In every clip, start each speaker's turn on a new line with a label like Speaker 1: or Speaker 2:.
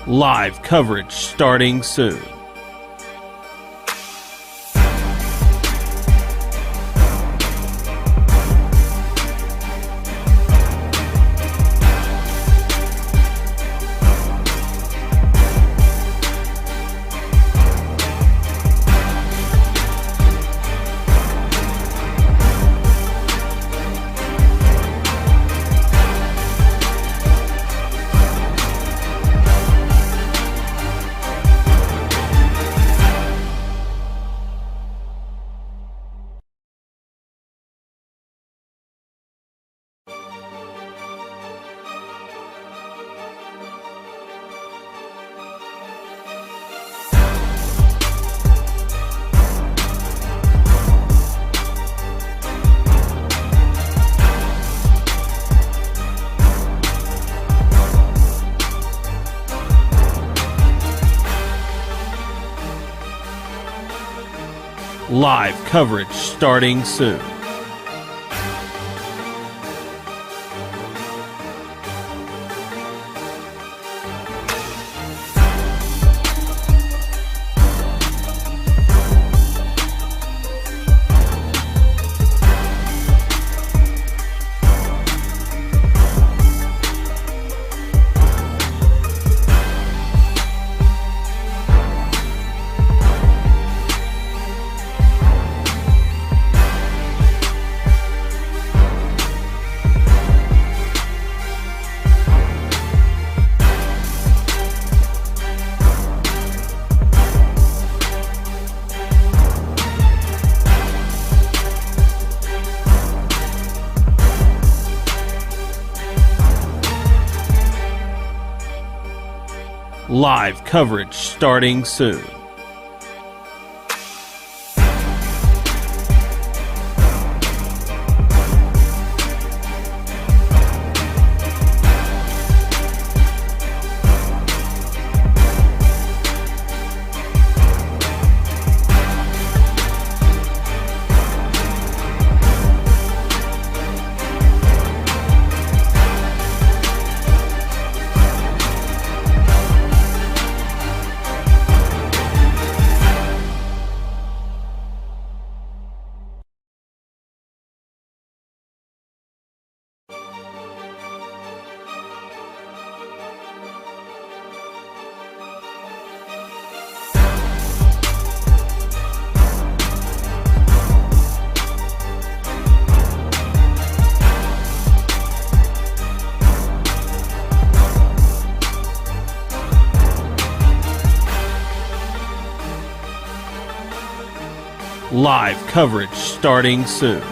Speaker 1: Live coverage starting soon. Live coverage starting soon. Live coverage starting soon. Live coverage starting soon.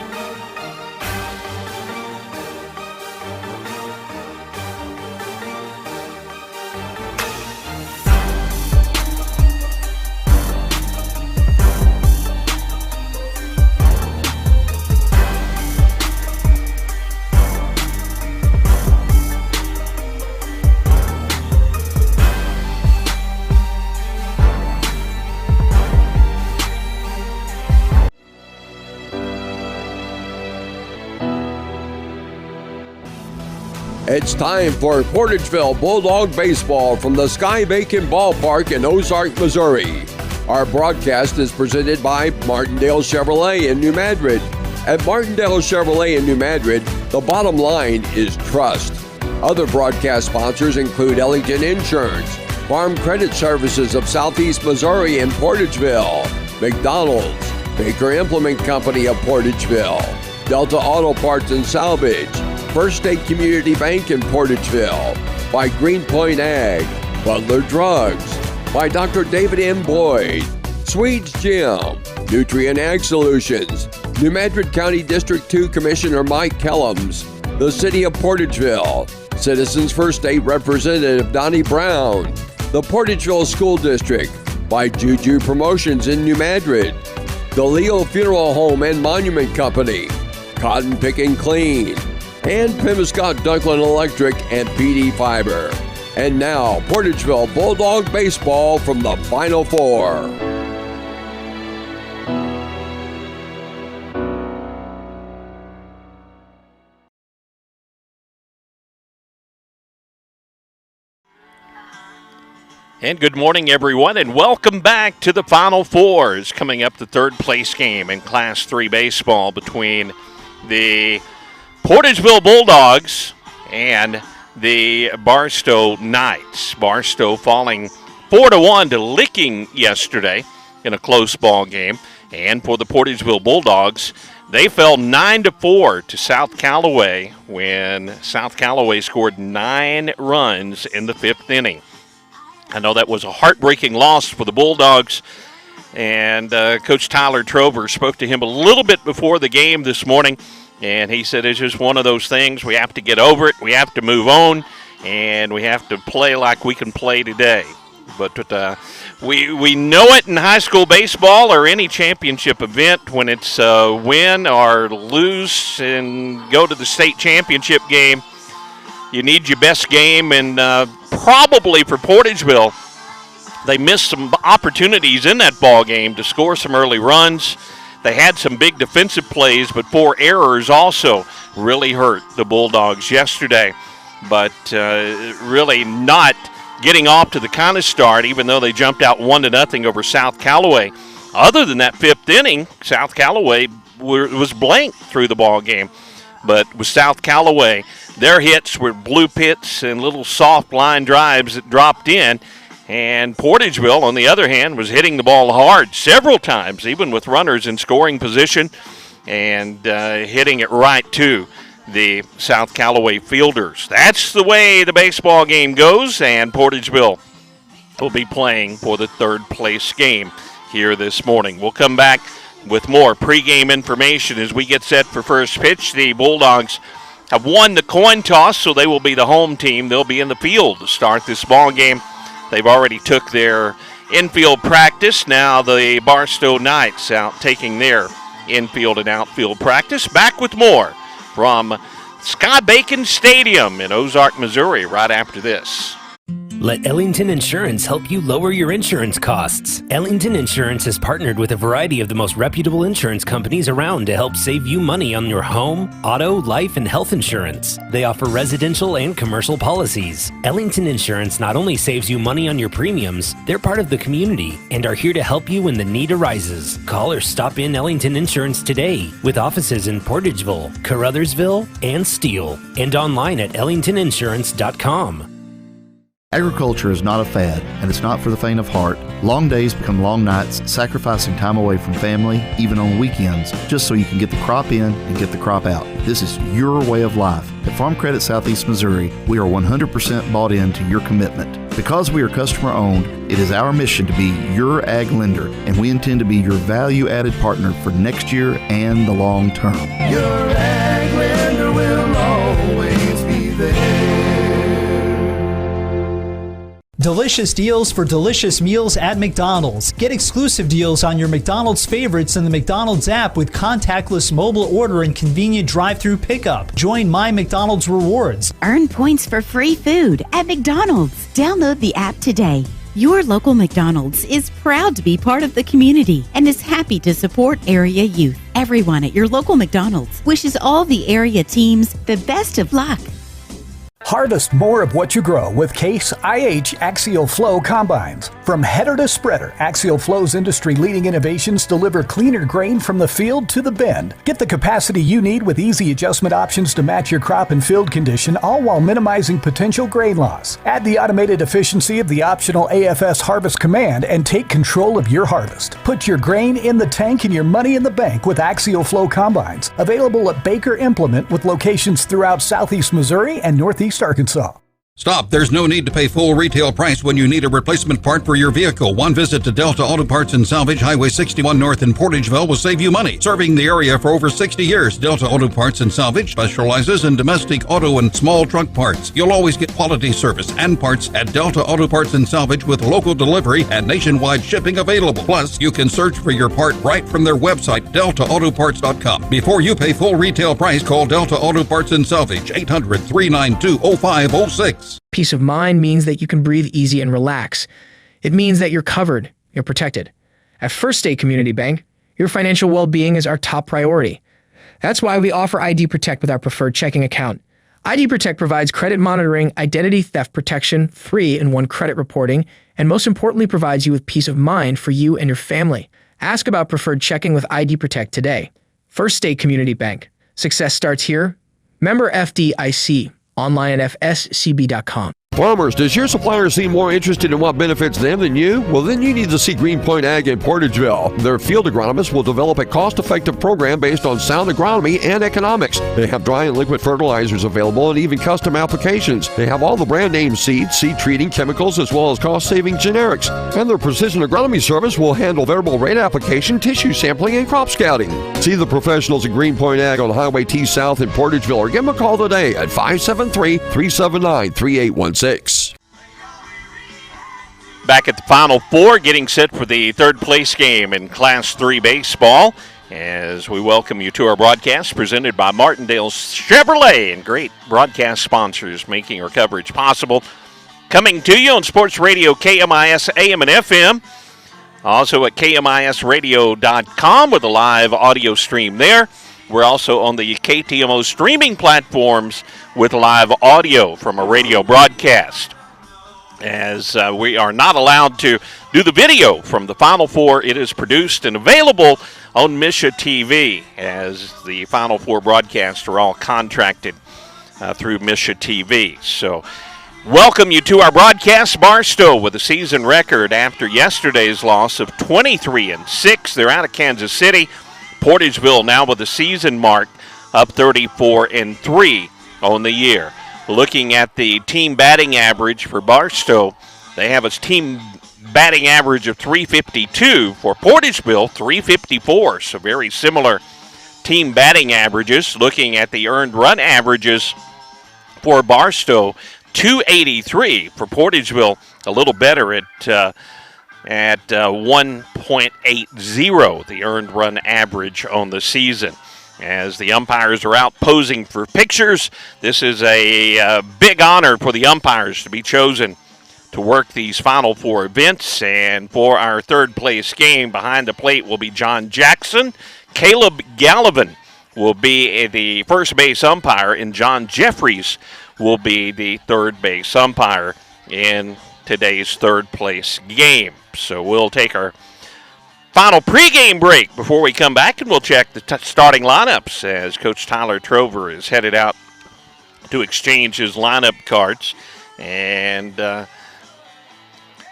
Speaker 2: It's time for Portageville Bulldog Baseball from the Sky Bacon Ballpark in Ozark, Missouri. Our broadcast is presented by Martindale Chevrolet in New Madrid. At Martindale Chevrolet in New Madrid, the bottom line is trust. Other broadcast sponsors include Ellington Insurance, Farm Credit Services of Southeast Missouri in Portageville, McDonald's, Baker Implement Company of Portageville, Delta Auto Parts and Salvage, First State Community Bank in Portageville, by Greenpoint Ag, Butler Drugs, by Dr. David M. Boyd, Swedes Gym, Nutrient Ag Solutions, New Madrid County District 2 Commissioner Mike Kellums, the City of Portageville, Citizens First State Representative Donnie Brown, the Portageville School District, by Juju Promotions in New Madrid, the Leo Funeral Home and Monument Company, Cotton Picking Clean, and Pemiscott Dunklin Electric and PD Fiber. And now, Portageville Bulldog Baseball from the Final Four.
Speaker 3: And good morning, everyone, and welcome back to the Final Fours. Coming up, the third place game in Class 3 baseball between the Portageville Bulldogs and the Barstow Knights. Barstow falling 4-1 to Licking yesterday in a close ball game. And for the Portageville Bulldogs, they fell 9-4 to South Callaway when South Callaway scored 9 runs in the 5th inning. I know that was a heartbreaking loss for the Bulldogs, and Coach Tyler Trover spoke to him a little bit before the game this morning, and he said it's just one of those things. We have to get over it, we have to move on, and we have to play like we can play today. But we know it in high school baseball or any championship event when it's win or lose and go to the state championship game. You need your best game, and probably for Portageville, they missed some opportunities in that ball game to score some early runs. They had some big defensive plays, but 4 errors also really hurt the Bulldogs yesterday. But really not getting off to the kind of start, even though they jumped out 1-0 over South Callaway. Other than that 5th inning, South Callaway was blank through the ball game. But with South Callaway, their hits were blue pits and little soft line drives that dropped in. And Portageville, on the other hand, was hitting the ball hard several times, even with runners in scoring position, and hitting it right to the South Callaway fielders. That's the way the baseball game goes, and Portageville will be playing for the third place game here this morning. We'll come back with more pregame information as we get set for first pitch. The Bulldogs have won the coin toss, so they will be the home team. They'll be in the field to start this ball game. They've already took their infield practice. Now the Barstow Knights out taking their infield and outfield practice. Back with more from Sky Bacon Stadium in Ozark, Missouri, right after this.
Speaker 4: Let Ellington Insurance help you lower your insurance costs. Ellington Insurance has partnered with a variety of the most reputable insurance companies around to help save you money on your home, auto, life, and health insurance. They offer residential and commercial policies. Ellington Insurance not only saves you money on your premiums, they're part of the community and are here to help you when the need arises. Call or stop in Ellington Insurance today with offices in Portageville, Caruthersville, and Steele, and online at ellingtoninsurance.com.
Speaker 5: Agriculture is not a fad, and it's not for the faint of heart. Long days become long nights, sacrificing time away from family, even on weekends, just so you can get the crop in and get the crop out. This is your way of life. At Farm Credit Southeast Missouri, we are 100% bought into your commitment. Because we are customer-owned, it is our mission to be your ag lender, and we intend to be your value-added partner for next year and the long term.
Speaker 6: Your ag lender will always be there.
Speaker 7: Delicious deals for delicious meals at McDonald's. Get exclusive deals on your McDonald's favorites in the McDonald's app with contactless mobile order and convenient drive-thru pickup. Join My McDonald's Rewards.
Speaker 8: Earn points for free food at McDonald's. Download the app today. Your local McDonald's is proud to be part of the community and is happy to support area youth. Everyone at your local McDonald's wishes all the area teams the best of luck.
Speaker 9: Harvest more of what you grow with Case IH Axial Flow Combines. From header to spreader, Axial Flow's industry-leading innovations deliver cleaner grain from the field to the bin. Get the capacity you need with easy adjustment options to match your crop and field condition, all while minimizing potential grain loss. Add the automated efficiency of the optional AFS Harvest Command and take control of your harvest. Put your grain in the tank and your money in the bank with Axial Flow Combines. Available at Baker Implement with locations throughout Southeast Missouri and Northeast Arkansas.
Speaker 10: Stop. There's no need to pay full retail price when you need a replacement part for your vehicle. One visit to Delta Auto Parts and Salvage, Highway 61 North in Portageville will save you money. Serving the area for over 60 years, Delta Auto Parts and Salvage specializes in domestic auto and small truck parts. You'll always get quality service and parts at Delta Auto Parts and Salvage with local delivery and nationwide shipping available. Plus, you can search for your part right from their website, deltaautoparts.com. Before you pay full retail price, call Delta Auto Parts and Salvage, 800-392-0506.
Speaker 11: Peace of mind means that you can breathe easy and relax. It means that you're covered, you're protected. At First State Community Bank, your financial well-being is our top priority. That's why we offer ID Protect with our preferred checking account. ID Protect provides credit monitoring, identity theft protection, free and one credit reporting, and most importantly provides you with peace of mind for you and your family. Ask about preferred checking with ID Protect today. First State Community Bank. Success starts here. Member FDIC. Online at fscb.com.
Speaker 2: Farmers, does your supplier seem more interested in what benefits them than you? Well, then you need to see Greenpoint Ag in Portageville. Their field agronomists will develop a cost-effective program based on sound agronomy and economics. They have dry and liquid fertilizers available and even custom applications. They have all the brand name seeds, seed treating, chemicals, as well as cost-saving generics. And their precision agronomy service will handle variable rate application, tissue sampling, and crop scouting. See the professionals at Greenpoint Ag on Highway T South in Portageville or give them a call today at 573-379-3816.
Speaker 3: Back at the Final Four, getting set for the third place game in Class 3 baseball as we welcome you to our broadcast presented by Martindale Chevrolet and great broadcast sponsors making our coverage possible. Coming to you on Sports Radio KMIS AM and FM, also at KMISradio.com with a live audio stream there. We're also on the KTMO streaming platforms with live audio from a radio broadcast. As we are not allowed to do the video from the Final Four, it is produced and available on Misha TV, as the Final Four broadcasts are all contracted through Misha TV. So welcome you to our broadcast. Barstow with a season record after yesterday's loss of 23-6. They're out of Kansas City. Portageville now with a season mark up 34-3 on the year. Looking at the team batting average for Barstow, they have a team batting average of 352. For Portageville, 354. So very similar team batting averages. Looking at the earned run averages for Barstow, 283. For Portageville, a little better at 1.80, the earned run average on the season. As the umpires are out posing for pictures, this is a big honor for the umpires to be chosen to work these Final Four events. And for our third place game, behind the plate will be John Jackson. Caleb Gallivan will be the first base umpire, and John Jeffries will be the third base umpire in today's third place game. So we'll take our final pregame break before we come back, and we'll check the starting lineups as Coach Tyler Trover is headed out to exchange his lineup cards. And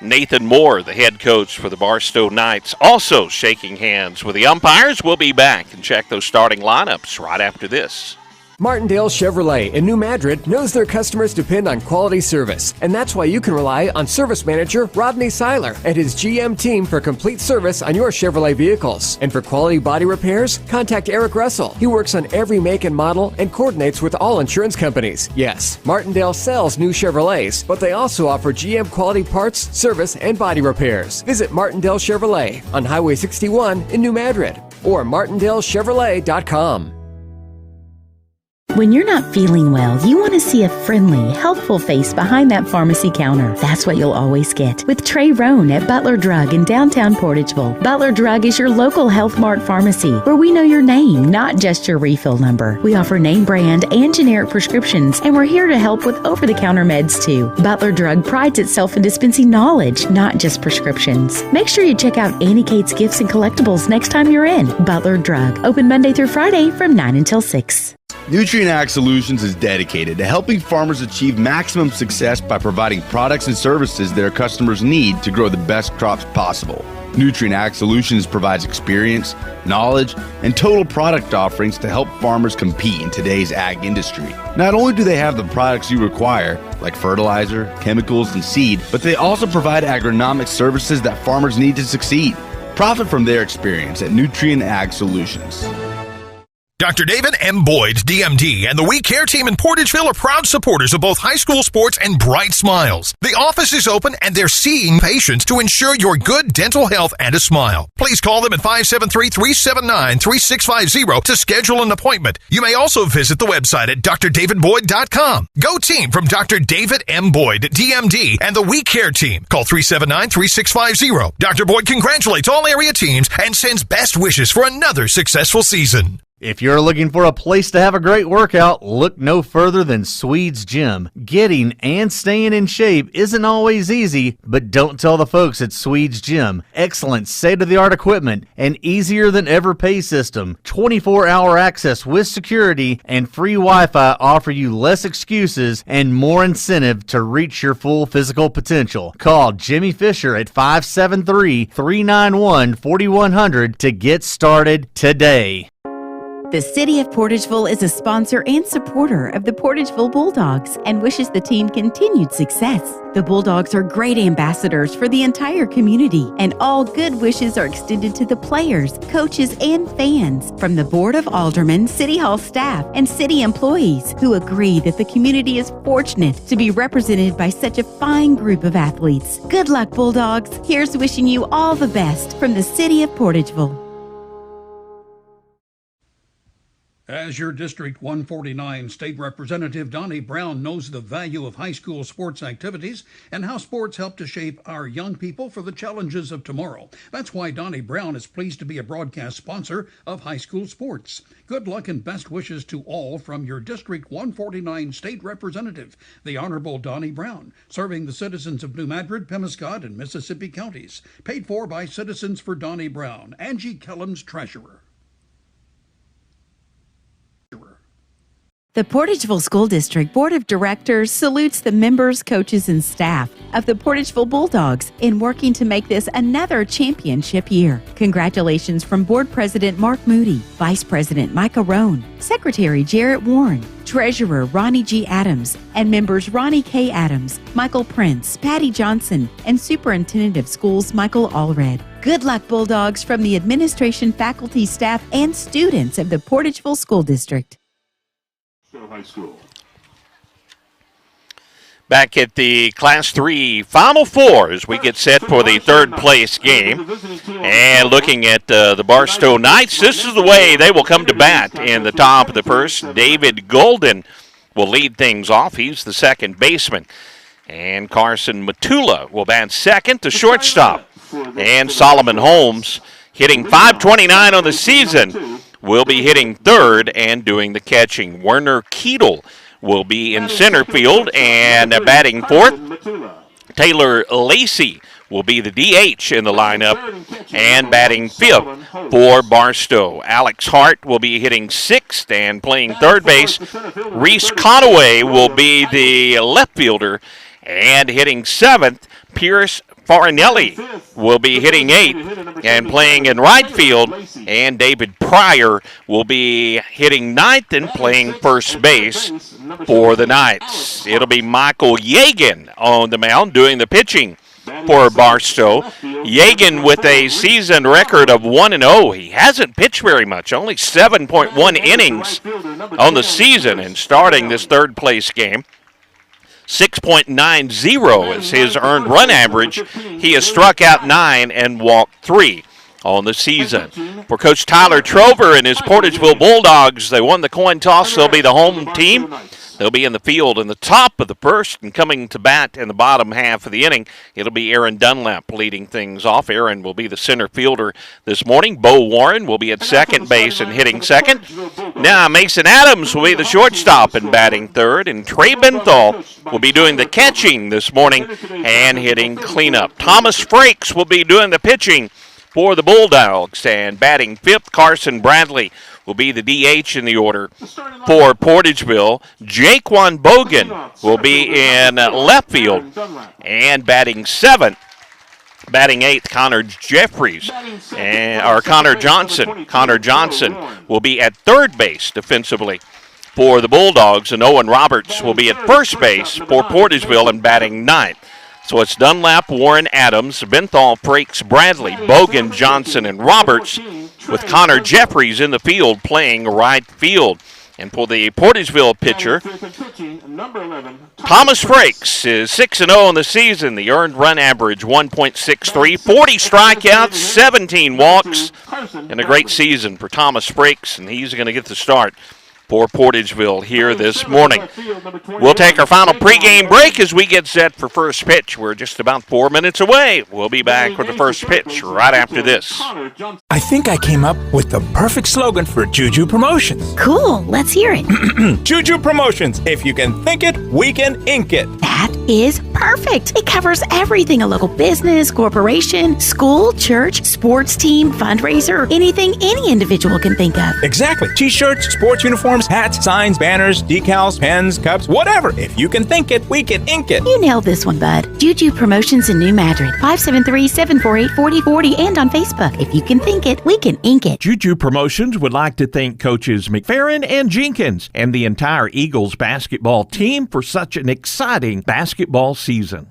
Speaker 3: Nathan Moore, the head coach for the Barstow Knights, also shaking hands with the umpires. We'll be back and check those starting lineups right after this.
Speaker 12: Martindale Chevrolet in New Madrid knows their customers depend on quality service, and that's why you can rely on service manager Rodney Seiler and his GM team for complete service on your Chevrolet vehicles. And for quality body repairs, contact Eric Russell. He works on every make and model and coordinates with all insurance companies. Yes, Martindale sells new Chevrolets, but they also offer GM quality parts, service, and body repairs. Visit Martindale Chevrolet on Highway 61 in New Madrid or martindalechevrolet.com.
Speaker 8: When you're not feeling well, you want to see a friendly, helpful face behind that pharmacy counter. That's what you'll always get with Trey Roan at Butler Drug in downtown Portageville. Butler Drug is your local Health Mart pharmacy where we know your name, not just your refill number. We offer name brand and generic prescriptions, and we're here to help with over-the-counter meds too. Butler Drug prides itself in dispensing knowledge, not just prescriptions. Make sure you check out Annie Kate's Gifts and Collectibles next time you're in. Butler Drug, open Monday through Friday from 9 until 6.
Speaker 13: Nutrien Ag Solutions is dedicated to helping farmers achieve maximum success by providing products and services their customers need to grow the best crops possible. Nutrien Ag Solutions provides experience, knowledge, and total product offerings to help farmers compete in today's ag industry. Not only do they have the products you require, like fertilizer, chemicals, and seed, but they also provide agronomic services that farmers need to succeed. Profit from their experience at Nutrien Ag Solutions.
Speaker 14: Dr. David M. Boyd, DMD, and the We Care team in Portageville are proud supporters of both high school sports and Bright Smiles. The office is open and they're seeing patients to ensure your good dental health and a smile. Please call them at 573-379-3650 to schedule an appointment. You may also visit the website at drdavidboyd.com. Go team from Dr. David M. Boyd, DMD, and the We Care team. Call 379-3650. Dr. Boyd congratulates all area teams and sends best wishes for another successful season.
Speaker 15: If you're looking for a place to have a great workout, look no further than Swede's Gym. Getting and staying in shape isn't always easy, but don't tell the folks at Swede's Gym. Excellent state-of-the-art equipment, an easier than ever pay system, 24-hour access with security, and free Wi-Fi offer you less excuses and more incentive to reach your full physical potential. Call Jimmy Fisher at 573-391-4100 to get started today.
Speaker 8: The City of Portageville is a sponsor and supporter of the Portageville Bulldogs and wishes the team continued success. The Bulldogs are great ambassadors for the entire community, and all good wishes are extended to the players, coaches, and fans from the Board of Aldermen, City Hall staff, and city employees who agree that the community is fortunate to be represented by such a fine group of athletes. Good luck, Bulldogs. Here's wishing you all the best from the City of Portageville.
Speaker 16: As your District 149 State Representative, Donnie Brown knows the value of high school sports activities and how sports help to shape our young people for the challenges of tomorrow. That's why Donnie Brown is pleased to be a broadcast sponsor of high school sports. Good luck and best wishes to all from your District 149 State Representative, the Honorable Donnie Brown, serving the citizens of New Madrid, Pemiscot, and Mississippi counties. Paid for by Citizens for Donnie Brown, Angie Kellums, Treasurer.
Speaker 8: The Portageville School District Board of Directors salutes the members, coaches, and staff of the Portageville Bulldogs in working to make this another championship year. Congratulations from Board President Mark Moody, Vice President Micah Rohn, Secretary Jarrett Warren, Treasurer Ronnie G. Adams, and members Ronnie K. Adams, Michael Prince, Patty Johnson, and Superintendent of Schools Michael Allred. Good luck, Bulldogs, from the administration, faculty, staff, and students of the Portageville School District.
Speaker 3: High School. Back at the Class 3 Final Four as we get set for the third place game. And looking at the Barstow Knights, this is the way they will come to bat in the top of the first. David Golden will lead things off. He's the second baseman. And Carson Matula will bat second to shortstop. And Solomon Holmes, hitting .529 on the season, will be hitting third and doing the catching. Werner Keedle will be in center field and batting fourth. Taylor Lacey will be the DH in the lineup and batting fifth for Barstow. Alex Hart will be hitting sixth and playing third base. Reese Conaway will be the left fielder and hitting seventh. Pierce Farinelli will be hitting eighth and playing in right field, and David Pryor will be hitting ninth and playing first base for the Knights. It'll be Michael Yagan on the mound doing the pitching for Barstow. Yagan with a season record of 1-0. He hasn't pitched very much, only 7.1 innings on the season, and starting this third place game. 6.90 is his earned run average. He has struck out 9 and walked 3 on the season. For Coach Tyler Trover and his Portageville Bulldogs, they won the coin toss. They'll be the home team. They'll be in the field in the top of the first and coming to bat in the bottom half of the inning. It'll be Aaron Dunlap leading things off. Aaron will be the center fielder this morning. Bo Warren will be at second base and hitting second. Now Mason Adams will be the shortstop and batting third. And Trey Benthal will be doing the catching this morning and hitting cleanup. Thomas Frakes will be doing the pitching for the Bulldogs. And batting fifth, Carson Bradley will be the DH in the order for Portageville. Jaquan Bogan will be in left field and batting seventh. Batting eighth, Connor Jeffries, or Connor Johnson. Connor Johnson will be at third base defensively for the Bulldogs, and Owen Roberts will be at first base for Portageville and batting ninth. So it's Dunlap, Warren, Adams, Benthal, Frakes, Bradley, Bogan, Johnson, and Roberts, with Connor Jeffries in the field playing right field. And for the Portageville pitcher, Thomas Frakes is 6-0 in the season. The earned run average 1.63, 40 strikeouts, 17 walks, and a great season for Thomas Frakes, and he's going to get the start for Portageville here this morning. We'll take our final pregame break as we get set for first pitch. We're just about 4 minutes away. We'll be back with the first pitch right after this.
Speaker 17: I think I came up with the perfect slogan for Juju Promotions.
Speaker 8: Cool, let's hear it.
Speaker 17: Juju Promotions. If you can think it, we can ink it.
Speaker 8: That is perfect. It covers everything a local business, corporation, school, church, sports team, fundraiser, anything any individual can think of.
Speaker 17: Exactly. T-shirts, sports uniforms, hats, signs, banners, decals, pens, cups, whatever. If you can think it, we can ink it.
Speaker 8: You nailed this one, bud. Juju Promotions in New Madrid, 573-748-4040, and on Facebook. If you can think it, we can ink it.
Speaker 18: Juju Promotions would like to thank coaches McFerrin and Jenkins and the entire Eagles basketball team for such an exciting basketball season.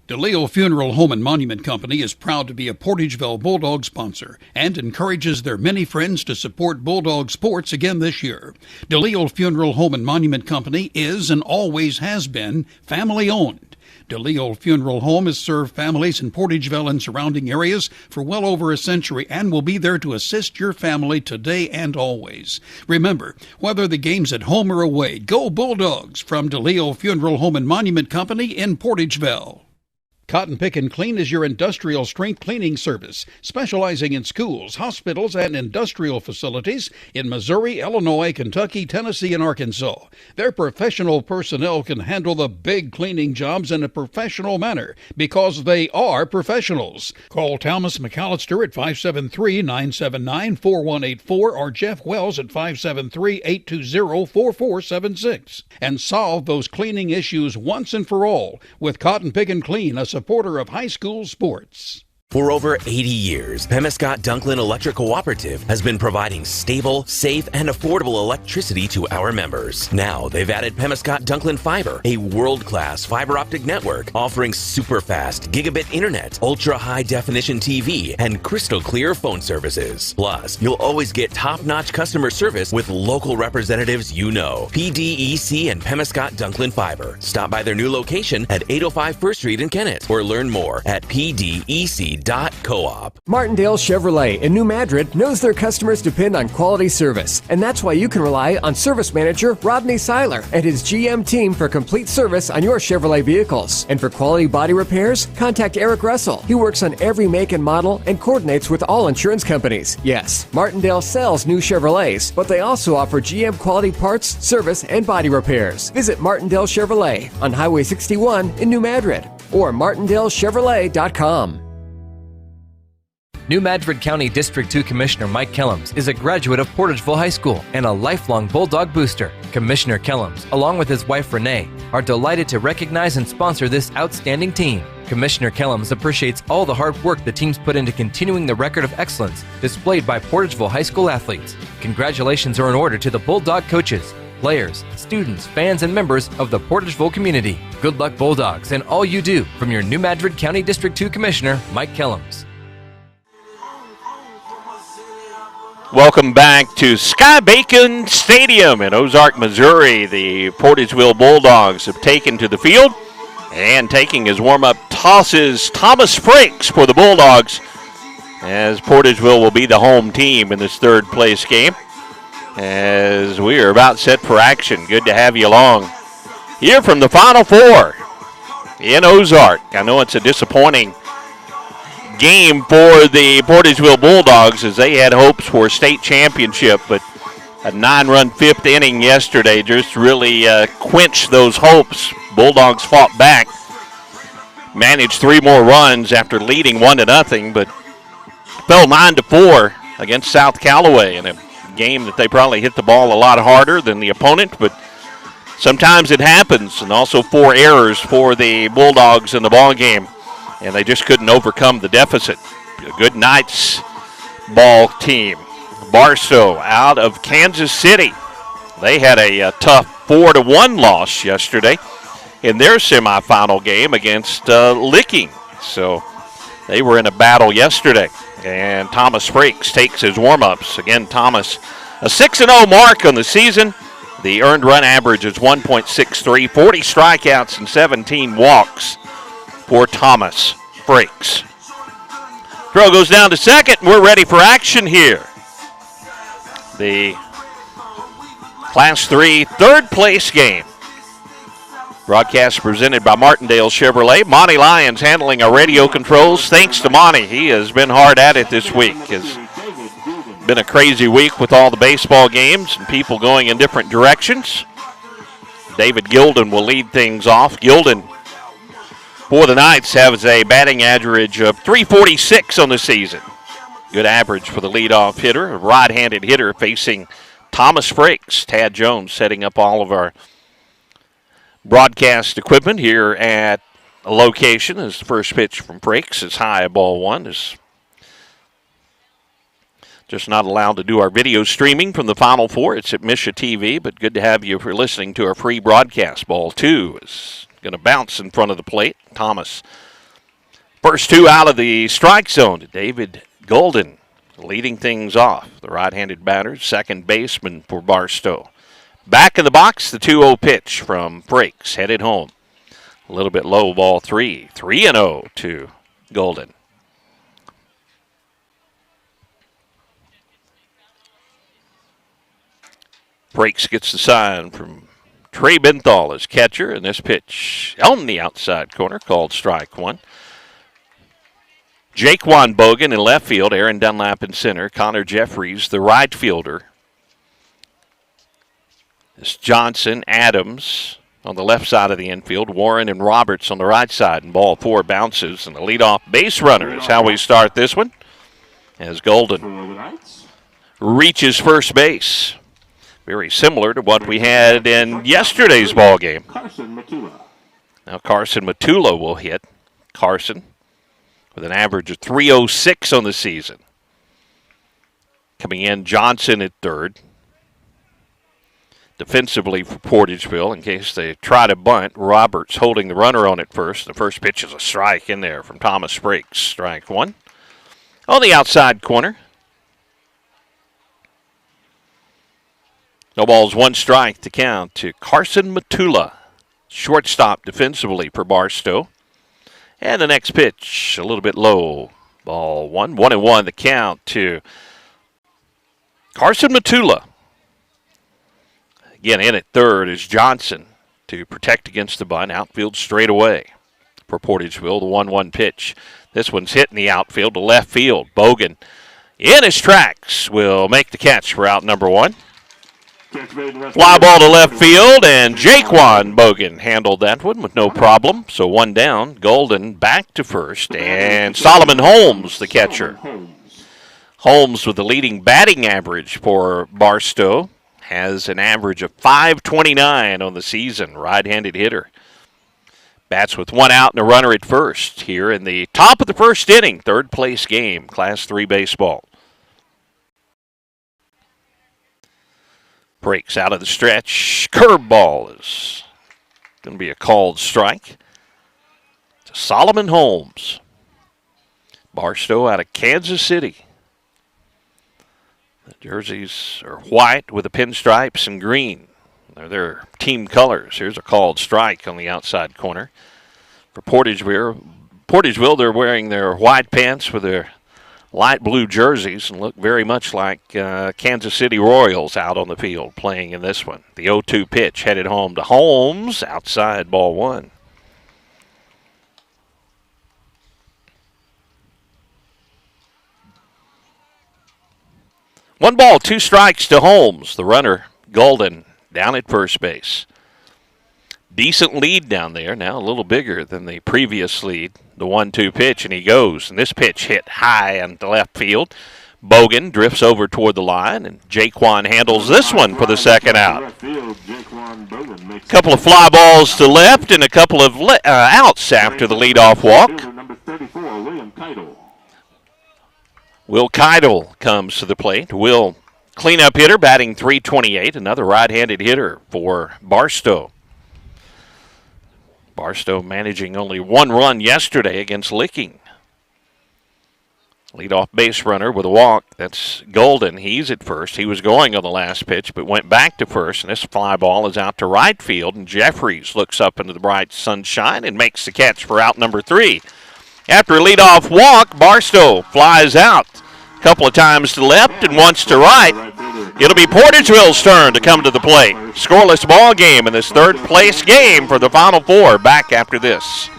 Speaker 16: DeLeo Funeral Home and Monument Company is proud to be a Portageville Bulldog sponsor and encourages their many friends to support Bulldog sports again this year. DeLeo Funeral Home and Monument Company is and always has been family-owned. DeLeo Funeral Home has served families in Portageville and surrounding areas for well over a century and will be there to assist your family today and always. Remember, whether the game's at home or away, go Bulldogs from DeLeo Funeral Home and Monument Company in Portageville. Cotton Pick and Clean is your industrial strength cleaning service, specializing in schools, hospitals, and industrial facilities in Missouri, Illinois, Kentucky, Tennessee, and Arkansas. Their professional personnel can handle the big cleaning jobs in a professional manner because they are professionals. Call Thomas McAllister at 573-979-4184 or Jeff Wells at 573-820-4476 and solve those cleaning issues once and for all with Cotton Pick and Clean, a supporter of high school sports.
Speaker 19: For over 80 years, Pemiscot-Dunklin Electric Cooperative has been providing stable, safe, and affordable electricity to our members. Now, they've added Pemiscot-Dunklin Fiber, a world-class fiber optic network offering super-fast gigabit internet, ultra-high-definition TV, and crystal-clear phone services. Plus, you'll always get top-notch customer service with local representatives you know. PDEC and Pemiscot-Dunklin Fiber. Stop by their new location at 805 1st Street in Kennett or learn more at pdec.com.
Speaker 12: Martindale Chevrolet in New Madrid knows their customers depend on quality service, and that's why you can rely on service manager Rodney Seiler and his GM team for complete service on your Chevrolet vehicles. And for quality body repairs, contact Eric Russell. He works on every make and model and coordinates with all insurance companies. Yes, Martindale sells new Chevrolets, but they also offer GM quality parts, service, and body repairs. Visit Martindale Chevrolet on Highway 61 in New Madrid or martindalechevrolet.com.
Speaker 20: New Madrid County District 2 Commissioner Mike Kellums is a graduate of Portageville High School and a lifelong Bulldog booster. Commissioner Kellums, along with his wife Renee, are delighted to recognize and sponsor this outstanding team. Commissioner Kellums appreciates all the hard work the teams put into continuing the record of excellence displayed by Portageville High School athletes. Congratulations are in order to the Bulldog coaches, players, students, fans, and members of the Portageville community. Good luck, Bulldogs, and all you do, from your New Madrid County District 2 Commissioner, Mike Kellums.
Speaker 3: Welcome back to Sky Bacon Stadium in Ozark, Missouri. The Portageville Bulldogs have taken to the field, and taking his warm-up tosses Thomas Frakes for the Bulldogs, as Portageville will be the home team in this third place game, as we are about set for action. Good to have you along here from the Final Four in Ozark. I know it's a disappointing game for the Portageville Bulldogs as they had hopes for a state championship, but a 9-run fifth inning yesterday just really quenched those hopes. Bulldogs fought back, managed 3 more runs after leading 1-0, but fell 9-4 against South Callaway in a game that they probably hit the ball a lot harder than the opponent, but sometimes it happens. And also 4 errors for the Bulldogs in the ball game, and they just couldn't overcome the deficit. A good Knights ball team. Barstow out of Kansas City. They had a tough 4-1 loss yesterday in their semifinal game against Licking. So they were in a battle yesterday. And Thomas Frakes takes his warm-ups. Again, Thomas, a 6-0 mark on the season. The earned run average is 1.63, 40 strikeouts and 17 walks for Thomas Frakes. Throw goes down to second. We're ready for action here. The Class 3 third place game. Broadcast presented by Martindale Chevrolet. Monty Lyons handling our radio controls. Thanks to Monty. He has been hard at it this week. It's been a crazy week with all the baseball games and people going in different directions. David Gilden will lead things off. Gilden for the Knights has a batting average of .346 on the season. Good average for the leadoff hitter, a right-handed hitter facing Thomas Frakes. Tad Jones setting up all of our broadcast equipment here at a location. As the first pitch from Frakes is high, ball one. Is just not allowed to do our video streaming from the Final Four. It's at Misha TV, but good to have you for listening to our free broadcast. Ball two is going to bounce in front of the plate. Thomas, first two out of the strike zone to David Golden, leading things off. The right-handed batter, second baseman for Barstow. Back in the box, the 2-0 pitch from Frakes, headed home. A little bit low, ball three. 3-0 to Golden. Frakes gets the sign from Trey Benthal as catcher, and this pitch on the outside corner called strike one. Jaquan Bogan in left field, Aaron Dunlap in center, Connor Jeffries, the right fielder. It's Johnson, Adams on the left side of the infield, Warren and Roberts on the right side, and ball four bounces, and the leadoff base runner is how we start this one, as Golden reaches first base. Very similar to what we had in yesterday's ball game. Now Carson Matula will hit. Carson with an average of .306 on the season. Coming in, Johnson at third. Defensively for Portageville, in case they try to bunt, Roberts holding the runner on at first. The first pitch is a strike in there from Thomas Frakes. Strike one. On the outside corner. No balls, one strike to count to Carson Matula. Shortstop defensively for Barstow. And the next pitch, a little bit low. Ball one. 1-1 the count to Carson Matula. Again, in at third is Johnson to protect against the bunt. Outfield straight away for Portageville. The 1-1 pitch. This one's hit in the outfield to left field. Bogan in his tracks will make the catch for out number one. Fly ball to left field, and Jaquan Bogan handled that one with no problem. So one down. Golden back to first, and Solomon Holmes, the catcher. Holmes with the leading batting average for Barstow. Has an average of .529 on the season. Right-handed hitter. Bats with one out and a runner at first here in the top of the first inning. Third place game, Class 3 baseball. Breaks out of the stretch. Curveball is going to be a called strike to Solomon Holmes. Barstow out of Kansas City. The jerseys are white with the pinstripes and green. They're their team colors. Here's a called strike on the outside corner. For Portageville, they're wearing their white pants with their light blue jerseys and look very much like Kansas City Royals out on the field playing in this one. The 0-2 pitch headed home to Holmes, outside ball one. One ball, two strikes to Holmes. The runner, Golden, down at first base. Decent lead down there, now a little bigger than the previous lead. The 1-2 pitch, and he goes. And this pitch hit high on the left field. Bogan drifts over toward the line, and Jaquan handles this one for the second out. A couple of fly balls to left and a couple of outs after the leadoff walk. Will Keidel comes to the plate. Will, cleanup hitter, batting .328, another right-handed hitter for Barstow. Barstow managing only one run yesterday against Licking. Leadoff base runner with a walk. That's Golden. He's at first. He was going on the last pitch, but went back to first, and this fly ball is out to right field, and Jeffries looks up into the bright sunshine and makes the catch for out number three. After a leadoff walk, Barstow flies out a couple of times to left and once to right. It'll be Portageville's turn to come to the plate. Scoreless ball game in this third-place game for the Final Four. Back after this.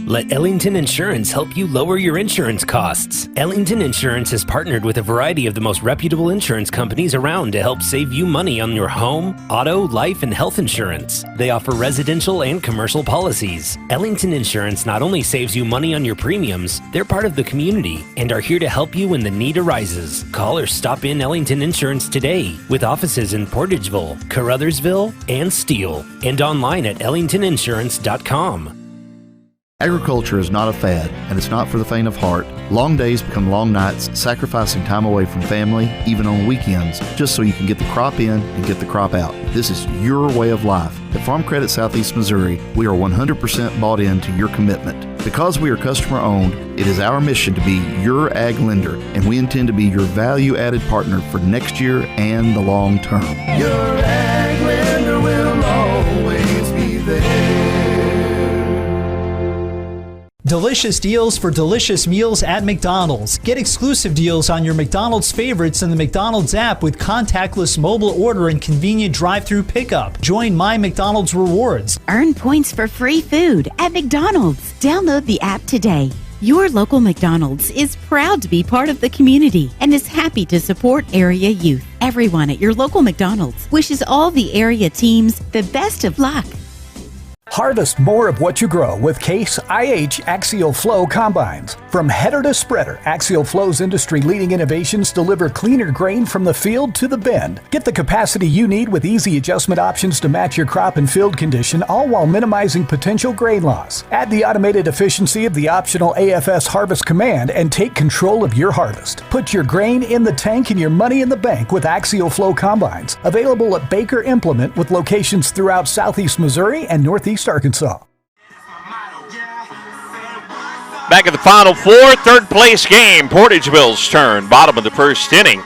Speaker 4: Let Ellington Insurance help you lower your insurance costs. Ellington Insurance has partnered with a variety of the most reputable insurance companies around to help save you money on your home, auto, life, and health insurance. They offer residential and commercial policies. Ellington Insurance not only saves you money on your premiums, they're part of the community and are here to help you when the need arises. Call or stop in Ellington Insurance today with offices in Portageville, Caruthersville, and Steele, and online at ellingtoninsurance.com.
Speaker 5: Agriculture is not a fad, and it's not for the faint of heart. Long days become long nights, sacrificing time away from family, even on weekends, just so you can get the crop in and get the crop out. This is your way of life. At Farm Credit Southeast Missouri, we are 100% bought into your commitment. Because we are customer-owned, it is our mission to be your ag lender, and we intend to be your value-added partner for next year and the long term.
Speaker 6: Your ag lender will always be there.
Speaker 7: Delicious deals for delicious meals at McDonald's. Get exclusive deals on your McDonald's favorites in the McDonald's app with contactless mobile order and convenient drive-through pickup. Join My McDonald's Rewards.
Speaker 8: Earn points for free food at McDonald's. Download the app today. Your local McDonald's is proud to be part of the community and is happy to support area youth. Everyone at your local McDonald's wishes all the area teams the best of luck.
Speaker 9: Harvest more of what you grow with Case IH Axial Flow Combines. From header to spreader, Axial Flow's industry-leading innovations deliver cleaner grain from the field to the bin. Get the capacity you need with easy adjustment options to match your crop and field condition, all while minimizing potential grain loss. Add the automated efficiency of the optional AFS Harvest Command and take control of your harvest. Put your grain in the tank and your money in the bank with Axial Flow Combines. Available at Baker Implement with locations throughout Southeast Missouri and Northeast Arkansas.
Speaker 3: Back at the Final Four, third place game. Portageville's turn, bottom of the first inning.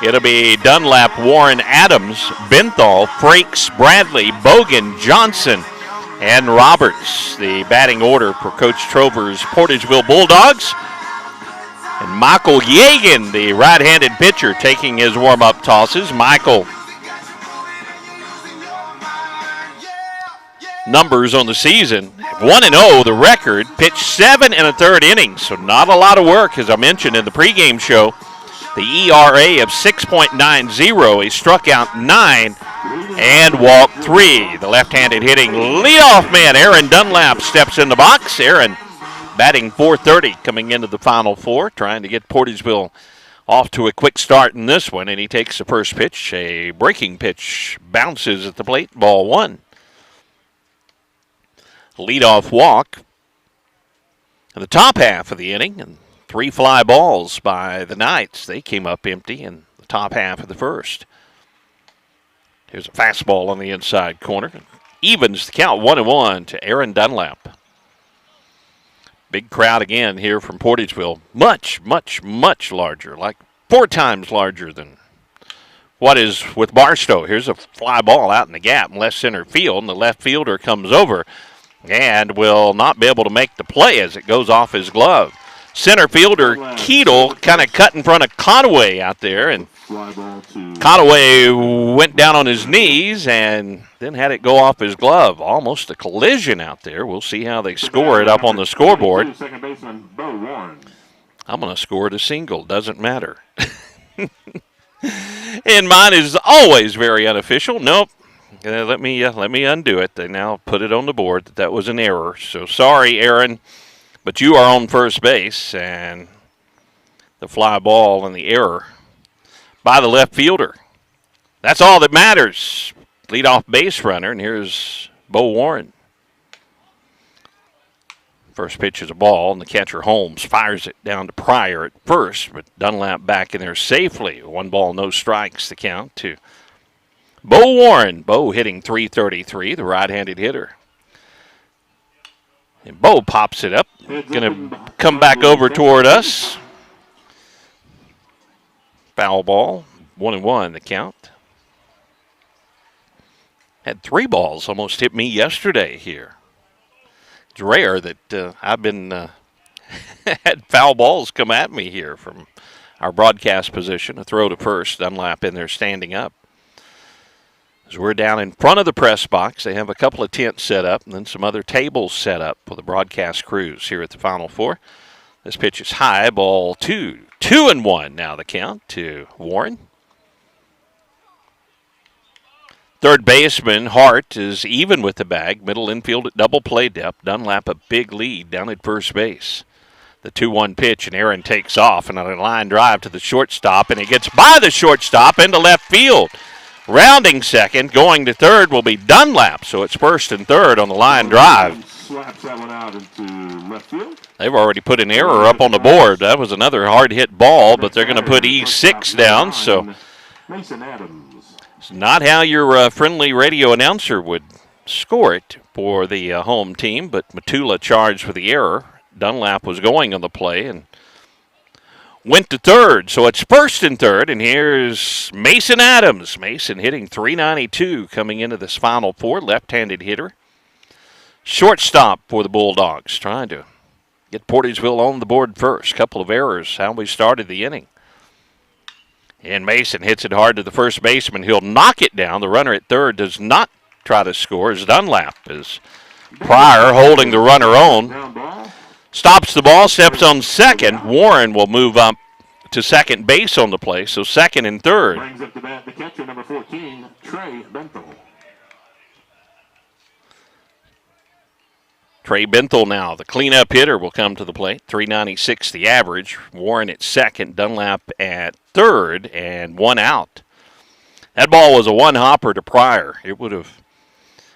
Speaker 3: It'll be Dunlap, Warren, Adams, Benthal, Frakes, Bradley, Bogan, Johnson, and Roberts. The batting order for Coach Trover's Portageville Bulldogs. And Michael Yegan, the right-handed pitcher, taking his warm-up tosses. Michael, numbers on the season, 1-0 the record, pitched 7 1/3 innings, so not a lot of work, as I mentioned in the pregame show. The ERA of 6.90, he struck out 9 and walked 3. The left-handed hitting leadoff man Aaron Dunlap steps in the box. Aaron batting .430 coming into the Final Four, trying to get Portageville off to a quick start in this one, and he takes the first pitch. A breaking pitch bounces at the plate, ball 1. Leadoff walk in the top half of the inning, and 3 fly balls by the Knights. They came up empty in the top half of the first. Here's a fastball on the inside corner. Evens the count, 1-1 to Aaron Dunlap. Big crowd again here from Portageville. Much, much, much larger, like 4 times larger than what is with Barstow. Here's a fly ball out in the gap in left center field, and the left fielder comes over and will not be able to make the play as it goes off his glove. Center fielder Keedle kind of cut in front of Conaway out there, and Conaway went down on his knees and then had it go off his glove. Almost a collision out there. We'll see how they score it up on the scoreboard. I'm going to score it a single. Doesn't matter. And mine is always very unofficial. Nope. Let me undo it. They now put it on the board that was an error. So sorry, Aaron, but you are on first base, and the fly ball and the error by the left fielder. That's all that matters. Leadoff base runner, and here's Bo Warren. First pitch is a ball, and the catcher Holmes fires it down to Pryor at first, but Dunlap back in there safely. 1 ball, no strikes, the count to Bo Warren. Bo hitting .333, the right-handed hitter. And Bo pops it up. Going to come back over toward us. Foul ball, 1-1 the count. Had 3 balls almost hit me yesterday here. It's rare that I've been had foul balls come at me here from our broadcast position. A throw to first. Dunlap in there standing up. As we're down in front of the press box, they have a couple of tents set up and then some other tables set up for the broadcast crews here at the Final Four. This pitch is high, ball 2. 2-1 now the count to Warren. Third baseman Hart is even with the bag. Middle infield at double play depth. Dunlap a big lead down at first base. The 2-1 pitch, and Aaron takes off and on a line drive to the shortstop, and he gets by the shortstop into left field. Rounding second, going to third will be Dunlap, so it's first and third on the line drive.
Speaker 21: Slaps that one out into left field.
Speaker 3: They've already put an error up on the board. That was another hard-hit ball, but they're going to put E6 down, so
Speaker 21: Mason Adams.
Speaker 3: it's not how your friendly radio announcer would score it for the home team, but Matula charged for the error. Dunlap was going on the play and went to third, so it's first and third, and here's Mason Adams. Mason hitting .392 coming into this Final Four, left-handed hitter. Shortstop for the Bulldogs, trying to get Portageville on the board first. Couple of errors, how we started the inning. And Mason hits it hard to the first baseman. He'll knock it down. The runner at third does not try to score as Dunlap is Pryor holding the runner on. Stops the ball, steps on second. Warren will move up to second base on the play, so second and third.
Speaker 21: Brings up the bat, the catcher, number 14, Trey Benthel.
Speaker 3: Trey Benthel now, the cleanup hitter, will come to the plate. .396 the average. Warren at second, Dunlap at third, and one out. That ball was a one-hopper to Pryor. It would have,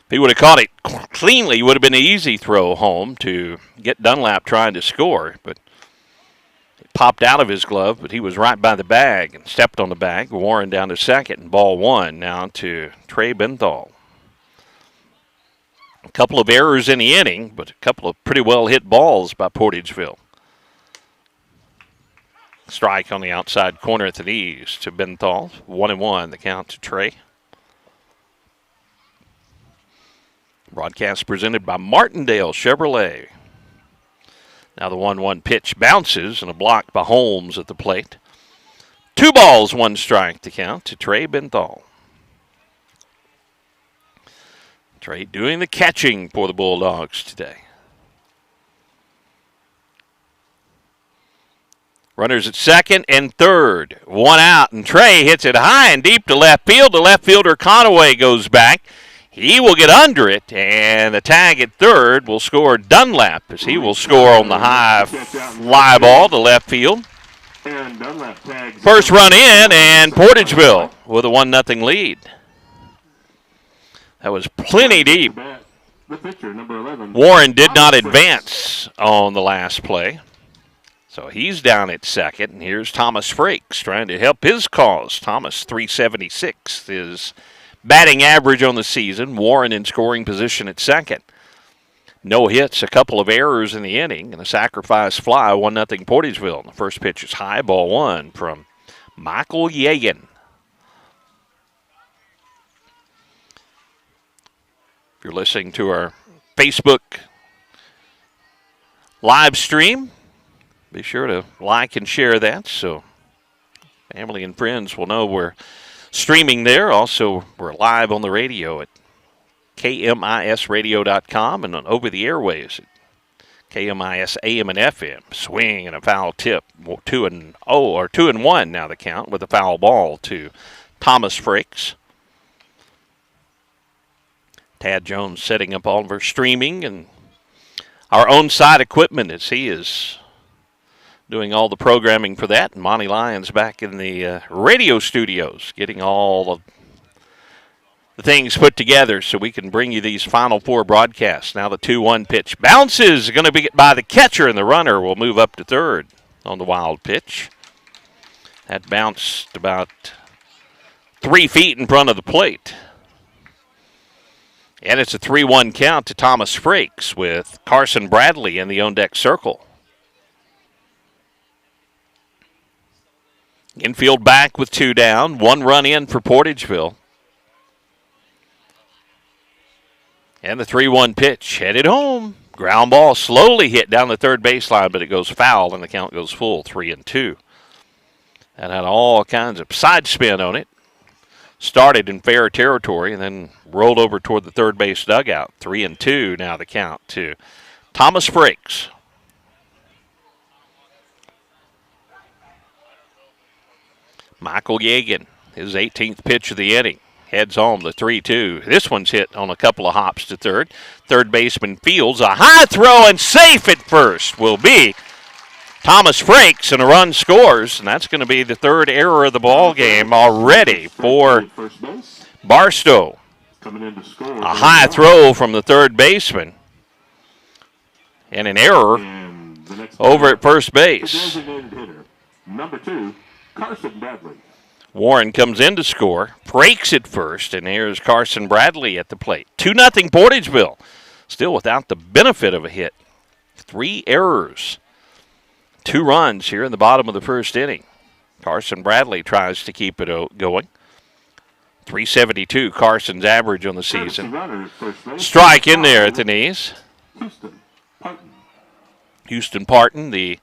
Speaker 3: if he would have caught it cleanly, it would have been an easy throw home to get Dunlap trying to score. But it popped out of his glove, but he was right by the bag and stepped on the bag. Warren down to second, and ball one now to Trey Benthel. A couple of errors in the inning, but a couple of pretty well hit balls by Portageville. Strike on the outside corner at the knees to Benthal. 1-1, the count to Trey. Broadcast presented by Martindale Chevrolet. Now the 1-1 pitch bounces and a block by Holmes at the plate. 2 balls, 1 strike to count to Trey Benthal. Trey doing the catching for the Bulldogs today. Runners at second and third. 1 out, and Trey hits it high and deep to left field. The left fielder Conaway goes back. He will get under it, and the tag at third will score Dunlap as he will score on the high fly ball to left field. First run in, and Portageville with a 1-0 lead. That was plenty deep. Warren did not advance on the last play. So he's down at second, and here's Thomas Frakes trying to help his cause. Thomas, .376 is batting average on the season. Warren in scoring position at second. No hits, a couple of errors in the inning, and a sacrifice fly, 1-0 Portageville. The first pitch is high, ball 1 from Michael Yagan. If you're listening to our Facebook live stream, be sure to like and share that so family and friends will know we're streaming there. Also, we're live on the radio at KMISradio.com and on over the airways at KMIS AM and FM. Swing and a foul tip. 2-1 now the count with a foul ball to Thomas Frakes. Tad Jones setting up all of our streaming and our own site equipment as he is doing all the programming for that. And Monty Lyons back in the radio studios getting all of the things put together so we can bring you these Final Four broadcasts. Now the 2-1 pitch bounces, going to be by the catcher, and the runner will move up to third on the wild pitch. That bounced about 3 feet in front of the plate. And it's a 3-1 count to Thomas Frakes with Carson Bradley in the on-deck circle. Infield back with 2 down. 1 run in for Portageville. And the 3-1 pitch headed home. Ground ball slowly hit down the third baseline, but it goes foul, and the count goes full, 3-2. and had all kinds of side spin on it. Started in fair territory and then rolled over toward the third base dugout. 3-2 now the count to Thomas Frakes. Michael Yagan, his 18th pitch of the inning. Heads home, the 3-2. This one's hit on a couple of hops to third. Third baseman fields a high throw, and safe at first will be Thomas Frakes, and a run scores, and that's going to be the third error of the ball game already for Barstow. A high throw from the third baseman, and an error over at first base.
Speaker 21: Number 2, Carson Bradley.
Speaker 3: Warren comes in to score, breaks at first, and here's Carson Bradley at the plate. 2-0 Portageville, still without the benefit of a hit. 3 errors. 2 runs here in the bottom of the first inning. Carson Bradley tries to keep it going. 372 Carson's average on the season. Strike in there at the knees. Houston Parton, the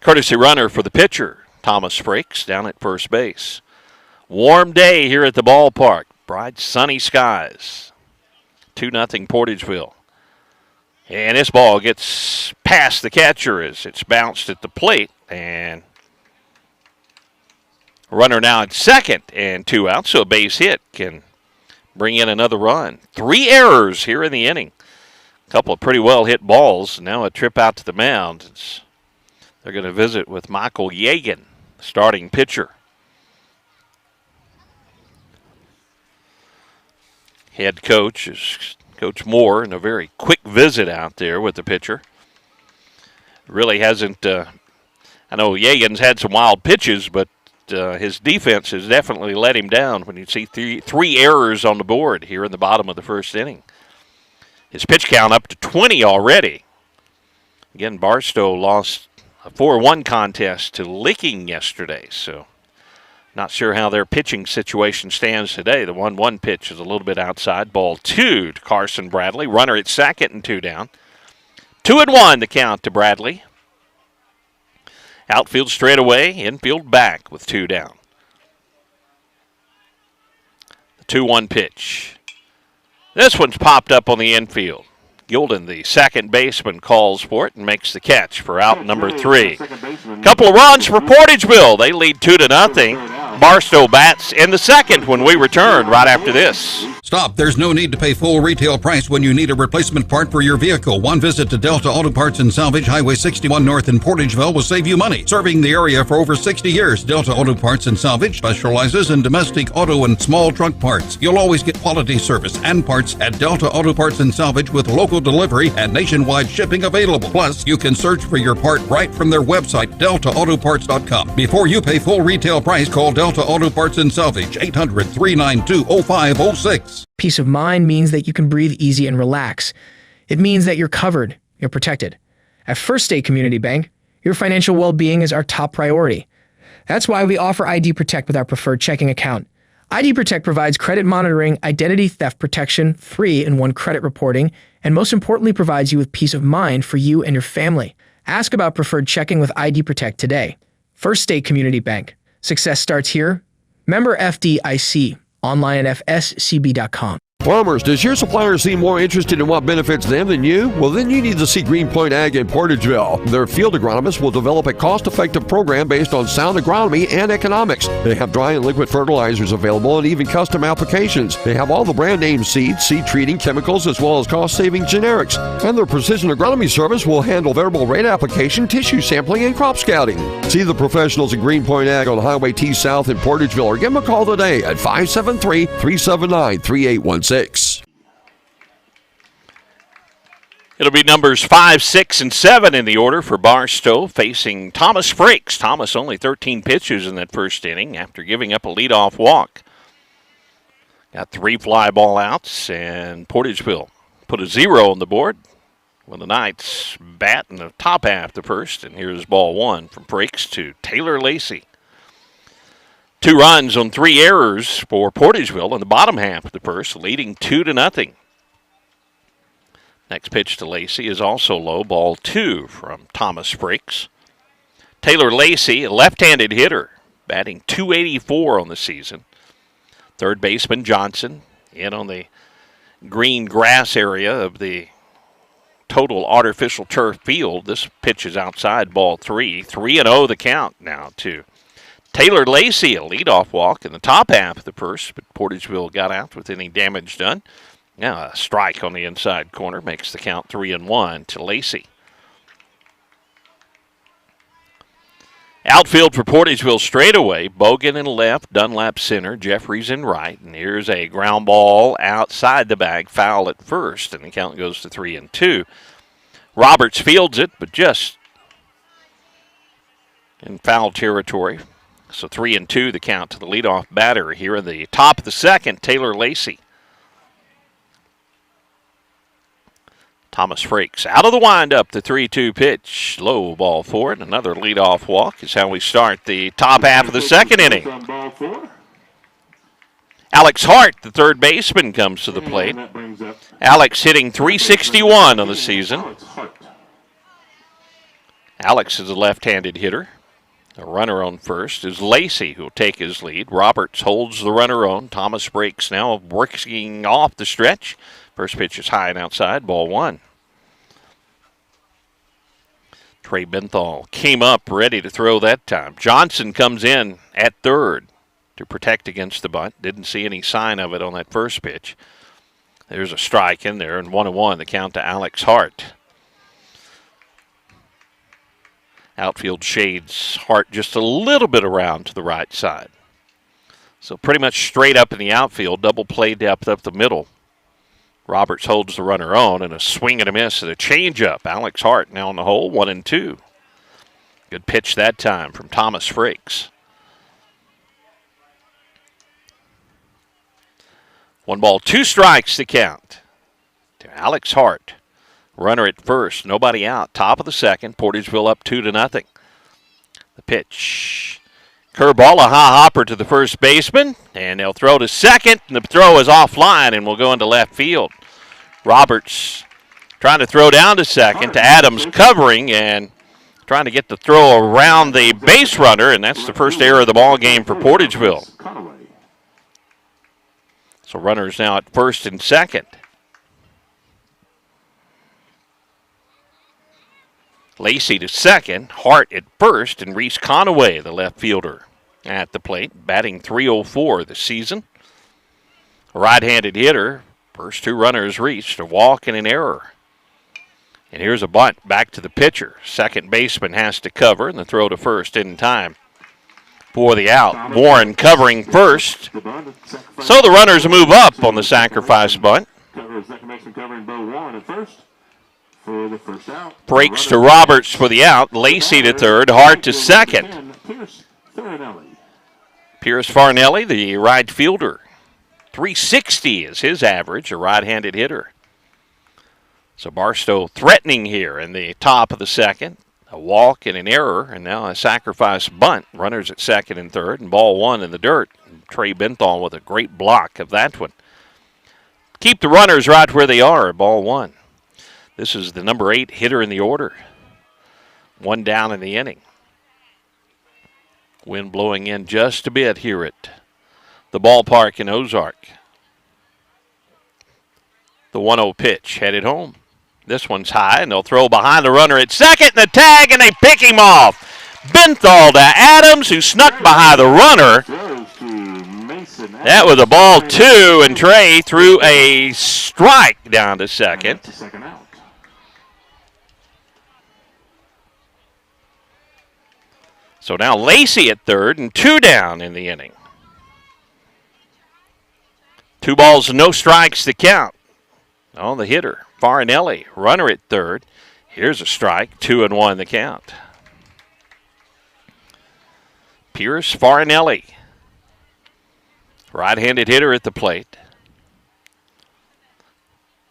Speaker 3: courtesy runner for the pitcher. Thomas Frakes down at first base. Warm day here at the ballpark. Bright sunny skies. 2-0 Portageville. And this ball gets past the catcher as it's bounced at the plate. And runner now at second and 2 outs, so a base hit can bring in another run. 3 errors here in the inning. A couple of pretty well hit balls. Now a trip out to the mound. They're going to visit with Michael Yagan, starting pitcher. Head coach is Coach Moore, in a very quick visit out there with the pitcher. Really hasn't, I know Yagan's had some wild pitches, but his defense has definitely let him down when you see three errors on the board here in the bottom of the first inning. His pitch count up to 20 already. Again, Barstow lost a 4-1 contest to Licking yesterday, so not sure how their pitching situation stands today. The 1-1 pitch is a little bit outside. Ball 2 to Carson Bradley. Runner at second and 2 down. 2-1 the count to Bradley. Outfield straight away, infield back with 2 down. The 2-1 pitch. This one's popped up on the infield. Gilden, the second baseman, calls for it and makes the catch for out number 3. Couple of runs for Portageville. They lead 2-0. Barstow bats in the second when we return right after this.
Speaker 10: Stop. There's no need to pay full retail price when you need a replacement part for your vehicle. One visit to Delta Auto Parts and Salvage, Highway 61 North in Portageville will save you money. Serving the area for over 60 years, Delta Auto Parts and Salvage specializes in domestic auto and small truck parts. You'll always get quality service and parts at Delta Auto Parts and Salvage with local delivery and nationwide shipping available. Plus, you can search for your part right from their website, deltaautoparts.com. Before you pay full retail price, call Delta Auto Parts and Salvage, 800-392-0506.
Speaker 11: Peace of mind means that you can breathe easy and relax. It means that you're covered, you're protected. At First State Community Bank, your financial well-being is our top priority. That's why we offer ID Protect with our preferred checking account. ID Protect provides credit monitoring, identity theft protection, 3-in-1 credit reporting, and most importantly provides you with peace of mind for you and your family. Ask about preferred checking with ID Protect today. First State Community Bank. Success starts here. Member FDIC. Online at fscb.com.
Speaker 2: Farmers, does your supplier seem more interested in what benefits them than you? Well, then you need to see Greenpoint Ag in Portageville. Their field agronomists will develop a cost-effective program based on sound agronomy and economics. They have dry and liquid fertilizers available and even custom applications. They have all the brand name seeds, seed treating, chemicals, as well as cost-saving generics. And their precision agronomy service will handle variable rate application, tissue sampling, and crop scouting. See the professionals at Greenpoint Ag on Highway T South in Portageville or give them a call today at 573-379-3816.
Speaker 3: It'll be numbers 5, 6, and 7 in the order for Barstow facing Thomas Frakes. Thomas only 13 pitches in that first inning after giving up a leadoff walk. Got 3 fly ball outs, and Portageville put a 0 on the board when the Knights bat in the top half of the first. And here's ball 1 from Frakes to Taylor Lacey. 2 runs on 3 errors for Portageville in the bottom half of the first, leading 2-0. Next pitch to Lacey is also low, ball 2 from Thomas Frakes. Taylor Lacey, a left-handed hitter, batting .284 on the season. Third baseman Johnson in on the green grass area of the total artificial turf field. This pitch is outside, ball 3. 3-0 the count now to Taylor Lacey, a leadoff walk in the top half of the first, but Portageville got out with any damage done. Now a strike on the inside corner makes the count 3-1 to Lacey. Outfield for Portageville straightaway. Bogan in left, Dunlap center, Jeffries in right. And here's a ground ball outside the bag, foul at first, and the count goes to 3-2. Roberts fields it, but just in foul territory. So 3-2 the count to the leadoff batter here in the top of the second, Taylor Lacey. Thomas Frakes out of the windup, the 3-2 pitch. Low ball for it. Another leadoff walk is how we start the top half of the second inning. Alex Hart, the third baseman, comes to the plate. Alex hitting .361 on the season. Alex is a left-handed hitter. The runner on first is Lacey, who will take his lead. Roberts holds the runner on. Thomas Frakes now working off the stretch. First pitch is high and outside, ball 1. Trey Benthal came up ready to throw that time. Johnson comes in at third to protect against the bunt. Didn't see any sign of it on that first pitch. There's a strike in there, and 1-1 the count to Alex Hart. Outfield shades Hart just a little bit around to the right side. So pretty much straight up in the outfield, double play depth up the middle. Roberts holds the runner on, and a swing and a miss and a changeup. Alex Hart now in the hole, 1-2. Good pitch that time from Thomas Frakes. 1 ball, 2 strikes to count to Alex Hart. Runner at first, nobody out. Top of the second, Portageville up 2-0. The pitch. Curveball, a high hopper to the first baseman, and they'll throw to second, and the throw is offline and will go into left field. Roberts trying to throw down to second, to Adams covering and trying to get the throw around the base runner, and that's the first error of the ball game for Portageville. So runners now at first and second. Lacey to second, Hart at first, and Reese Conaway, the left fielder, at the plate, batting .304 this season. A right-handed hitter, first 2 runners reached, a walk and an error. And here's a bunt back to the pitcher. Second baseman has to cover, and the throw to first in time for the out. Warren covering first. So the runners move up on the sacrifice bunt. Breaks to Roberts for the out. Lacey to third. Hart to second. Pierce Farnelli, the right fielder. .360 is his average, a right-handed hitter. So Barstow threatening here in the top of the second. A walk and an error, and now a sacrifice bunt. Runners at second and third, and ball 1 in the dirt. And Trey Benthal with a great block of that one. Keep the runners right where they are, ball 1. This is the number 8 hitter in the order. 1 down in the inning. Wind blowing in just a bit here at the ballpark in Ozark. The 1-0 pitch headed home. This one's high, and they'll throw behind the runner at second, and the tag, and they pick him off. Benthal to Adams, who snuck behind the runner. That was a ball 2, and Trey threw a strike down to second. So now Lacey at third and 2 down in the inning. 2 balls and no strikes to count. On the hitter, Farnelli, runner at third. Here's a strike, 2-1 the count. Pierce Farnelli, right-handed hitter at the plate.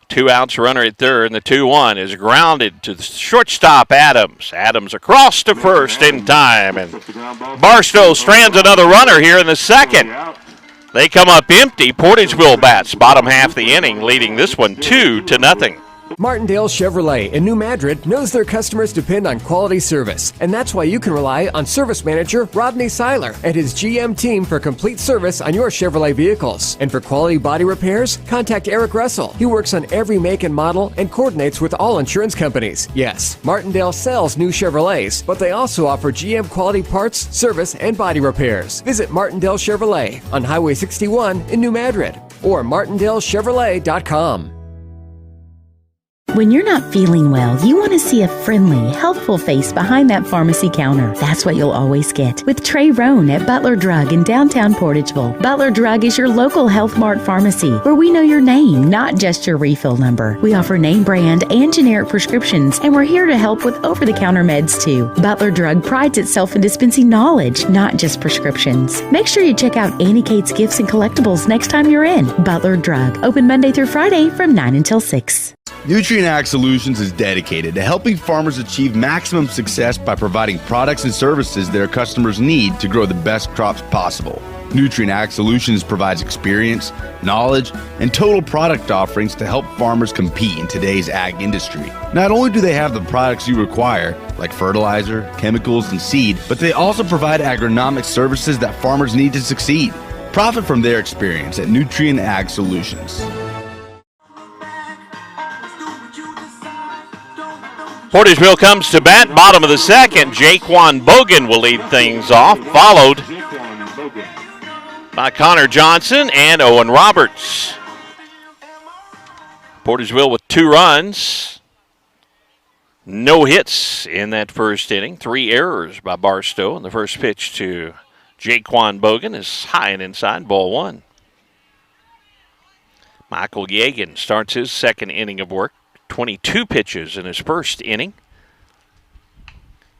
Speaker 3: 2 outs, runner at third, and the 2-1 is grounded to the shortstop Adams. Adams across to first in time, and Barstow strands another runner here in the second. They come up empty. Portageville bats bottom half the inning, leading this one 2-0.
Speaker 12: Martindale Chevrolet in New Madrid knows their customers depend on quality service, and that's why you can rely on Service Manager Rodney Seiler and his GM team for complete service on your Chevrolet vehicles. And for quality body repairs, contact Eric Russell. He works on every make and model and coordinates with all insurance companies. Yes, Martindale sells new Chevrolets, but they also offer GM quality parts, service, and body repairs. Visit Martindale Chevrolet on Highway 61 in New Madrid or martindalechevrolet.com.
Speaker 8: When you're not feeling well, you want to see a friendly, helpful face behind that pharmacy counter. That's what you'll always get with Trey Roan at Butler Drug in downtown Portageville. Butler Drug is your local Health Mart pharmacy where we know your name, not just your refill number. We offer name brand and generic prescriptions, and we're here to help with over-the-counter meds too. Butler Drug prides itself in dispensing knowledge, not just prescriptions. Make sure you check out Annie Kate's Gifts and Collectibles next time you're in. Butler Drug, open Monday through Friday from 9 until 6.
Speaker 13: Nutrient Ag Solutions is dedicated to helping farmers achieve maximum success by providing products and services their customers need to grow the best crops possible. Nutrient Ag Solutions provides experience, knowledge, and total product offerings to help farmers compete in today's ag industry. Not only do they have the products you require, like fertilizer, chemicals, and seed, but they also provide agronomic services that farmers need to succeed. Profit from their experience at Nutrient Ag Solutions.
Speaker 3: Portageville comes to bat, bottom of the second. Jaquan Bogan will lead things off, followed by Connor Johnson and Owen Roberts. Portageville with 2 runs. No hits in that first inning. 3 errors by Barstow. And the first pitch to Jaquan Bogan is high and inside, ball 1. Michael Yegan starts his second inning of work. 22 pitches in his first inning.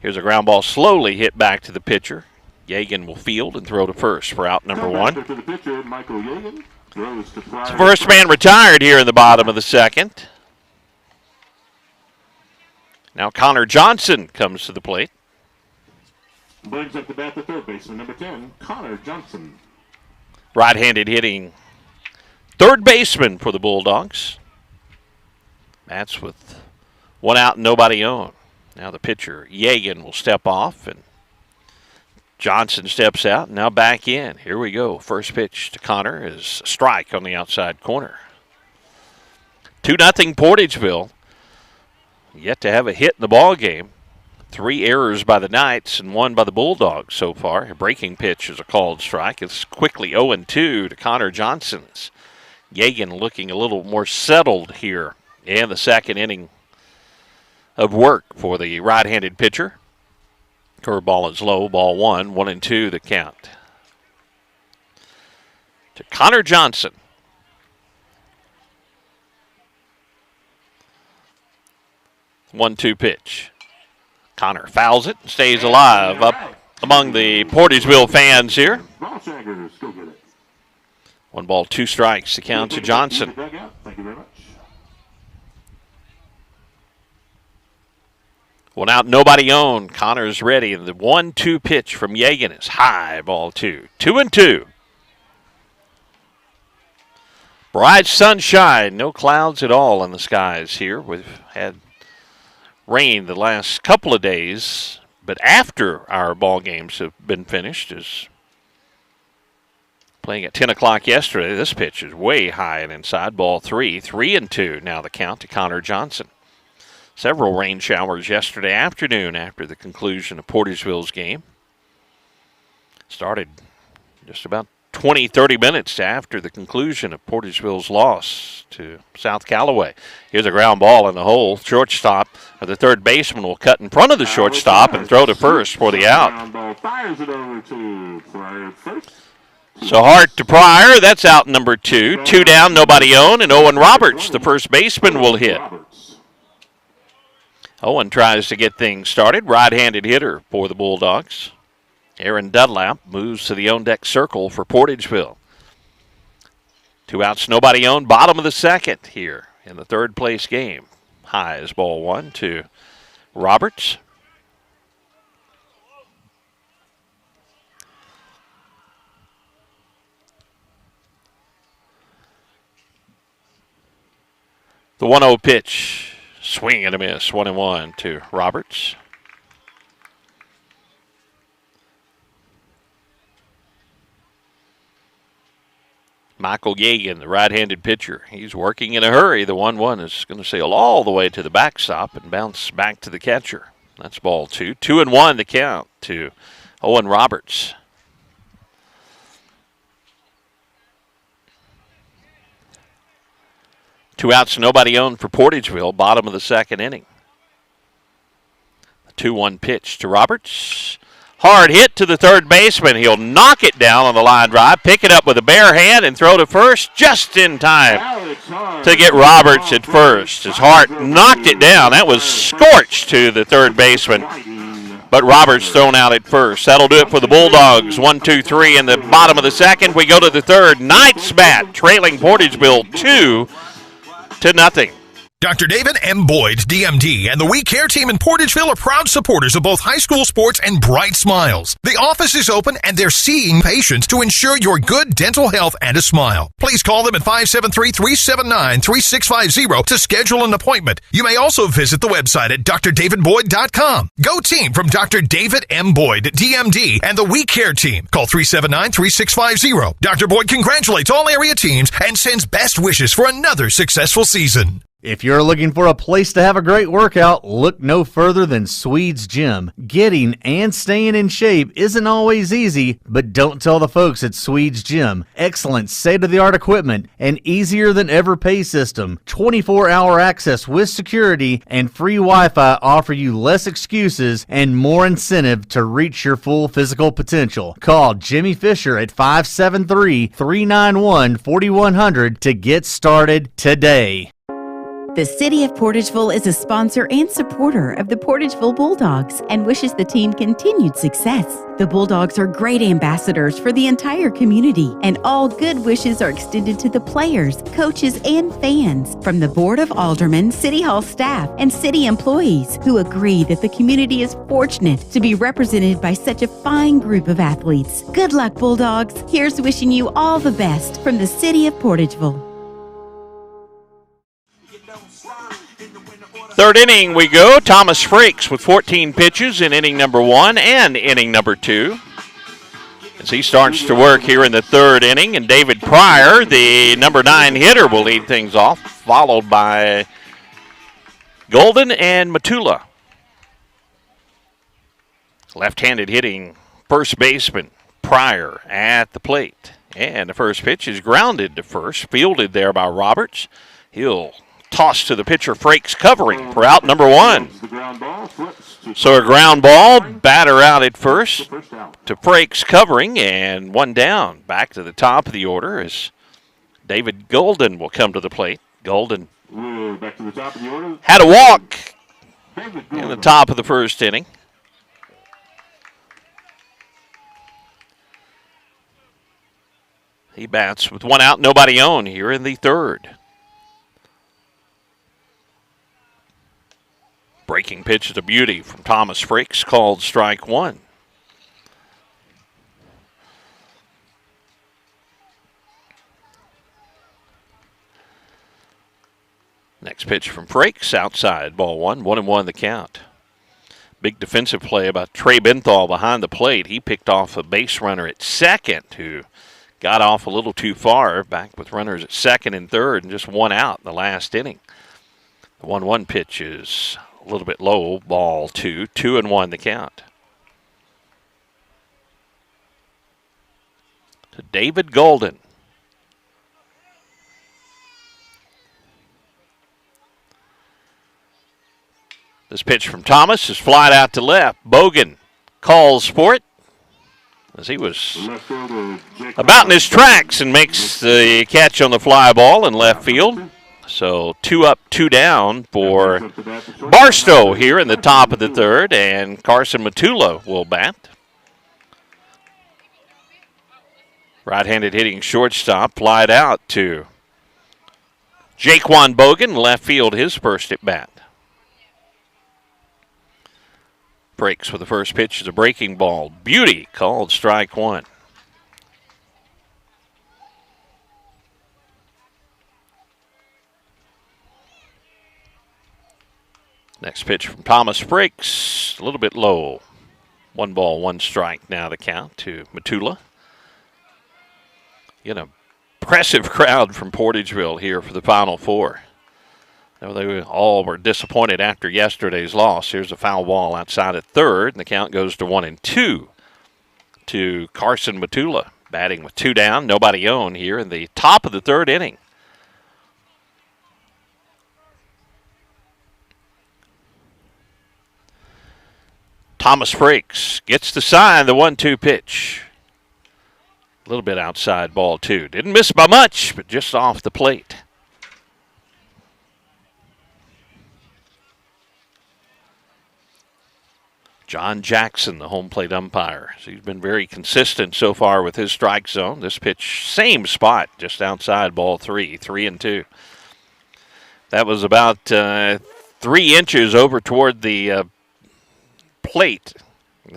Speaker 3: Here's a ground ball slowly hit back to the pitcher. Yegan will field and throw to first for out number 1. So first man retired here in the bottom of the second. Now Connor Johnson comes to the plate.
Speaker 21: Brings up the bat the third baseman, number 10, Connor Johnson.
Speaker 3: Right-handed hitting third baseman for the Bulldogs. That's with 1 out and nobody on. Now the pitcher, Yegan, will step off, and Johnson steps out, and now back in. Here we go. First pitch to Connor is a strike on the outside corner. 2-0 Portageville. Yet to have a hit in the ball game. 3 errors by the Knights and 1 by the Bulldogs so far. A breaking pitch is a called strike. It's quickly 0-2 to Connor Johnson's. Yegan looking a little more settled here. And the second inning of work for the right-handed pitcher. Curveball is low, ball 1, 1-2 the count. To Connor Johnson. One-two pitch. Connor fouls it and stays alive up among the Portageville fans here. 1 ball, 2 strikes to count to Johnson.
Speaker 21: Thank you very much.
Speaker 3: 1 out, nobody on. Connor's ready. The 1-2 pitch from Yegan is high, ball 2. 2-2. Bright sunshine, no clouds at all in the skies here. We've had rain the last couple of days, but after our ball games have been finished, is playing at 10 o'clock yesterday. This pitch is way high and inside, ball 3. 3-2 now the count to Connor Johnson. Several rain showers yesterday afternoon after the conclusion of Portageville's game. Started just about 20-30 minutes after the conclusion of Portageville's loss to South Callaway. Here's a ground ball in the hole. Shortstop, or the third baseman, will cut in front of the shortstop and throw to first for the out. So Hart to Pryor. That's out number 2. 2 down, nobody on, and Owen Roberts, the first baseman, will hit. Owen tries to get things started. Right-handed hitter for the Bulldogs. Aaron Dunlap moves to the on-deck circle for Portageville. 2 outs, nobody on. Bottom of the second here in the third place game. High is ball 1 to Roberts. The 1-0 pitch. Swing and a miss. 1-1 to Roberts. Michael Yagan, the right-handed pitcher. He's working in a hurry. The 1-1 is going to sail all the way to the backstop and bounce back to the catcher. That's ball 2. 2-1 the count to Owen Roberts. Two outs, nobody on for Portageville, bottom of the second inning. The 2-1 pitch to Roberts. Hard hit to the third baseman. He'll knock it down on the line drive, pick it up with a bare hand, and throw to first just in time to get Roberts at first. His Hart knocked it down. That was scorched to the third baseman. But Roberts thrown out at first. That'll do it for the Bulldogs. 1-2-3 in the bottom of the second. We go to the third. Knights bat, trailing Portageville 2-0.
Speaker 14: Dr. David M. Boyd, DMD, and the We Care team in Portageville are proud supporters of both high school sports and Bright Smiles. The office is open and they're seeing patients to ensure your good dental health and a smile. Please call them at 573-379-3650 to schedule an appointment. You may also visit the website at drdavidboyd.com. Go team from Dr. David M. Boyd, DMD, and the We Care team. Call 379-3650. Dr. Boyd congratulates all area teams and sends best wishes for another successful season.
Speaker 15: If you're looking for a place to have a great workout, look no further than Swede's Gym. Getting and staying in shape isn't always easy, but don't tell the folks at Swede's Gym. Excellent state-of-the-art equipment, an easier than ever pay system, 24-hour access with security, and free Wi-Fi offer you less excuses and more incentive to reach your full physical potential. Call Jimmy Fisher at 573-391-4100 to get started today.
Speaker 8: The City of Portageville is a sponsor and supporter of the Portageville Bulldogs and wishes the team continued success. The Bulldogs are great ambassadors for the entire community, and all good wishes are extended to the players, coaches, and fans from the Board of Aldermen, City Hall staff, and city employees who agree that the community is fortunate to be represented by such a fine group of athletes. Good luck, Bulldogs. Here's wishing you all the best from the City of Portageville.
Speaker 3: Third inning we go. Thomas Frakes with 14 pitches in inning number 1 and inning number 2. As he starts to work here in the third inning, and David Pryor, the number 9 hitter, will lead things off, followed by Golden and Matula. Left-handed hitting first baseman Pryor at the plate. And the first pitch is grounded to first, fielded there by Roberts. He'll toss to the pitcher, Frakes covering for out number 1. So a ground ball, batter out at first to Frakes covering, and one down. Back to the top of the order as David Golden will come to the plate. Golden had a walk in the top of the first inning. He bats with one out, nobody on here in the third. Breaking pitch is a beauty from Thomas Frakes, called strike 1. Next pitch from Frakes, outside, ball 1, 1-1 the count. Big defensive play by Trey Benthal behind the plate. He picked off a base runner at second who got off a little too far, back with runners at second and third and just one out in the last inning. The 1-1 pitch is a little bit low, ball 2, 2-1 the count. To David Golden. This pitch from Thomas is flied out to left. Bogan calls for it as he was about in his tracks and makes the catch on the fly ball in left field. So 2 up, 2 down for Barstow here in the top of the third, and Carson Matula will bat. Right-handed hitting shortstop, flied out to Jaquan Bogan, left field, his first at bat. Breaks with the first pitch is a breaking ball. Beauty, called strike 1. Next pitch from Thomas Frakes, a little bit low. 1 ball, 1 strike now the count to Matula. An impressive crowd from Portageville here for the Final Four. They all were disappointed after yesterday's loss. Here's a foul ball outside at third, and the count goes to 1-2 to Carson Matula, batting with 2 down, nobody on here in the top of the third inning. Thomas Frakes gets the sign, the 1-2 pitch. A little bit outside, ball 2. Didn't miss by much, but just off the plate. John Jackson, the home plate umpire. So he's been very consistent so far with his strike zone. This pitch, same spot, just outside, ball 3, 3-2. That was about 3 inches over toward the plate.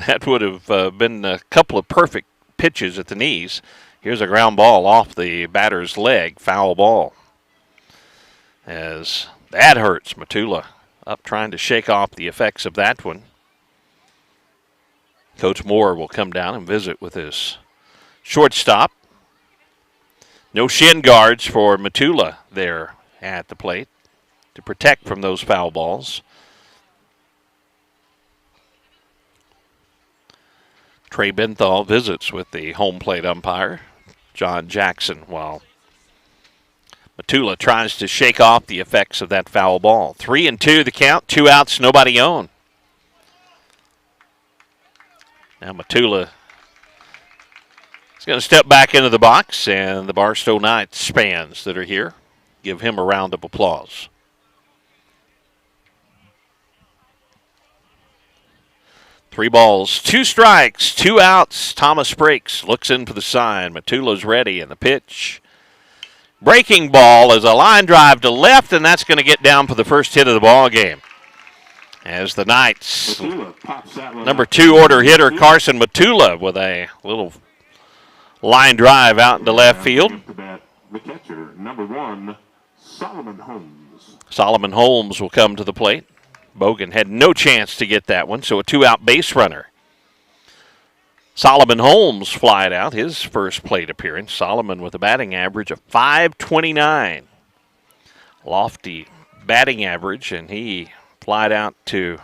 Speaker 3: That would have been a couple of perfect pitches at the knees. Here's a ground ball off the batter's leg, foul ball. As that hurts, Matula up trying to shake off the effects of that one. Coach Moore will come down and visit with his shortstop. No shin guards for Matula there at the plate to protect from those foul balls. Trey Benthal visits with the home plate umpire, John Jackson, while Matula tries to shake off the effects of that foul ball. 3-2 the count, 2 outs, nobody on. Now Matula is going to step back into the box, and the Barstow Knights fans that are here give him a round of applause. Three balls, 2 strikes, 2 outs. Thomas Frakes looks in for the sign. Matula's ready, and the pitch. Breaking ball is a line drive to left, and that's going to get down for the first hit of the ball game. As the Knights, number 2 order hitter Carson Matula with a little line drive out into left field.
Speaker 21: The catcher, number 1, Solomon Holmes.
Speaker 3: Solomon Holmes will come to the plate. Bogan had no chance to get that one, so a 2-out base runner. Solomon Holmes flied out, his first plate appearance. Solomon with a batting average of .529. Lofty batting average, and he flied out to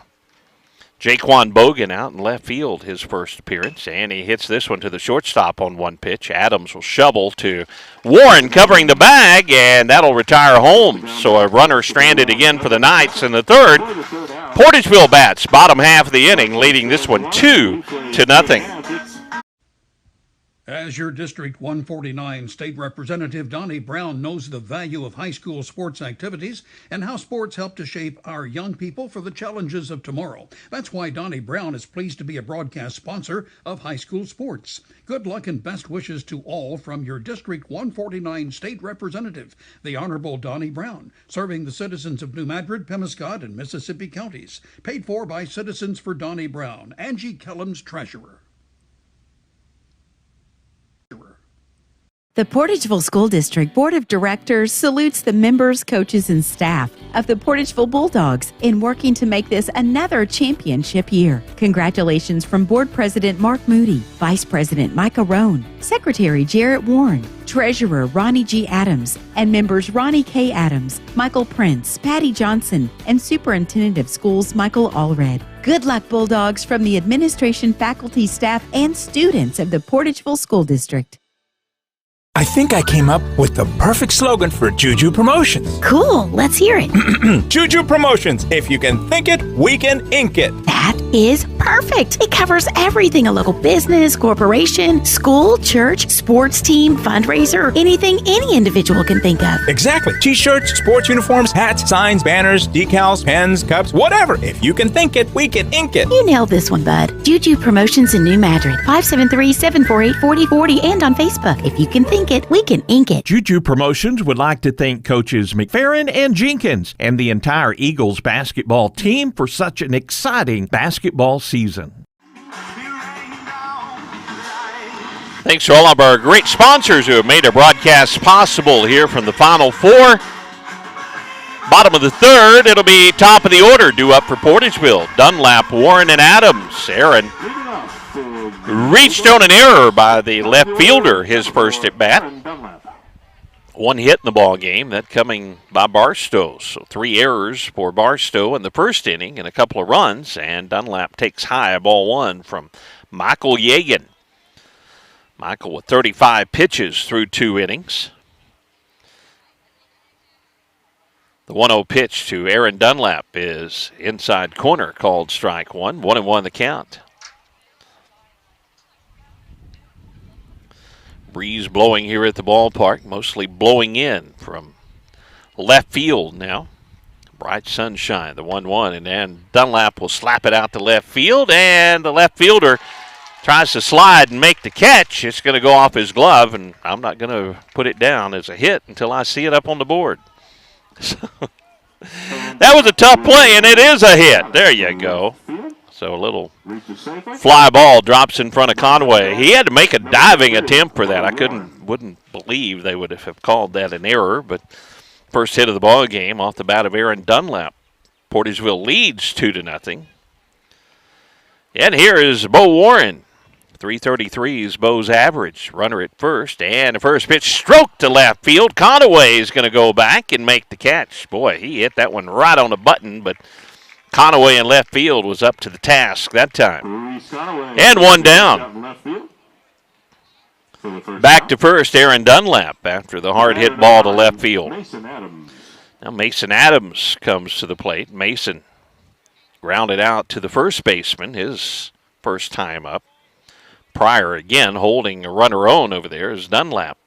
Speaker 3: Jaquan Bogan out in left field, his first appearance, and he hits this one to the shortstop on 1 pitch. Adams will shovel to Warren covering the bag, and that'll retire Holmes. So a runner stranded again for the Knights in the third. Portageville bats bottom half of the inning, leading this one 2-0.
Speaker 16: As your District 149 State Representative, Donnie Brown knows the value of high school sports activities and how sports help to shape our young people for the challenges of tomorrow. That's why Donnie Brown is pleased to be a broadcast sponsor of high school sports. Good luck and best wishes to all from your District 149 State Representative, the Honorable Donnie Brown, serving the citizens of New Madrid, Pemiscot, and Mississippi counties. Paid for by Citizens for Donnie Brown, Angie Kellums, Treasurer.
Speaker 8: The Portageville School District Board of Directors salutes the members, coaches, and staff of the Portageville Bulldogs in working to make this another championship year. Congratulations from Board President Mark Moody, Vice President Micah Rohn, Secretary Jarrett Warren, Treasurer Ronnie G. Adams, and members Ronnie K. Adams, Michael Prince, Patty Johnson, and Superintendent of Schools Michael Allred. Good luck, Bulldogs, from the administration, faculty, staff, and students of the Portageville School District.
Speaker 17: I think I came up with the perfect slogan for Juju Promotions.
Speaker 1: Cool, let's hear it.
Speaker 17: Juju Promotions. If you can think it, we can ink it.
Speaker 1: That is perfect. It covers everything a local business, corporation, school, church, sports team, fundraiser, anything any individual can think of.
Speaker 17: Exactly. T-shirts, sports uniforms, hats, signs, banners, decals, pens, cups, whatever. If you can think it, we can ink it.
Speaker 1: You nailed this one, bud. Juju Promotions in New Madrid, 573-748-4040, and on Facebook. If you can think it, we can ink it.
Speaker 18: Juju Promotions would like to thank coaches McFerrin and Jenkins and the entire Eagles basketball team for such an exciting basketball season.
Speaker 3: Thanks to all of our great sponsors who have made our broadcast possible here from the Final Four. Bottom of the third, it'll be top of the order due up for Portageville. Dunlap, Warren, and Adams. Aaron reached on an error by the left fielder, his first at bat. One hit in the ball game, that coming by Barstow. So 3 errors for Barstow in the first inning and a couple of runs, and Dunlap takes high, ball 1 from Michael Yagan. Michael with 35 pitches through 2 innings. The 1-0 pitch to Aaron Dunlap is inside corner, called strike 1. 1-1 the count. Breeze blowing here at the ballpark, mostly blowing in from left field now. Bright sunshine, the 1-1, and then Dunlap will slap it out to left field, and the left fielder tries to slide and make the catch. It's going to go off his glove, and I'm not going to put it down as a hit until I see it up on the board. So, that was a tough play, and it is a hit. There you go. So a little fly ball drops in front of Conway. He had to make a diving attempt for that. I wouldn't believe they would have called that an error, but first hit of the ball game off the bat of Aaron Dunlap. Portageville leads 2-0. And here is Bo Warren. 333 is Bo's average. Runner at first, and the first pitch stroked to left field. Conway is going to go back and make the catch. Boy, he hit that one right on the button, but Conway in left field was up to the task that time. And one down. Back to first, Aaron Dunlap after the hard hit ball to left field. Now Mason Adams comes to the plate. Mason grounded out to the first baseman, his first time up. Pryor again holding a runner on over there is Dunlap.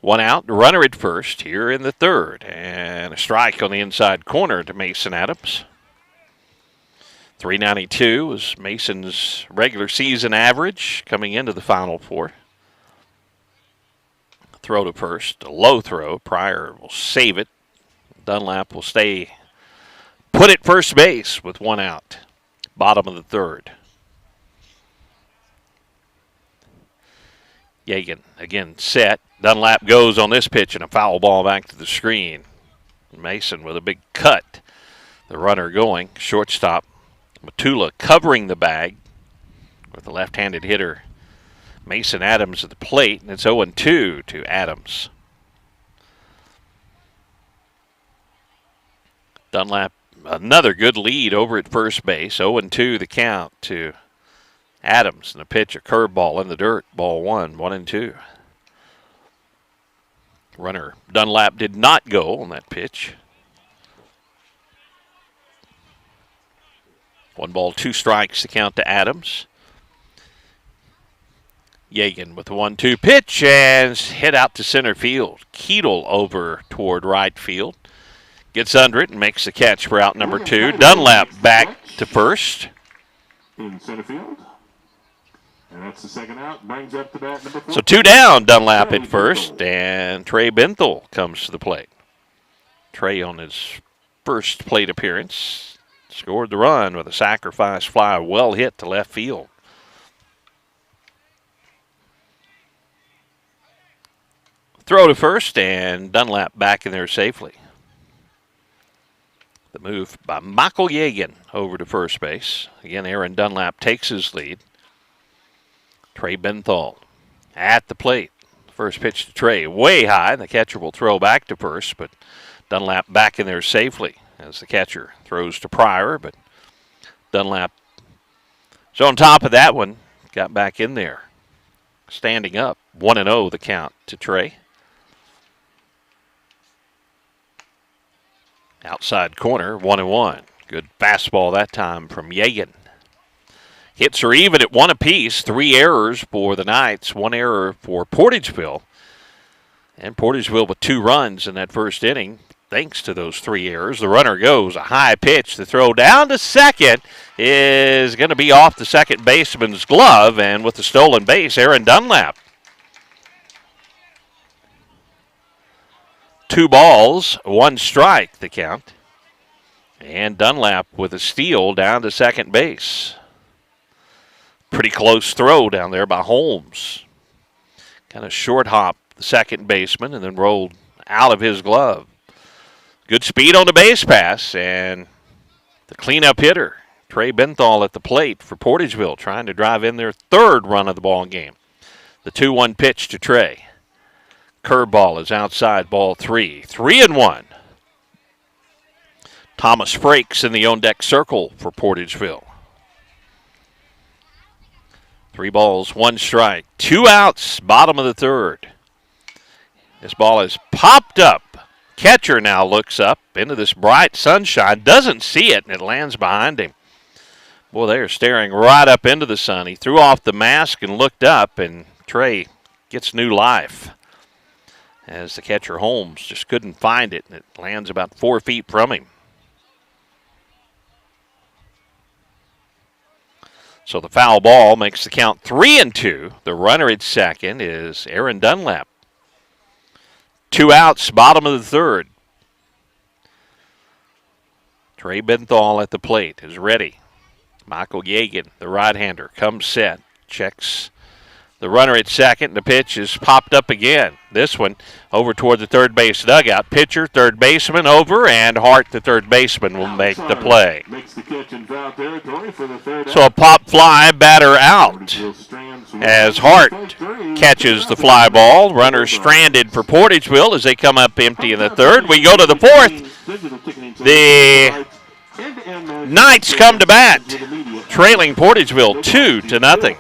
Speaker 3: One out, runner at first here in the third, and a strike on the inside corner to Mason Adams. 392 is Mason's regular season average coming into the Final Four. Throw to first, a low throw. Pryor will save it. Dunlap will put at first base with one out. Bottom of the third. Yagan again set. Dunlap goes on this pitch and a foul ball back to the screen. Mason with a big cut. The runner going. Shortstop Matula covering the bag with the left-handed hitter Mason Adams at the plate. And it's 0-2 to Adams. Dunlap, another good lead over at first base. 0-2 the count to Adams. And a pitch, a curveball in the dirt. Ball 1, 1-2. Runner Dunlap did not go on that pitch. 1 ball, 2 strikes to count to Adams. Yagan with the 1-2 pitch and hit out to center field. Keedle over toward right field. Gets under it and makes the catch for out number 2. Dunlap back to first.
Speaker 21: In center field. And that's the second out. Brings up the bat number 4.
Speaker 3: So 2 down, Dunlap at first, and Trey Benthel comes to the plate. Trey on his first plate appearance scored the run with a sacrifice fly, well hit to left field. Throw to first, and Dunlap back in there safely. The move by Michael Yagan over to first base. Again, Aaron Dunlap takes his lead. Trey Benthal at the plate. First pitch to Trey, way high. The catcher will throw back to first, but Dunlap back in there safely as the catcher throws to Pryor, but Dunlap is on top of that one. Got back in there. Standing up. 1-0 the count to Trey. Outside corner, 1-1. Good fastball that time from Yagan. Hits are even at 1 apiece. 3 errors for the Knights, 1 error for Portageville. And Portageville with 2 runs in that first inning, thanks to those 3 errors. The runner goes, a high pitch. The throw down to second is going to be off the second baseman's glove, and with the stolen base, Aaron Dunlap. 2 balls, 1 strike, the count. And Dunlap with a steal down to second base. Pretty close throw down there by Holmes. kind of short hop the second baseman and then rolled out of his glove. Good speed on the base pass, and the cleanup hitter, Trey Benthal at the plate for Portageville, trying to drive in their third run of the ball game. The 2-1 pitch to Trey. Curveball is outside, ball 3. 3-1. Thomas Frakes in the on-deck circle for Portageville. 3 balls, 1 strike. 2 outs, bottom of the third. This ball is popped up. Catcher now looks up into this bright sunshine, doesn't see it, and it lands behind him. Boy, they are staring right up into the sun. He threw off the mask and looked up, and Trey gets new life. As the catcher Holmes just couldn't find it, and it lands about 4 feet from him. So the foul ball makes the count 3-2. The runner at second is Aaron Dunlap. 2 outs, bottom of the third. Trey Benthal at the plate is ready. Michael Yagan, the right-hander, comes set, checks the runner at second. The pitch is popped up again. This one over toward the third base dugout. Pitcher, third baseman over, and Hart, the third baseman, will make the play. So a pop fly, batter out. As Hart catches the fly ball, runner stranded for Portageville as they come up empty in the third. We go to the fourth. The Knights come to bat, trailing Portageville 2-0.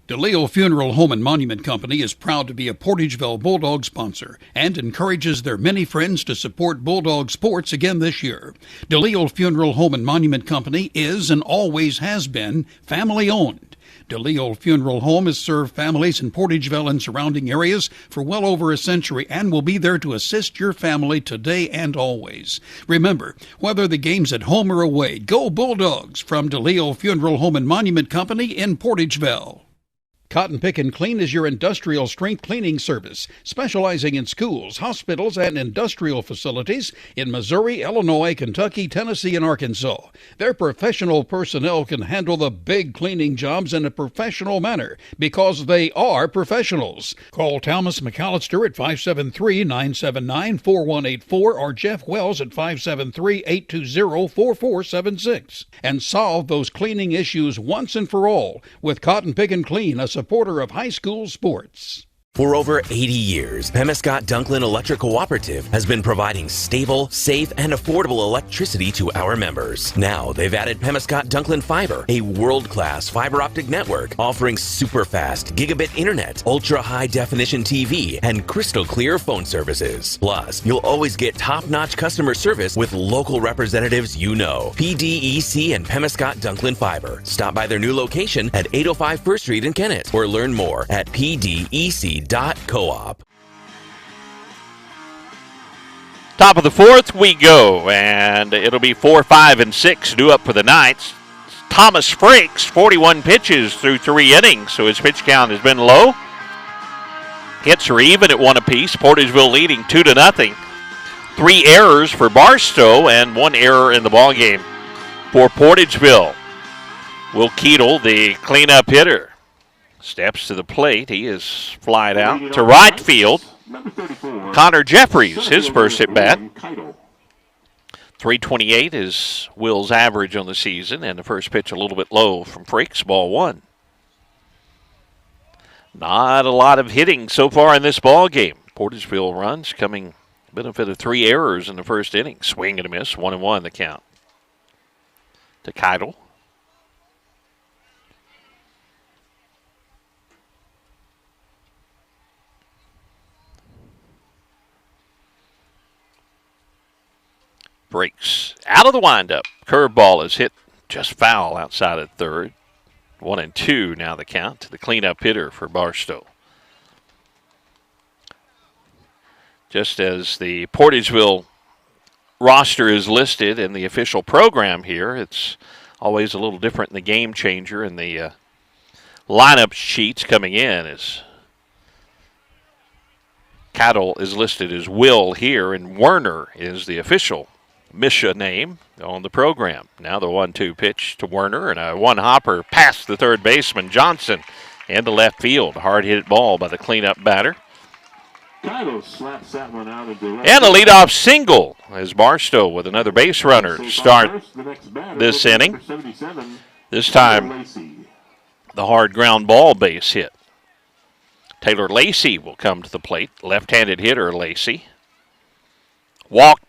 Speaker 16: DeLeo Funeral Home and Monument Company is proud to be a Portageville Bulldog sponsor and encourages their many friends to support Bulldog sports again this year. DeLeo Funeral Home and Monument Company is and always has been family-owned. DeLeo Funeral Home has served families in Portageville and surrounding areas for well over a century and will be there to assist your family today and always. Remember, whether the game's at home or away, go Bulldogs from DeLeo Funeral Home and Monument Company in Portageville. Cotton Pick and Clean is your industrial strength cleaning service, specializing in schools, hospitals, and industrial facilities in Missouri, Illinois, Kentucky, Tennessee, and Arkansas. Their professional personnel can handle the big cleaning jobs in a professional manner because they are professionals. Call Thomas McAllister at 573-979-4184 or Jeff Wells at 573-820-4476 and solve those cleaning issues once and for all with Cotton Pick and Clean, a supporter of high school sports.
Speaker 19: For over 80 years, Pemescott Dunklin Electric Cooperative has been providing stable, safe, and affordable electricity to our members. Now, they've added Pemescott Dunklin Fiber, a world-class fiber optic network offering super-fast gigabit internet, ultra-high-definition TV, and crystal-clear phone services. Plus, you'll always get top-notch customer service with local representatives you know. PDEC and Pemescott Dunklin Fiber. Stop by their new location at 805 First Street in Kennett or learn more at PDEC.coop.
Speaker 3: Top of the fourth we go, and it'll be 4, 5, and 6 due up for the Knights. Thomas Frakes, 41 pitches through 3 innings, so his pitch count has been low. Hits are even at 1 apiece. Portageville leading 2-0. 3 errors for Barstow and 1 error in the ballgame for Portageville. Will Keatle, the cleanup hitter, steps to the plate. He is flied out to right field. Connor Jeffries, his first at bat. 328 is Will's average on the season, and the first pitch a little bit low from Frakes, ball 1. Not a lot of hitting so far in this ball game. Portageville runs coming benefit of 3 errors in the first inning. Swing and a miss, 1-1 the count. To Keitel. Breaks out of the windup. Curveball is hit just foul outside of third. 1-2 now the count to the cleanup hitter for Barstow. Just as the Portageville roster is listed in the official program here, it's always a little different in the game changer and the lineup sheets coming in. As Cattle is listed as Will here, and Werner is the official Misha name on the program. Now the 1-2 pitch to Werner, and a one-hopper past the third baseman Johnson, into left field. Hard hit ball by the cleanup batter.
Speaker 21: Kyle slaps that one out into left.
Speaker 3: And a leadoff single as Barstow with another base runner to start this inning. This time, the hard ground ball base hit. Taylor Lacey will come to the plate. Left-handed hitter Lacey. Walked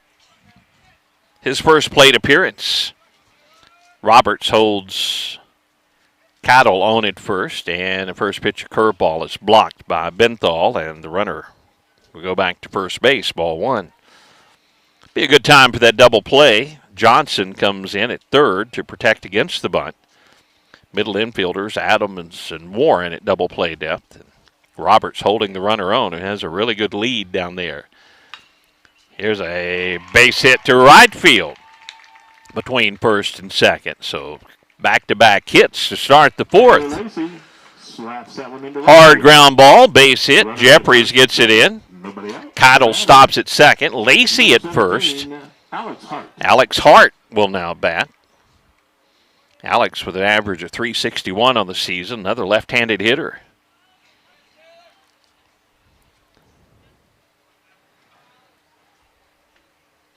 Speaker 3: his first plate appearance. Roberts holds Cattle on at first, and the first pitch curveball is blocked by Benthal, and the runner will go back to first base, ball one. Be a good time for that double play. Johnson comes in at third to protect against the bunt. Middle infielders Adams and Warren at double play depth. And Roberts holding the runner on and has a really good lead down there. Here's a base hit to right field between first and second. So back-to-back hits to start the fourth. Hard ground ball, base hit. Jeffries gets it in. Keitel stops at second. Lacey at first. Alex Hart will now bat. Alex with an average of .361 on the season. Another left-handed hitter.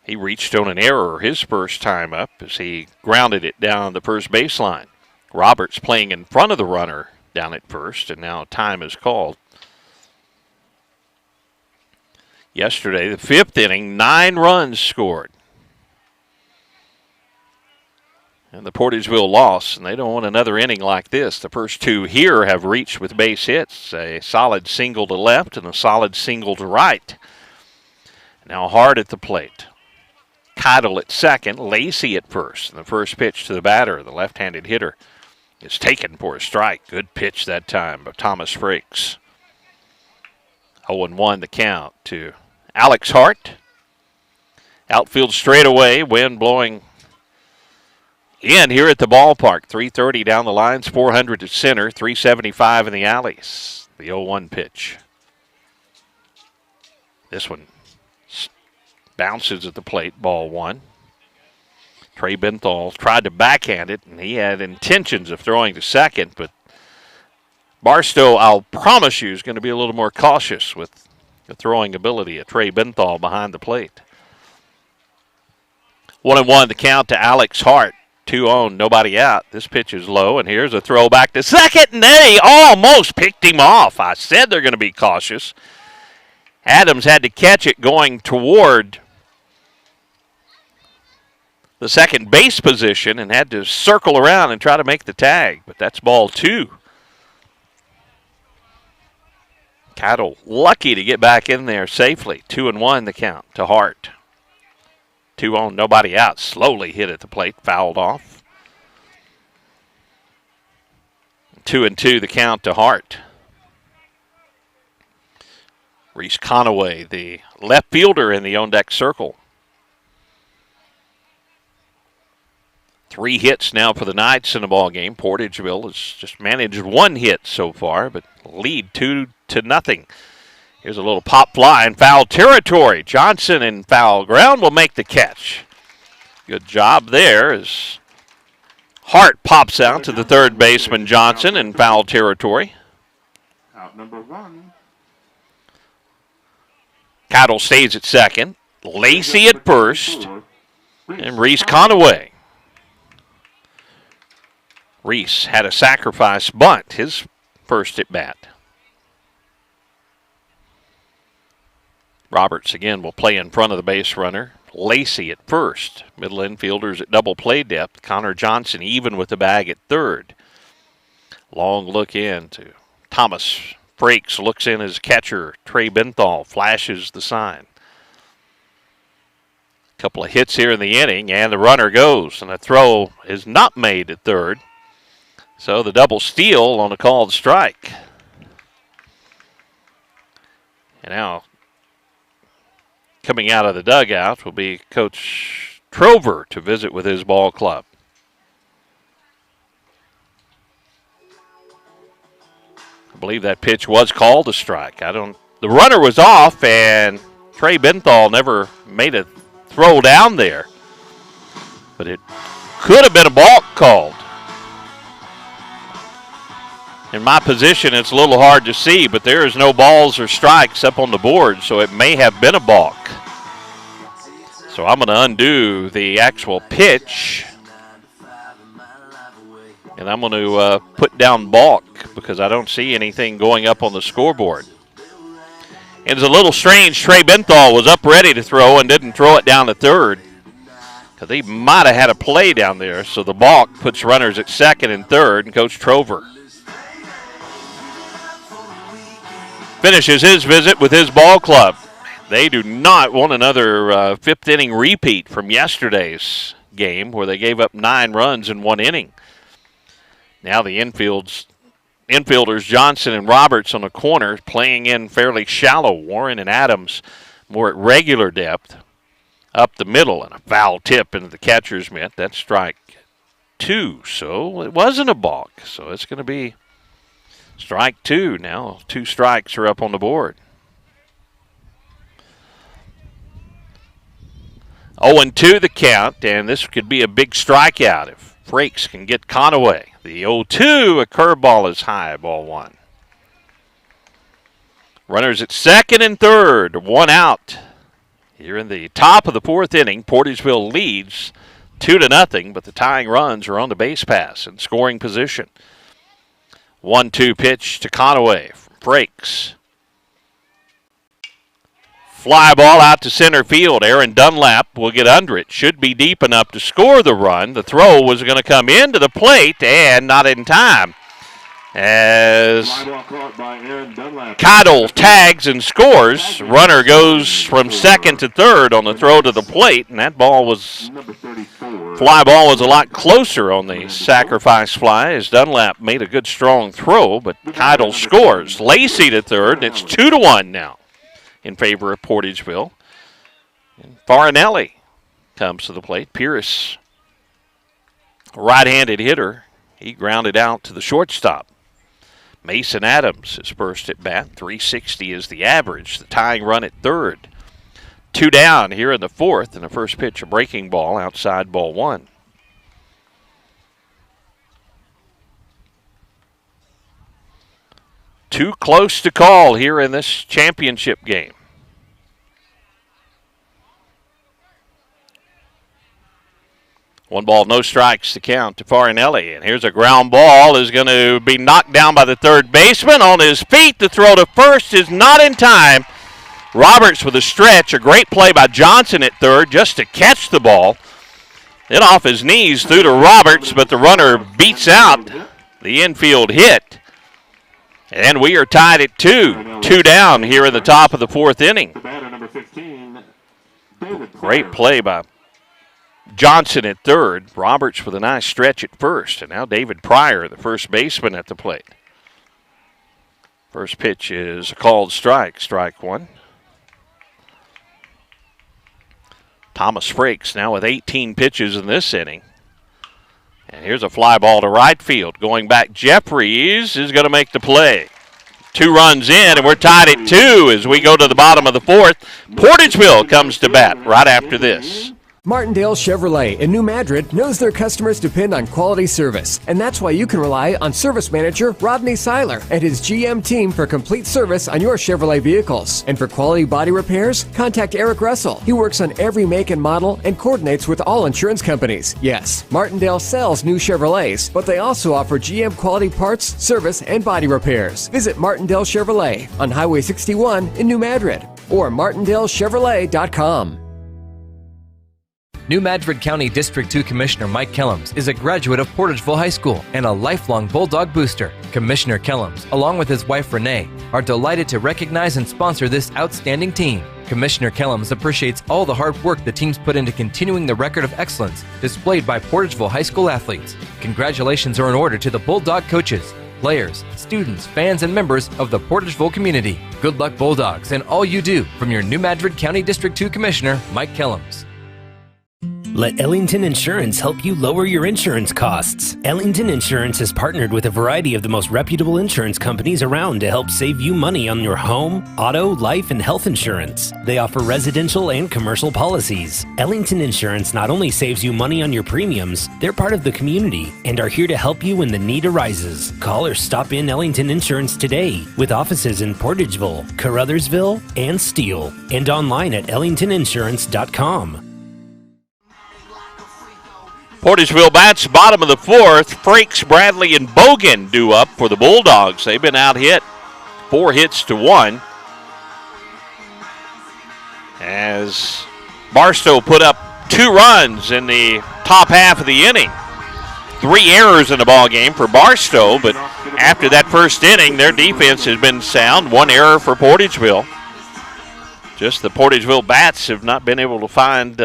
Speaker 3: He reached on an error his first time up as he grounded it down the first baseline. Roberts playing in front of the runner down at first, and now time is called. Yesterday, the fifth inning, 9 runs scored. And the Portageville lost, and they don't want another inning like this. The first two here have reached with base hits, a solid single to left and a solid single to right. Now Hart at the plate. Keitel at second, Lacey at first. And the first pitch to the batter, the left-handed hitter, is taken for a strike. Good pitch that time by Thomas Frakes. 0-1 the count to Alex Hart. Outfield straightaway, wind blowing in here at the ballpark. 330 down the lines, 400 to center, 375 in the alleys. The 0-1 pitch. This one bounces at the plate, ball one. Trey Benthal tried to backhand it, and he had intentions of throwing to second, but Barstow, I'll promise you, is going to be a little more cautious with the throwing ability of Trey Benthal behind the plate. 1-1 the count to Alex Hart. 2 on, nobody out. This pitch is low, and here's a throw back to second, and they almost picked him off. I said they're going to be cautious. Adams had to catch it going toward the second base position and had to circle around and try to make the tag, but that's ball 2. Keitel lucky to get back in there safely. 2-1 the count to Hart. 2 on, nobody out. Slowly hit at the plate, fouled off. 2-2 the count to Hart. Reese Conaway, the left fielder in the on-deck circle. 3 hits now for the Knights in the ball game. Portageville has just managed 1 hit so far, but lead 2-0. Here's a little pop fly in foul territory. Johnson in foul ground will make the catch. Good job there as Hart pops out to the third baseman Johnson in foul territory.
Speaker 21: Out number 1.
Speaker 3: Keitel stays at second. Lacey at first. And Reese Conaway. Reese had a sacrifice bunt, his first at bat. Roberts again will play in front of the base runner. Lacey at first. Middle infielders at double play depth. Connor Johnson even with the bag at third. Long look in to Thomas Frakes. Looks in as catcher. Trey Benthal flashes the sign. Couple of hits here in the inning, and the runner goes. And a throw is not made at third. So the double steal on a called strike. And now coming out of the dugout will be Coach Trover to visit with his ball club. I believe that pitch was called a strike. The runner was off, and Trey Benthal never made a throw down there. But it could have been a balk called. In my position, it's a little hard to see, but there is no balls or strikes up on the board, so it may have been a balk. So I'm going to undo the actual pitch, and I'm going to put down balk because I don't see anything going up on the scoreboard. It's a little strange. Trey Benthal was up ready to throw and didn't throw it down to third because he might have had a play down there. So the balk puts runners at second and third, and Coach Trover finishes his visit with his ball club. They do not want another fifth inning repeat from yesterday's game where they gave up 9 runs in 1 inning. Now the infielders Johnson and Roberts on the corner playing in fairly shallow. Warren and Adams more at regular depth up the middle, and a foul tip into the catcher's mitt. That's strike 2, so it wasn't a balk. So it's going to be strike 2 now. 2 strikes are up on the board. 0-2 the count, and this could be a big strikeout if Frakes can get Conaway. The 0-2, a curveball is high, ball 1. Runners at second and third, 1 out. Here in the top of the 4th inning, Portageville leads 2-0, but the tying runs are on the base pass in scoring position. 1-2 pitch to Conaway from Frakes. Fly ball out to center field. Aaron Dunlap will get under it. Should be deep enough to score the run. The throw was going to come into the plate and not in time. As Keidel tags and scores, runner goes from second to third on the throw to the plate, and that fly ball was a lot closer on the sacrifice fly as Dunlap made a good strong throw, but Keidel scores. Lacey to third, and it's 2-1 now in favor of Portageville. And Farinelli comes to the plate. Pierce, a right-handed hitter, he grounded out to the shortstop. Mason Adams is first at bat. 360 is the average. The tying run at third. 2 down here in the 4th, and the first pitch a breaking ball outside ball 1. Too close to call here in this championship game. One ball, no strikes to count to Farinelli. And here's a ground ball is going to be knocked down by the third baseman on his feet. The throw to first is not in time. Roberts with a stretch. A great play by Johnson at third just to catch the ball. Then off his knees through to Roberts, but the runner beats out the infield hit. And we are tied at 2. 2 down here in the top of the 4th inning. Great play by Johnson at third. Roberts with a nice stretch at first. And now David Pryor, the first baseman, at the plate. First pitch is a called strike. Strike 1. Thomas Frakes now with 18 pitches in this inning. And here's a fly ball to right field. Going back, Jeffries is going to make the play. 2 runs in, and we're tied at 2 as we go to the bottom of the 4th. Portageville comes to bat right after this.
Speaker 12: Martindale Chevrolet in New Madrid knows their customers depend on quality service, and that's why you can rely on service manager Rodney Seiler and his GM team for complete service on your Chevrolet vehicles. And for quality body repairs, contact Eric Russell. He works on every make and model and coordinates with all insurance companies. Yes, Martindale sells new Chevrolets, but they also offer GM quality parts, service, and body repairs. Visit Martindale Chevrolet on Highway 61 in New Madrid or martindalechevrolet.com.
Speaker 20: New Madrid County District 2 Commissioner Mike Kellums is a graduate of Portageville High School and a lifelong Bulldog booster. Commissioner Kellums, along with his wife Renee, are delighted to recognize and sponsor this outstanding team. Commissioner Kellums appreciates all the hard work the teams put into continuing the record of excellence displayed by Portageville High School athletes. Congratulations are in order to the Bulldog coaches, players, students, fans, and members of the Portageville community. Good luck, Bulldogs, and all you do, from your New Madrid County District 2 Commissioner, Mike Kellums.
Speaker 4: Let Ellington Insurance help you lower your insurance costs. Ellington Insurance has partnered with a variety of the most reputable insurance companies around to help save you money on your home, auto, life, and health insurance. They offer residential and commercial policies. Ellington Insurance not only saves you money on your premiums, they're part of the community and are here to help you when the need arises. Call or stop in Ellington Insurance today with offices in Portageville, Caruthersville, and Steele, and online at ellingtoninsurance.com.
Speaker 3: Portageville bats, bottom of the fourth. Frakes, Bradley, and Bogan due up for the Bulldogs. They've been out hit 4 hits to 1. As Barstow put up 2 runs in the top half of the inning. 3 errors in the ball game for Barstow, but after that first inning, their defense has been sound. 1 error for Portageville. Just the Portageville bats have not been able to find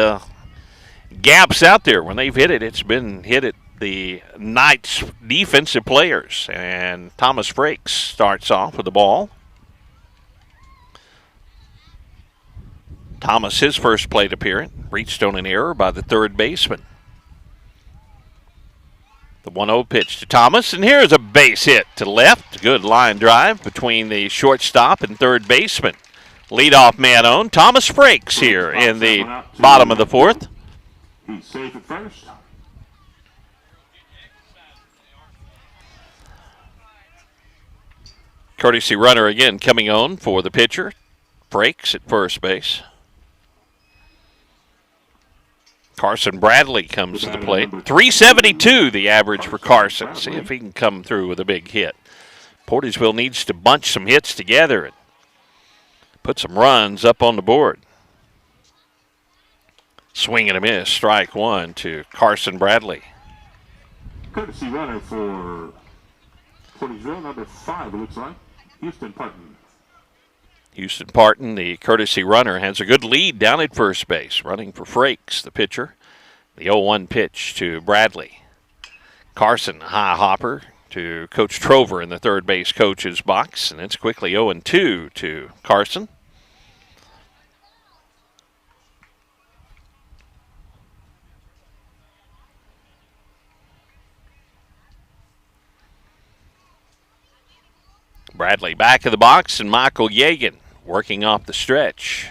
Speaker 3: gaps out there. When they've hit it, it's been hit at the Knights defensive players. And Thomas Frakes starts off with the ball. Thomas, his first plate appearance, reached on an error by the third baseman. The 1-0 pitch to Thomas, and here's a base hit to left. Good line drive between the shortstop and third baseman. Leadoff man on Thomas Frakes here in the bottom of the fourth.
Speaker 21: He's safe at first.
Speaker 3: Courtesy runner again coming on for the pitcher. Frakes at first base. Carson Bradley comes to the plate. 372 the average for Carson. See if he can come through with a big hit. Portageville needs to bunch some hits together and put some runs up on the board. Swing and a miss. Strike 1 to Carson Bradley.
Speaker 21: Courtesy runner for Portageville, number 5, it looks like. Houston Parton.
Speaker 3: Houston Parton, the courtesy runner, has a good lead down at first base. Running for Frakes, the pitcher. The 0-1 pitch to Bradley. Carson, high hopper to Coach Trover in the third base coach's box. And it's quickly 0-2 to Carson. Bradley back of the box, and Michael Yagan working off the stretch.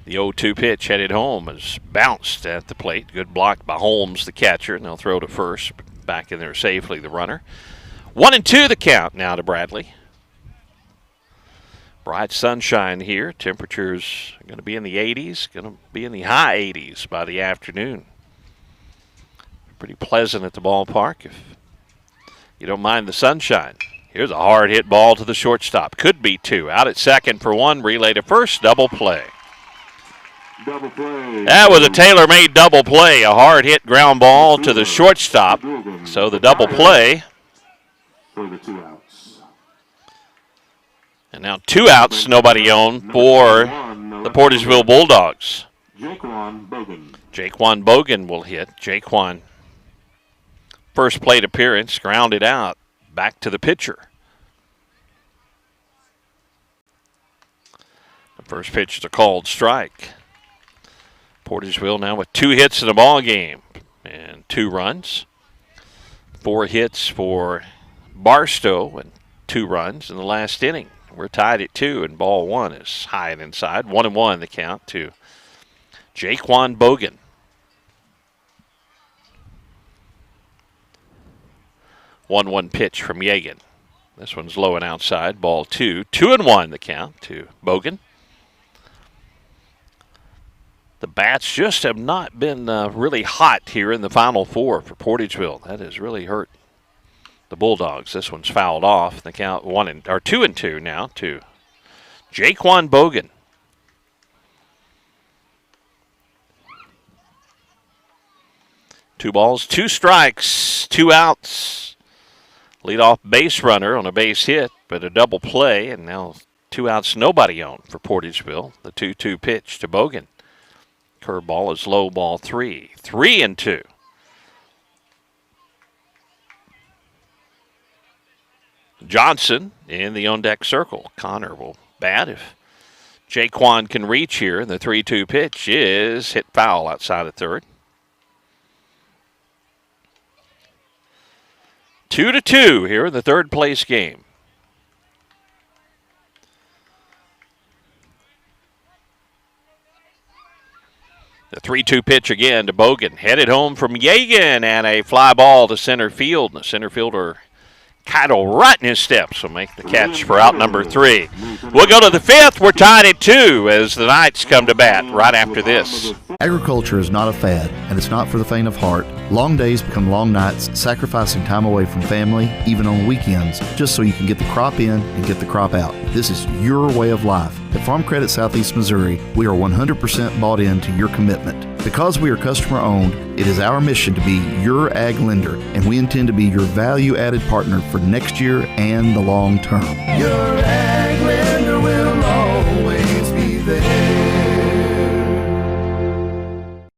Speaker 3: The 0-2 pitch headed home is bounced at the plate. Good block by Holmes, the catcher, and they'll throw to first. Back in there safely, the runner. 1-2 the count now to Bradley. Bright sunshine here. Temperatures are going to be in the 80s, going to be in the high 80s by the afternoon. Pretty pleasant at the ballpark if you don't mind the sunshine. Here's a hard hit ball to the shortstop. Could be 2. Out at second for 1. Relay to first. Double play.
Speaker 21: Double play.
Speaker 3: That was a tailor-made double play. A hard hit ground ball to the shortstop. So the double play.
Speaker 21: For the 2 outs.
Speaker 3: And now 2 outs, nobody on for the Portageville Bulldogs.
Speaker 21: Jaquan Bogan.
Speaker 3: Jaquan Bogan will hit. Jaquan, first plate appearance, grounded out. Back to the pitcher. The first pitch is a called strike. Portageville now with 2 hits in the ball game and 2 runs. 4 hits for Barstow and 2 runs in the last inning. We're tied at 2, and ball 1 is high and inside. 1-1 the count to Jaquan Bogan. One pitch from Yagan. This one's low and outside. Ball 2. 2-1 the count to Bogan. The bats just have not been really hot here in the Final Four for Portageville. That has really hurt the Bulldogs. This one's fouled off. The count 2-2 now to Jaquan Bogan. Two balls, 2 strikes, 2 outs. Leadoff base runner on a base hit, but a double play, and now 2 outs, nobody on for Portageville. The 2-2 pitch to Bogan. Curveball is low, ball 3. 3-2. Johnson in the on-deck circle. Connor will bat if Jaquan can reach here, and the 3-2 pitch is hit foul outside of third. 2-2 here in the third place game. The 3-2 pitch again to Bogan. Headed home from Yagan, and a fly ball to center field. And the center fielder, Kyle, right in his steps, will make the catch for out number 3. We'll go to the 5th. We're tied at 2 as the Knights come to bat right after this.
Speaker 5: Agriculture is not a fad, and it's not for the faint of heart. Long days become long nights, sacrificing time away from family, even on weekends, just so you can get the crop in and get the crop out. This is your way of life. At Farm Credit Southeast Missouri, we are 100% bought into your commitment. Because we are customer-owned, it is our mission to be your ag lender, and we intend to be your value-added partner for next year and the long term.
Speaker 6: Your ag lender will always be there.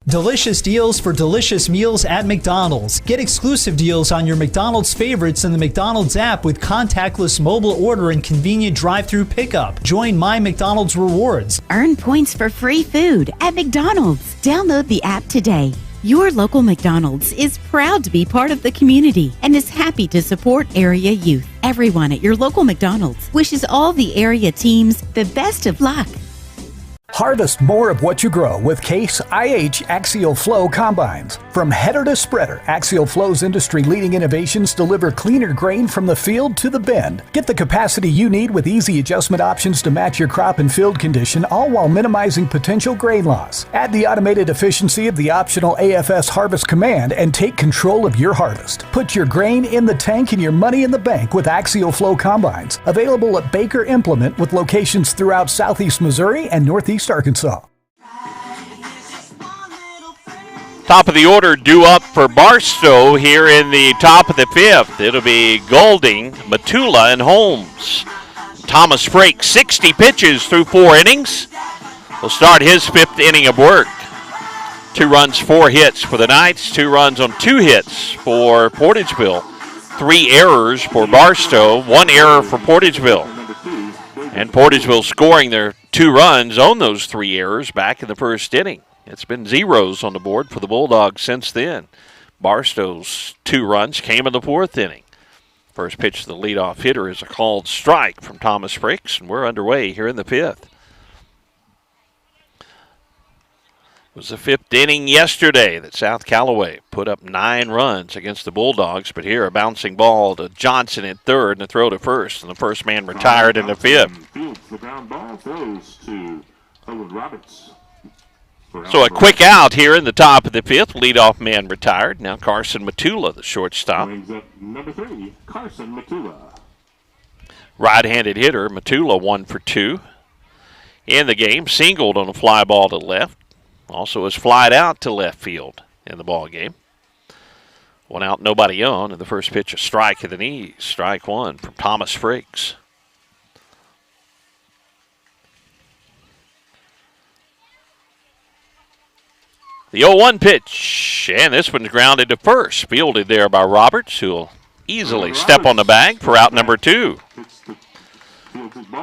Speaker 7: Delicious deals for delicious meals at McDonald's. Get exclusive deals on your McDonald's favorites in the McDonald's app with contactless mobile order and convenient drive-through pickup. Join My McDonald's Rewards.
Speaker 8: Earn points for free food at McDonald's. Download the app today. Your local McDonald's is proud to be part of the community and is happy to support area youth. Everyone at your local McDonald's wishes all the area teams the best of luck.
Speaker 9: Harvest more of what you grow with Case IH Axial Flow Combines. From header to spreader, Axial Flow's industry-leading innovations deliver cleaner grain from the field to the bin. Get the capacity you need with easy adjustment options to match your crop and field condition, all while minimizing potential grain loss. Add the automated efficiency of the optional AFS Harvest Command and take control of your harvest. Put your grain in the tank and your money in the bank with Axial Flow Combines. Available at Baker Implement with locations throughout Southeast Missouri and Northeast Arkansas.
Speaker 3: Top of the order due up for Barstow here in the top of the 5th. It'll be Golding, Matula, and Holmes. Thomas Frake, 60 pitches through 4 innings. Will start his 5th inning of work. 2 runs, 4 hits for the Knights. 2 runs on 2 hits for Portageville. 3 errors for Barstow. 1 error for Portageville. And Portageville scoring their 2 runs on those 3 errors back in the first inning. It's been zeros on the board for the Bulldogs since then. Barstow's 2 runs came in the 4th inning. First pitch to the leadoff hitter is a called strike from Thomas Frakes, and we're underway here in the 5th. It was the 5th inning yesterday that South Callaway put up 9 runs against the Bulldogs, but here a bouncing ball to Johnson at third and a throw to first, and the first man retired in the 5th.
Speaker 21: The ground ball throws to Owen Roberts.
Speaker 3: So a quick out here in the top of the 5th. Leadoff man retired. Now Carson Matula, the shortstop.
Speaker 21: Brings up number 3, Carson Matula.
Speaker 3: Right-handed hitter, Matula 1 for 2. In the game, singled on a fly ball to left. Also was flied out to left field in the ball game. 1 out, nobody on, and the first pitch a strike at the knees. Strike 1 from Thomas Frakes. The 0-1 pitch, and this one's grounded to first. Fielded there by Roberts, who will easily step on the bag for out number 2.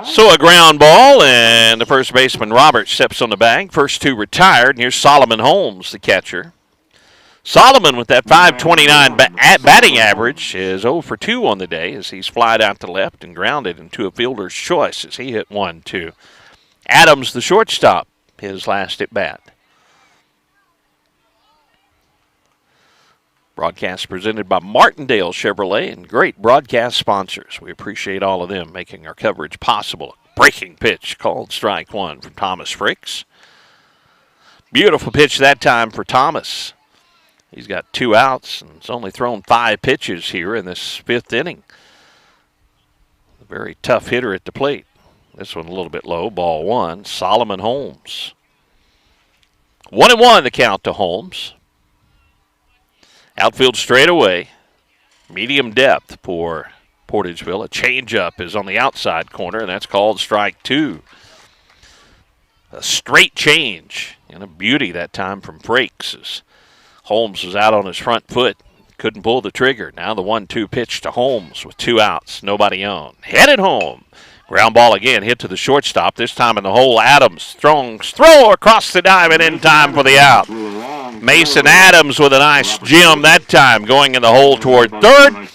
Speaker 3: So a ground ball, and the first baseman Roberts steps on the bag. First 2 retired, and here's Solomon Holmes, the catcher. Solomon with that .529 batting average is 0 for 2 on the day as he's flied out to left and grounded into a fielder's choice as he hit 1-2. Adams, the shortstop, his last at bat. Broadcast presented by Martindale Chevrolet and great broadcast sponsors. We appreciate all of them making our coverage possible. Breaking pitch called strike 1 from Thomas Frakes. Beautiful pitch that time for Thomas. He's got 2 outs and has only thrown 5 pitches here in this 5th inning. A very tough hitter at the plate. This one a little bit low, ball 1. Solomon Holmes. 1-1 the count to Holmes. Outfield straightaway, medium depth for Portageville. A changeup is on the outside corner, and that's called strike 2. A straight change, and a beauty that time from Frakes as Holmes was out on his front foot. Couldn't pull the trigger. Now the 1-2 pitch to Holmes with 2 outs, nobody on. Headed home Ground ball again, hit to the shortstop. This time in the hole, Adams. Throw across the diamond in time for the out. Mason Adams with a nice gem that time, going in the hole toward third.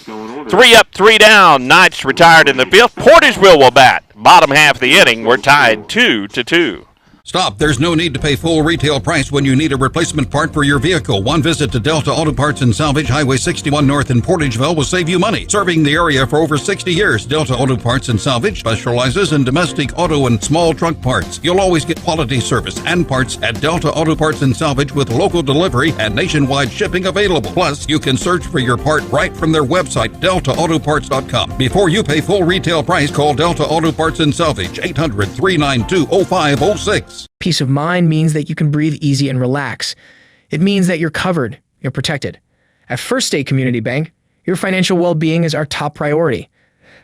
Speaker 3: 3 up, 3 down. Knights retired in the fifth. Portageville will bat. Bottom half of the inning, we're tied 2-2.
Speaker 16: Stop. There's no need to pay full retail price when you need a replacement part for your vehicle. One visit to Delta Auto Parts and Salvage, Highway 61 North in Portageville will save you money. Serving the area for over 60 years, Delta Auto Parts and Salvage specializes in domestic auto and small truck parts. You'll always get quality service and parts at Delta Auto Parts and Salvage with local delivery and nationwide shipping available. Plus, you can search for your part right from their website, deltaautoparts.com. Before you pay full retail price, call Delta Auto Parts and Salvage, 800-392-0506.
Speaker 11: Peace of mind means that you can breathe easy and relax. It means that you're covered, you're protected. At First State Community Bank, your financial well-being is our top priority.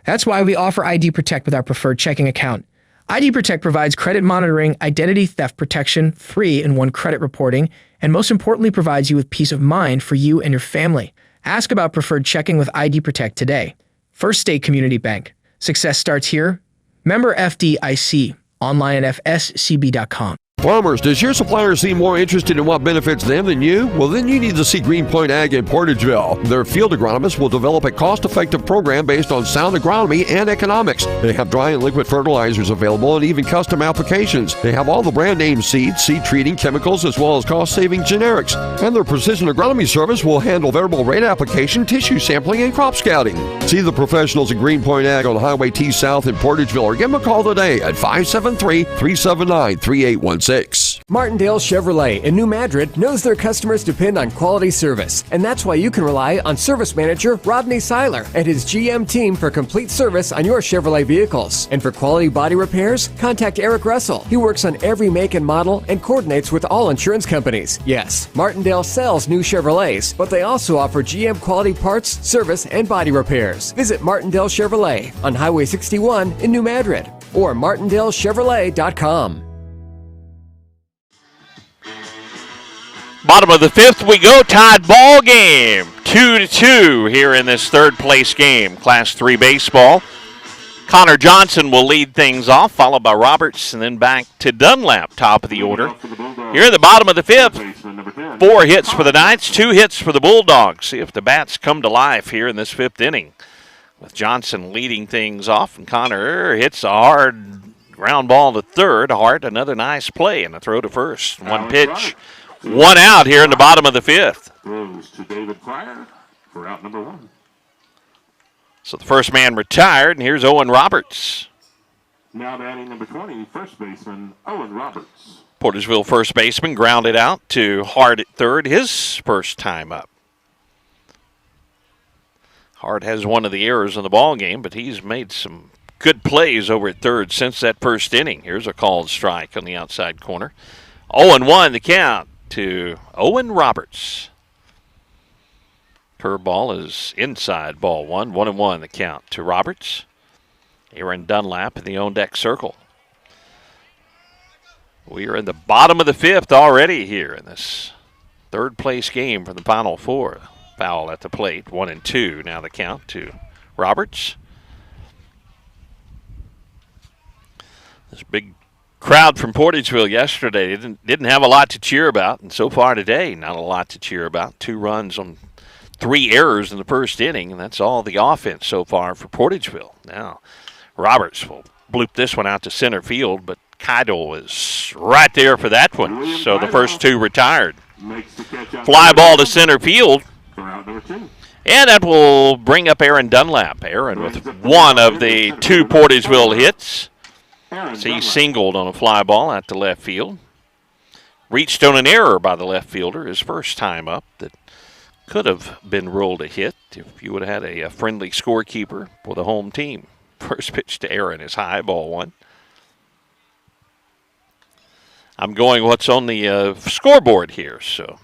Speaker 11: That's why we offer ID Protect with our preferred checking account. ID Protect provides credit monitoring, identity theft protection, free and one credit reporting, and most importantly provides you with peace of mind for you and your family. Ask about preferred checking with ID Protect today. First State Community Bank. Success starts here. Member FDIC. Online at fscb.com.
Speaker 2: Farmers, does your supplier seem more interested in what benefits them than you? Well, then you need to see Greenpoint Ag in Portageville. Their field agronomists will develop a cost-effective program based on sound agronomy and economics. They have dry and liquid fertilizers available and even custom applications. They have all the brand name seeds, seed treating, chemicals, as well as cost-saving generics. And their precision agronomy service will handle variable rate application, tissue sampling, and crop scouting. See the professionals at Greenpoint Ag on Highway T South in Portageville or give them a call today at 573-379-3816.
Speaker 12: Martindale Chevrolet in New Madrid knows their customers depend on quality service, and that's why you can rely on service manager Rodney Seiler and his GM team for complete service on your Chevrolet vehicles. And for quality body repairs, contact Eric Russell. He works on every make and model and coordinates with all insurance companies. Yes, Martindale sells new Chevrolets, but they also offer GM quality parts, service, and body repairs. Visit Martindale Chevrolet on Highway 61 in New Madrid or martindalechevrolet.com.
Speaker 3: Bottom of the fifth, we go. Tied ball game. 2-2 here in this third place game. Class 3 baseball. Connor Johnson will lead things off, followed by Roberts, and then back to Dunlap, top of the order. Here at the bottom of the fifth, 4 hits for the Knights, 2 hits for the Bulldogs. See if the bats come to life here in this fifth inning. With Johnson leading things off, and Connor hits a hard ground ball to third. Hart, another nice play, and a throw to first. One pitch. 1 out here in the bottom of the fifth.
Speaker 21: Throws to David Pryor for out number 1.
Speaker 3: So the first man retired, and here's Owen Roberts.
Speaker 21: Now batting number 20, first baseman Owen Roberts.
Speaker 3: Portageville first baseman grounded out to Hart at third, his first time up. Hart has one of the errors in the ball game, but he's made some good plays over at third since that first inning. Here's a called strike on the outside corner. 0-1 the count to Owen Roberts. Curveball is inside ball one. 1-1 the count to Roberts. Aaron Dunlap in the on-deck circle. We are in the bottom of the fifth already here in this third place game for the Final Four. Foul at the plate. 1-2 now the count to Roberts. This big crowd from Portageville yesterday didn't have a lot to cheer about, and so far today, not a lot to cheer about. 2 runs on 3 errors in the first inning, and that's all the offense so far for Portageville. Now, Roberts will bloop this one out to center field, but Keitel is right there for that one. So the first 2 retired. Fly ball to center field. And that will bring up Aaron Dunlap. Aaron with one of the 2 Portageville hits. So he singled on a fly ball out to left field. Reached on an error by the left fielder, his first time up, that could have been ruled a hit if you would have had a friendly scorekeeper for the home team. First pitch to Aaron is high, ball 1. I'm going what's on the scoreboard here, so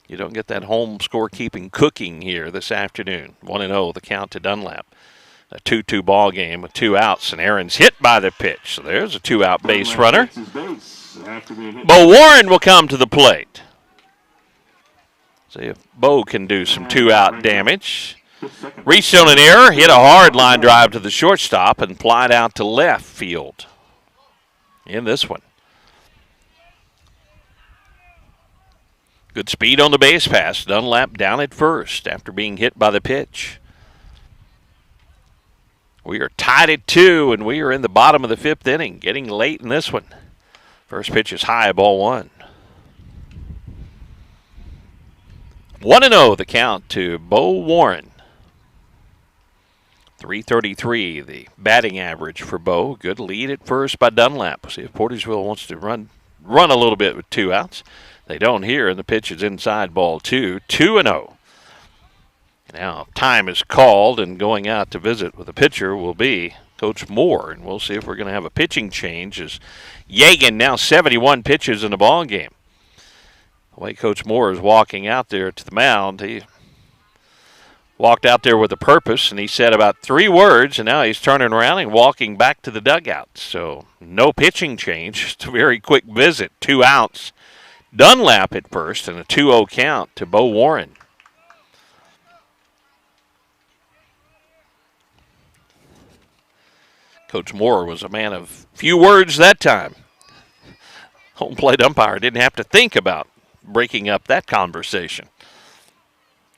Speaker 3: you don't get that home scorekeeping cooking here this afternoon. 1-0 the count to Dunlap. A 2-2 ball game with 2 outs, and Aaron's hit by the pitch. So there's a 2-out base runner. Bo Warren will come to the plate. See if Bo can do some 2-out damage. Reached on an error, hit a hard line drive to the shortstop, and flied out to left field in this one. Good speed on the base pass. Dunlap down at first after being hit by the pitch. We are tied at 2, and we are in the bottom of the 5th inning, getting late in this one. First pitch is high, ball 1. 1-0 the count to Bo Warren. .333 the batting average for Bo. Good lead at first by Dunlap. See if Portageville wants to run a little bit with 2 outs. They don't here, and the pitch is inside, ball 2. 2-0. Now, time is called, and going out to visit with the pitcher will be Coach Moore, and we'll see if we're going to have a pitching change as Yagan now 71 pitches in the ball game. The way Coach Moore is walking out there to the mound, he walked out there with a purpose, and he said about 3 words, and now he's turning around and walking back to the dugout. So no pitching change, just a very quick visit. 2 outs. Dunlap at first, and a 2-0 count to Bo Warren. Coach Moore was a man of few words that time. Home plate umpire didn't have to think about breaking up that conversation.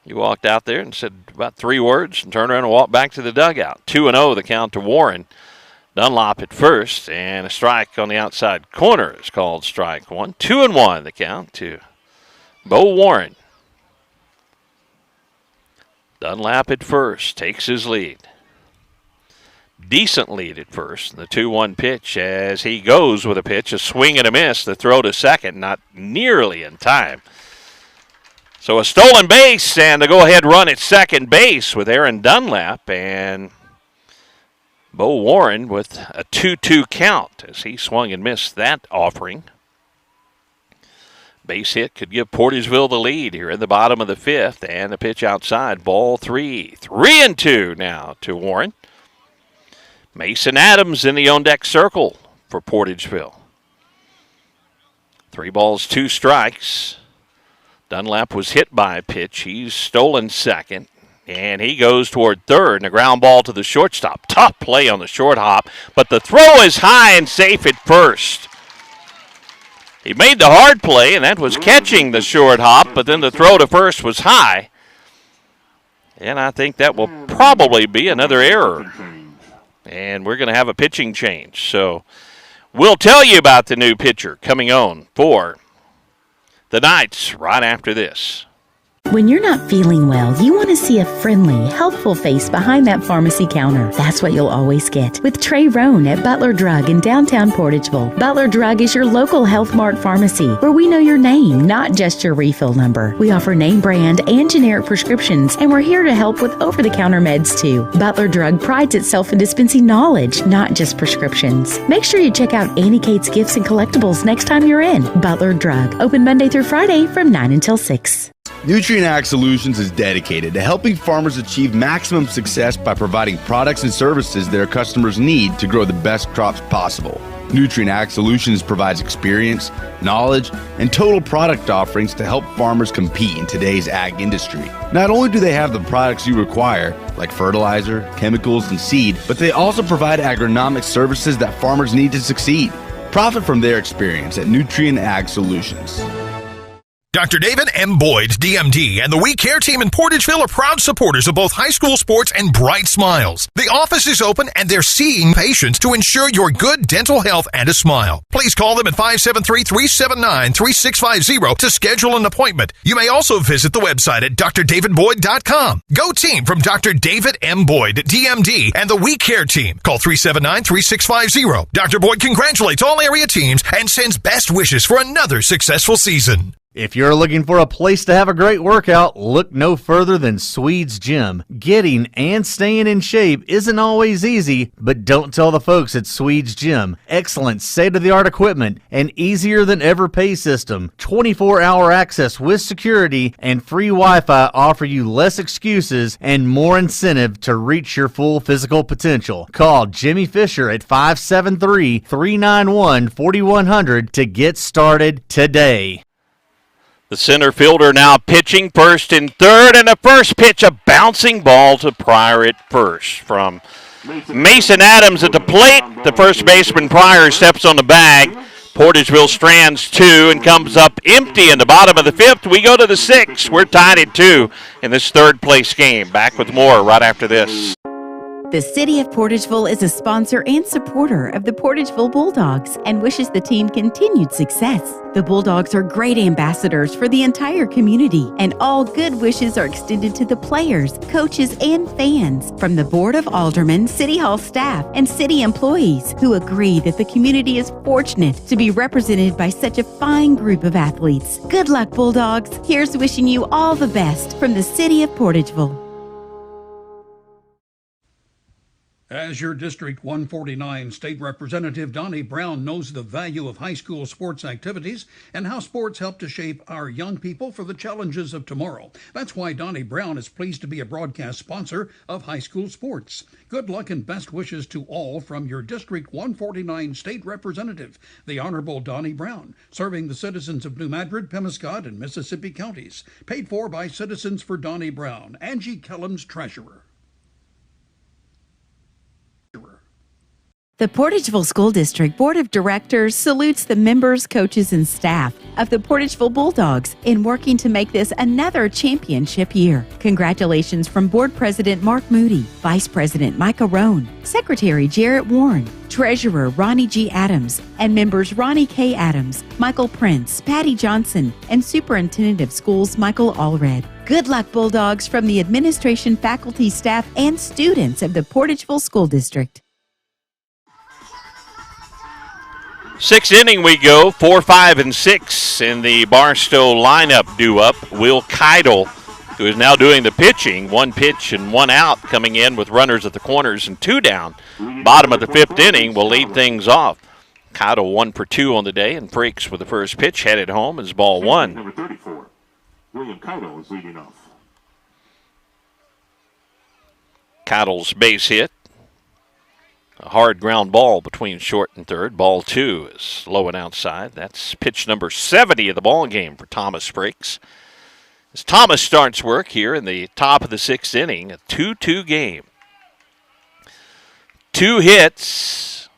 Speaker 3: He walked out there and said about 3 words and turned around and walked back to the dugout. 2-0 the count to Warren. Dunlop at first, and a strike on the outside corner is called strike 1. 2-1 the count to Bo Warren. Dunlap at first takes his lead. Decent lead at first. The 2-1 pitch as he goes with a pitch, a swing and a miss. The throw to second, not nearly in time. So a stolen base and a go-ahead run at second base with Aaron Dunlap, and Bo Warren with a 2-2 count as he swung and missed that offering. Base hit could give Portageville the lead here in the bottom of the 5th, and a pitch outside, ball 3. 3-2 now to Warren. Mason Adams in the on-deck circle for Portageville. 3 balls, 2 strikes. Dunlap was hit by a pitch. He's stolen second, and he goes toward third, and a ground ball to the shortstop. Tough play on the short hop, but the throw is high and safe at first. He made the hard play, and that was catching the short hop, but then the throw to first was high. And I think that will probably be another error. And we're going to have a pitching change. So we'll tell you about the new pitcher coming on for the Knights right after this.
Speaker 1: When you're not feeling well, you want to see a friendly, helpful face behind that pharmacy counter. That's what you'll always get with Trey Roan at Butler Drug in downtown Portageville. Butler Drug is your local Health Mart pharmacy where we know your name, not just your refill number. We offer name brand and generic prescriptions, and we're here to help with over-the-counter meds too. Butler Drug prides itself in dispensing knowledge, not just prescriptions. Make sure you check out Annie Kate's Gifts and Collectibles next time you're in. Butler Drug, open Monday through Friday from 9 until 6.
Speaker 13: Nutrient Ag Solutions is dedicated to helping farmers achieve maximum success by providing products and services their customers need to grow the best crops possible. Nutrient Ag Solutions provides experience, knowledge, and total product offerings to help farmers compete in today's ag industry. Not only do they have the products you require, like fertilizer, chemicals, and seed, but they also provide agronomic services that farmers need to succeed. Profit from their experience at Nutrient Ag Solutions.
Speaker 14: Dr. David M. Boyd, DMD, and the We Care team in Portageville are proud supporters of both high school sports and Bright Smiles. The office is open and they're seeing patients to ensure your good dental health and a smile. Please call them at 573-379-3650 to schedule an appointment. You may also visit the website at drdavidboyd.com. Go team from Dr. David M. Boyd, DMD, and the We Care team. Call 379-3650. Dr. Boyd congratulates all area teams and sends best wishes for another successful season.
Speaker 15: If you're looking for a place to have a great workout, look no further than Swedes Gym. Getting and staying in shape isn't always easy, but don't tell the folks at Swedes Gym. Excellent state-of-the-art equipment, an easier than ever pay system, 24-hour access with security, and free Wi-Fi offer you less excuses and more incentive to reach your full physical potential. Call Jimmy Fisher at 573-391-4100 to get started today.
Speaker 3: The center fielder now pitching first and third, and the first pitch, a bouncing ball to Pryor at first from Mason Adams at the plate. The first baseman Pryor steps on the bag. Portageville strands 2 and comes up empty in the bottom of the 5th. We go to the 6th. We're tied at 2 in this third-place game. Back with more right after this.
Speaker 8: The City of Portageville is a sponsor and supporter of the Portageville Bulldogs and wishes the team continued success. The Bulldogs are great ambassadors for the entire community, and all good wishes are extended to the players, coaches, and fans from the Board of Aldermen, City Hall staff, and city employees who agree that the community is fortunate to be represented by such a fine group of athletes. Good luck, Bulldogs. Here's wishing you all the best from the City of Portageville.
Speaker 16: As your District 149 State Representative, Donnie Brown knows the value of high school sports activities and how sports help to shape our young people for the challenges of tomorrow. That's why Donnie Brown is pleased to be a broadcast sponsor of high school sports. Good luck and best wishes to all from your District 149 State Representative, the Honorable Donnie Brown, serving the citizens of New Madrid, Pemiscot, and Mississippi counties. Paid for by Citizens for Donnie Brown, Angie Kellums, Treasurer.
Speaker 8: The Portageville School District Board of Directors salutes the members, coaches, and staff of the Portageville Bulldogs in working to make this another championship year. Congratulations from Board President Mark Moody, Vice President Micah Roan, Secretary Jarrett Warren, Treasurer Ronnie G. Adams, and members Ronnie K. Adams, Michael Prince, Patty Johnson, and Superintendent of Schools Michael Allred. Good luck, Bulldogs, from the administration, faculty, staff, and students of the Portageville School District.
Speaker 3: 6th inning we go, 4, 5, and 6 in the Barstow lineup due up. Will Keidel, who is now doing the pitching, 1 pitch and 1 out, coming in with runners at the corners and 2 down. Bottom of the 5th inning will lead things off. Keidel 1 for 2 on the day, and Frakes with the first pitch headed home as ball 1.
Speaker 21: Number 34, William Keidel is leading off.
Speaker 3: Keidel's base hit. A hard ground ball between short and third. Ball 2 is low and outside. That's pitch number 70 of the ball game for Thomas Frakes. As Thomas starts work here in the top of the 6th inning, a 2-2 game. 2 hits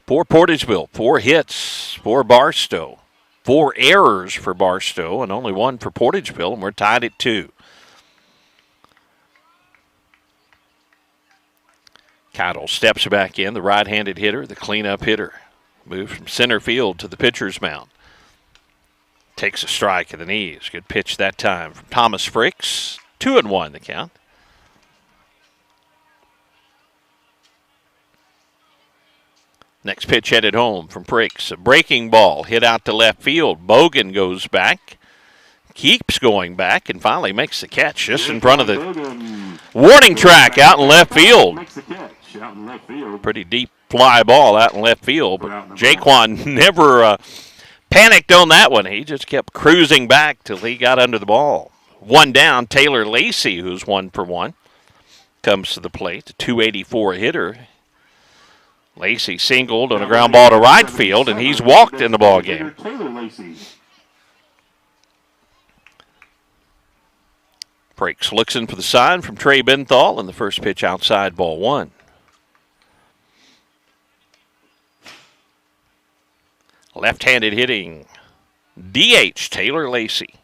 Speaker 3: for Portageville, 4 hits for Barstow, 4 errors for Barstow, and only 1 for Portageville, and we're tied at 2. Keidel steps back in, the right-handed hitter, the cleanup hitter. Moves from center field to the pitcher's mound. Takes a strike at the knees. Good pitch that time from Thomas Frakes. 2-1 the count. Next pitch headed home from Frakes. A breaking ball hit out to left field. Bogan goes back. Keeps going back and finally makes the catch just in front of the warning track out in left field. Pretty deep fly ball out in left field, but Jaquan never panicked on that one. He just kept cruising back till he got under the ball. 1 down, Taylor Lacey, who's 1 for 1, comes to the plate. A 284 hitter. Lacey singled on a ground ball to right field, and he's walked in the ball game. Frakes looks in for the sign from Trey Benthal, and the first pitch outside, ball 1. Left-handed hitting, DH Taylor Lacey.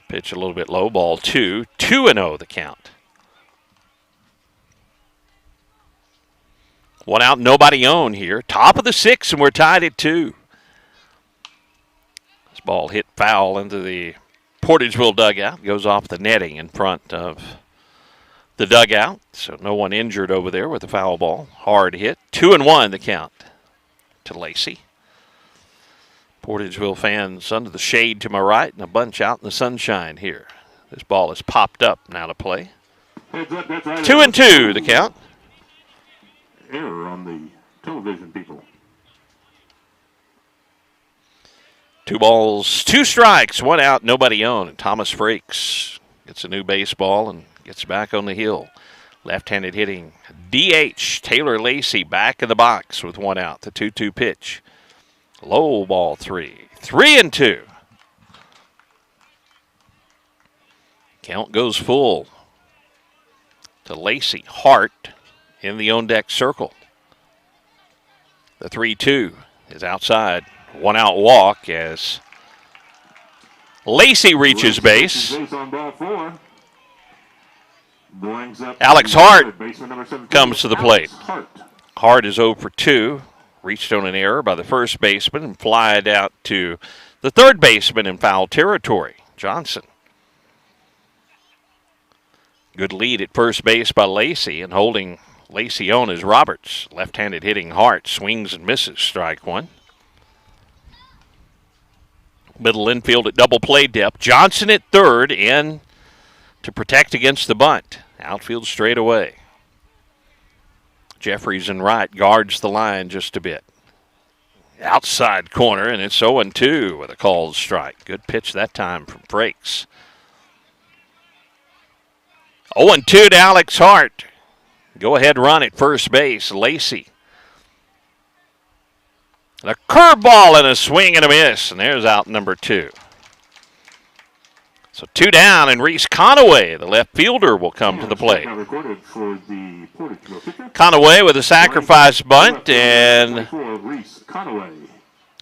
Speaker 3: Pitch a little bit low, ball 2. 2-0 the count. 1 out, nobody on here. Top of the 6th, and we're tied at 2. This ball hit foul into the Portageville dugout. Goes off the netting in front of the dugout, so no one injured over there with the foul ball. Hard hit. 2-1 the count to Lacey. Portageville fans under the shade to my right and a bunch out in the sunshine here. This ball is popped up now to play. 2-2 the count.
Speaker 21: Error on the television people.
Speaker 3: 2 balls, 2 strikes, 1 out, nobody on. And Thomas Frakes gets a new baseball and gets back on the hill. Left-handed hitting DH Taylor Lacey back in the box with one out. The 2-2 pitch. Low ball 3. 3-2. Count goes full to Lacey. Hart in the on-deck circle. The 3-2 is outside. One out walk as Lacey reaches base. Alex Hart comes to the plate. Hart is 0 for 2. Reached on an error by the first baseman and flied out to the third baseman in foul territory, Johnson. Good lead at first base by Lacey, and holding Lacey on is Roberts. Left-handed hitting Hart swings and misses, strike one. Middle infield at double play depth. Johnson at third in to protect against the bunt. Outfield straight away. Jeffries in right guards the line just a bit. Outside corner, and it's 0-2 with a called strike. Good pitch that time from Frakes. 0-2 to Alex Hart. Go ahead run at first base. Lacey. A curveball and a swing and a miss, and there's out number 2. So 2 down, and Reese Conaway, the left fielder, will come to the plate. Conaway with a sacrifice bunt, and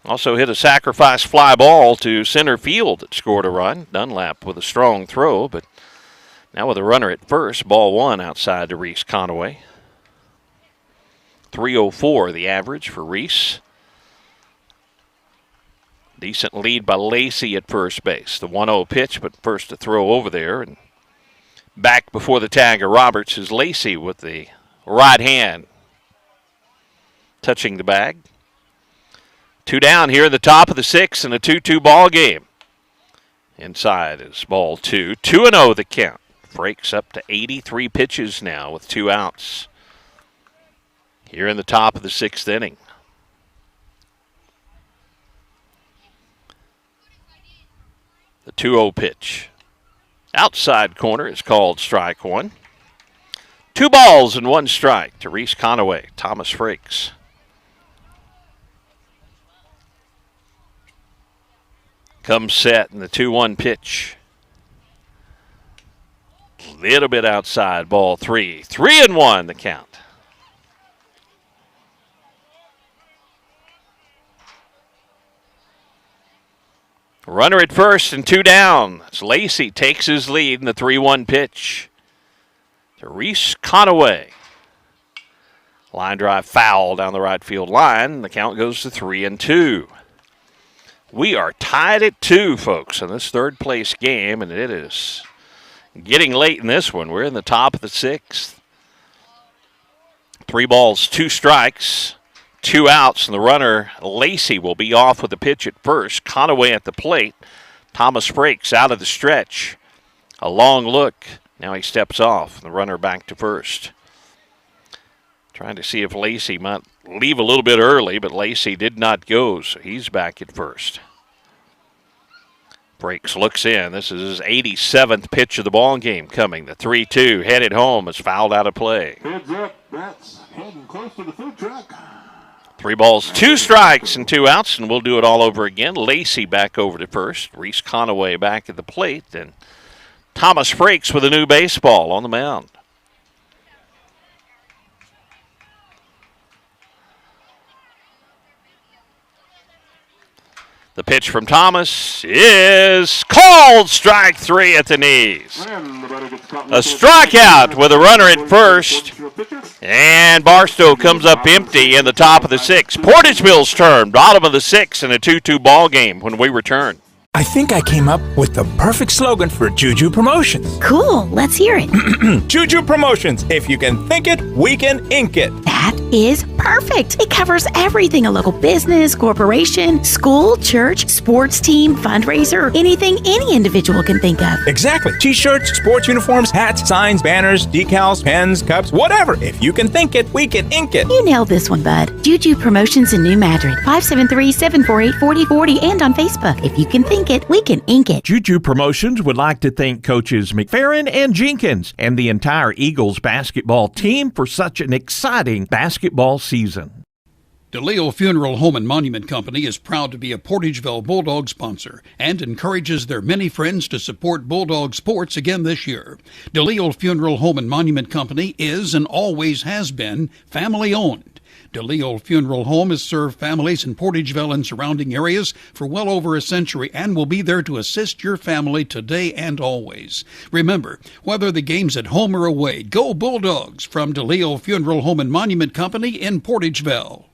Speaker 3: also hit a sacrifice fly ball to center field that scored a run. Dunlap with a strong throw, but now with a runner at first, ball 1 outside to Reese Conaway. 304 the average for Reese. Decent lead by Lacey at first base. The 1-0 pitch, but first to throw over there. And back before the tag of Roberts is Lacey with the right hand touching the bag. 2 down here in the top of the 6th in a 2-2 ball game. Inside is ball 2. 2-0 the count. Frakes up to 83 pitches now with 2 outs. Here in the top of the 6th inning. The 2-0 pitch. Outside corner is called strike 1. 2 balls and 1 strike to Reese Conaway. Thomas Frakes. Comes set in the 2-1 pitch. Little bit outside, ball 3. 3-1 the count. Runner at first and 2 down. As Lacey takes his lead in the 3-1 pitch to Reese Conaway. Line drive foul down the right field line. The count goes to 3-2. We are tied at 2, folks, in this third place game, and it is getting late in this one. We're in the top of the 6th. 3 balls, 2 strikes. 2 outs, and the runner, Lacey, will be off with the pitch at first. Conaway at the plate. Thomas Frakes out of the stretch. A long look. Now he steps off. The runner back to first. Trying to see if Lacey might leave a little bit early, but Lacey did not go, so he's back at first. Frakes looks in. This is his 87th pitch of the ball game coming. The 3-2 headed home is fouled out of play.
Speaker 21: Heads up, that's heading close to the food truck.
Speaker 3: 3 balls, 2 strikes, and 2 outs, and we'll do it all over again. Lacey back over to first. Reese Conaway back at the plate, and Thomas Frakes with a new baseball on the mound. The pitch from Thomas is called strike 3 at the knees. A strikeout with a runner at first. And Barstow comes up empty in the top of the 6th. Portageville's turn, bottom of the 6th in a 2-2 ball game when we return.
Speaker 17: I think I came up with the perfect slogan for Juju Promotions.
Speaker 8: Cool, let's hear it.
Speaker 17: Juju Promotions. If you can think it, we can ink it.
Speaker 8: That is perfect. It covers everything a local business, corporation, school, church, sports team, fundraiser, anything any individual can think of.
Speaker 17: Exactly. T-shirts, sports uniforms, hats, signs, banners, decals, pens, cups, whatever. If you can think it, we can ink it.
Speaker 8: You nailed this one, bud. Juju Promotions in New Madrid, 573-748-4040, and on Facebook. If you can think
Speaker 1: think it, we can ink it.
Speaker 18: Juju Promotions would like to thank coaches McFerrin and Jenkins and the entire Eagles basketball team for such an exciting basketball season.
Speaker 16: DeLeo Funeral Home and Monument Company is proud to be a Portageville Bulldogs sponsor and encourages their many friends to support Bulldog sports again this year. DeLeo Funeral Home and Monument Company is and always has been family-owned. DeLeo Funeral Home has served families in Portageville and surrounding areas for well over a century and will be there to assist your family today and always. Remember, whether the game's at home or away, go Bulldogs from DeLeo Funeral Home and Monument Company in Portageville.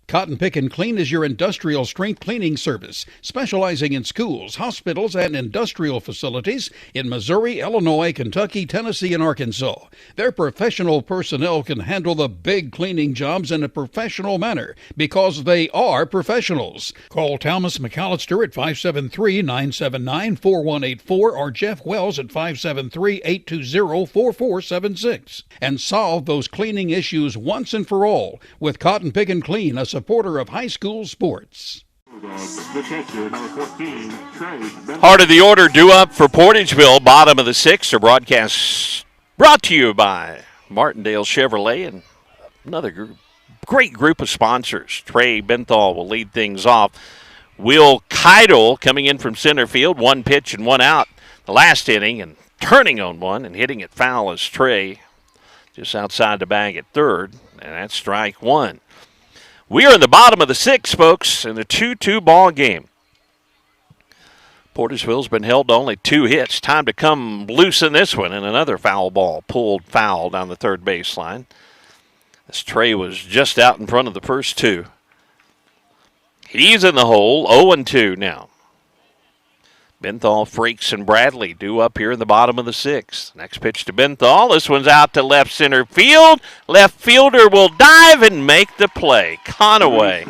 Speaker 16: Cotton Pick and Clean is your industrial strength cleaning service, specializing in schools, hospitals, and industrial facilities in Missouri, Illinois, Kentucky, Tennessee, and Arkansas. Their professional personnel can handle the big cleaning jobs in a professional manner because they are professionals. Call Thomas McAllister at 573-979-4184 or Jeff Wells at 573-820-4476 and solve those cleaning issues once and for all with Cotton Pick and Clean, a supporter of high school sports.
Speaker 3: Heart of the order due up for Portageville, bottom of the sixth. Our broadcast brought to you by Martindale Chevrolet and another great group of sponsors. Trey Benthal will lead things off. Will Keidel coming in from center field, one pitch and one out the last inning, and turning on one and hitting it foul as Trey just outside the bag at third, and that's strike one. We are in the bottom of the sixth, folks, in a 2-2 ball game. Portageville's been held to only 2 hits. Time to come loose in this one, and another foul ball pulled foul down the third baseline. This Trey was just out in front of the first two. He's in the hole, 0-2 now. Benthal, Freaks, and Bradley due up here in the bottom of the sixth. Next pitch to Benthal. This one's out to left center field. Left fielder will dive and make the play. Conaway.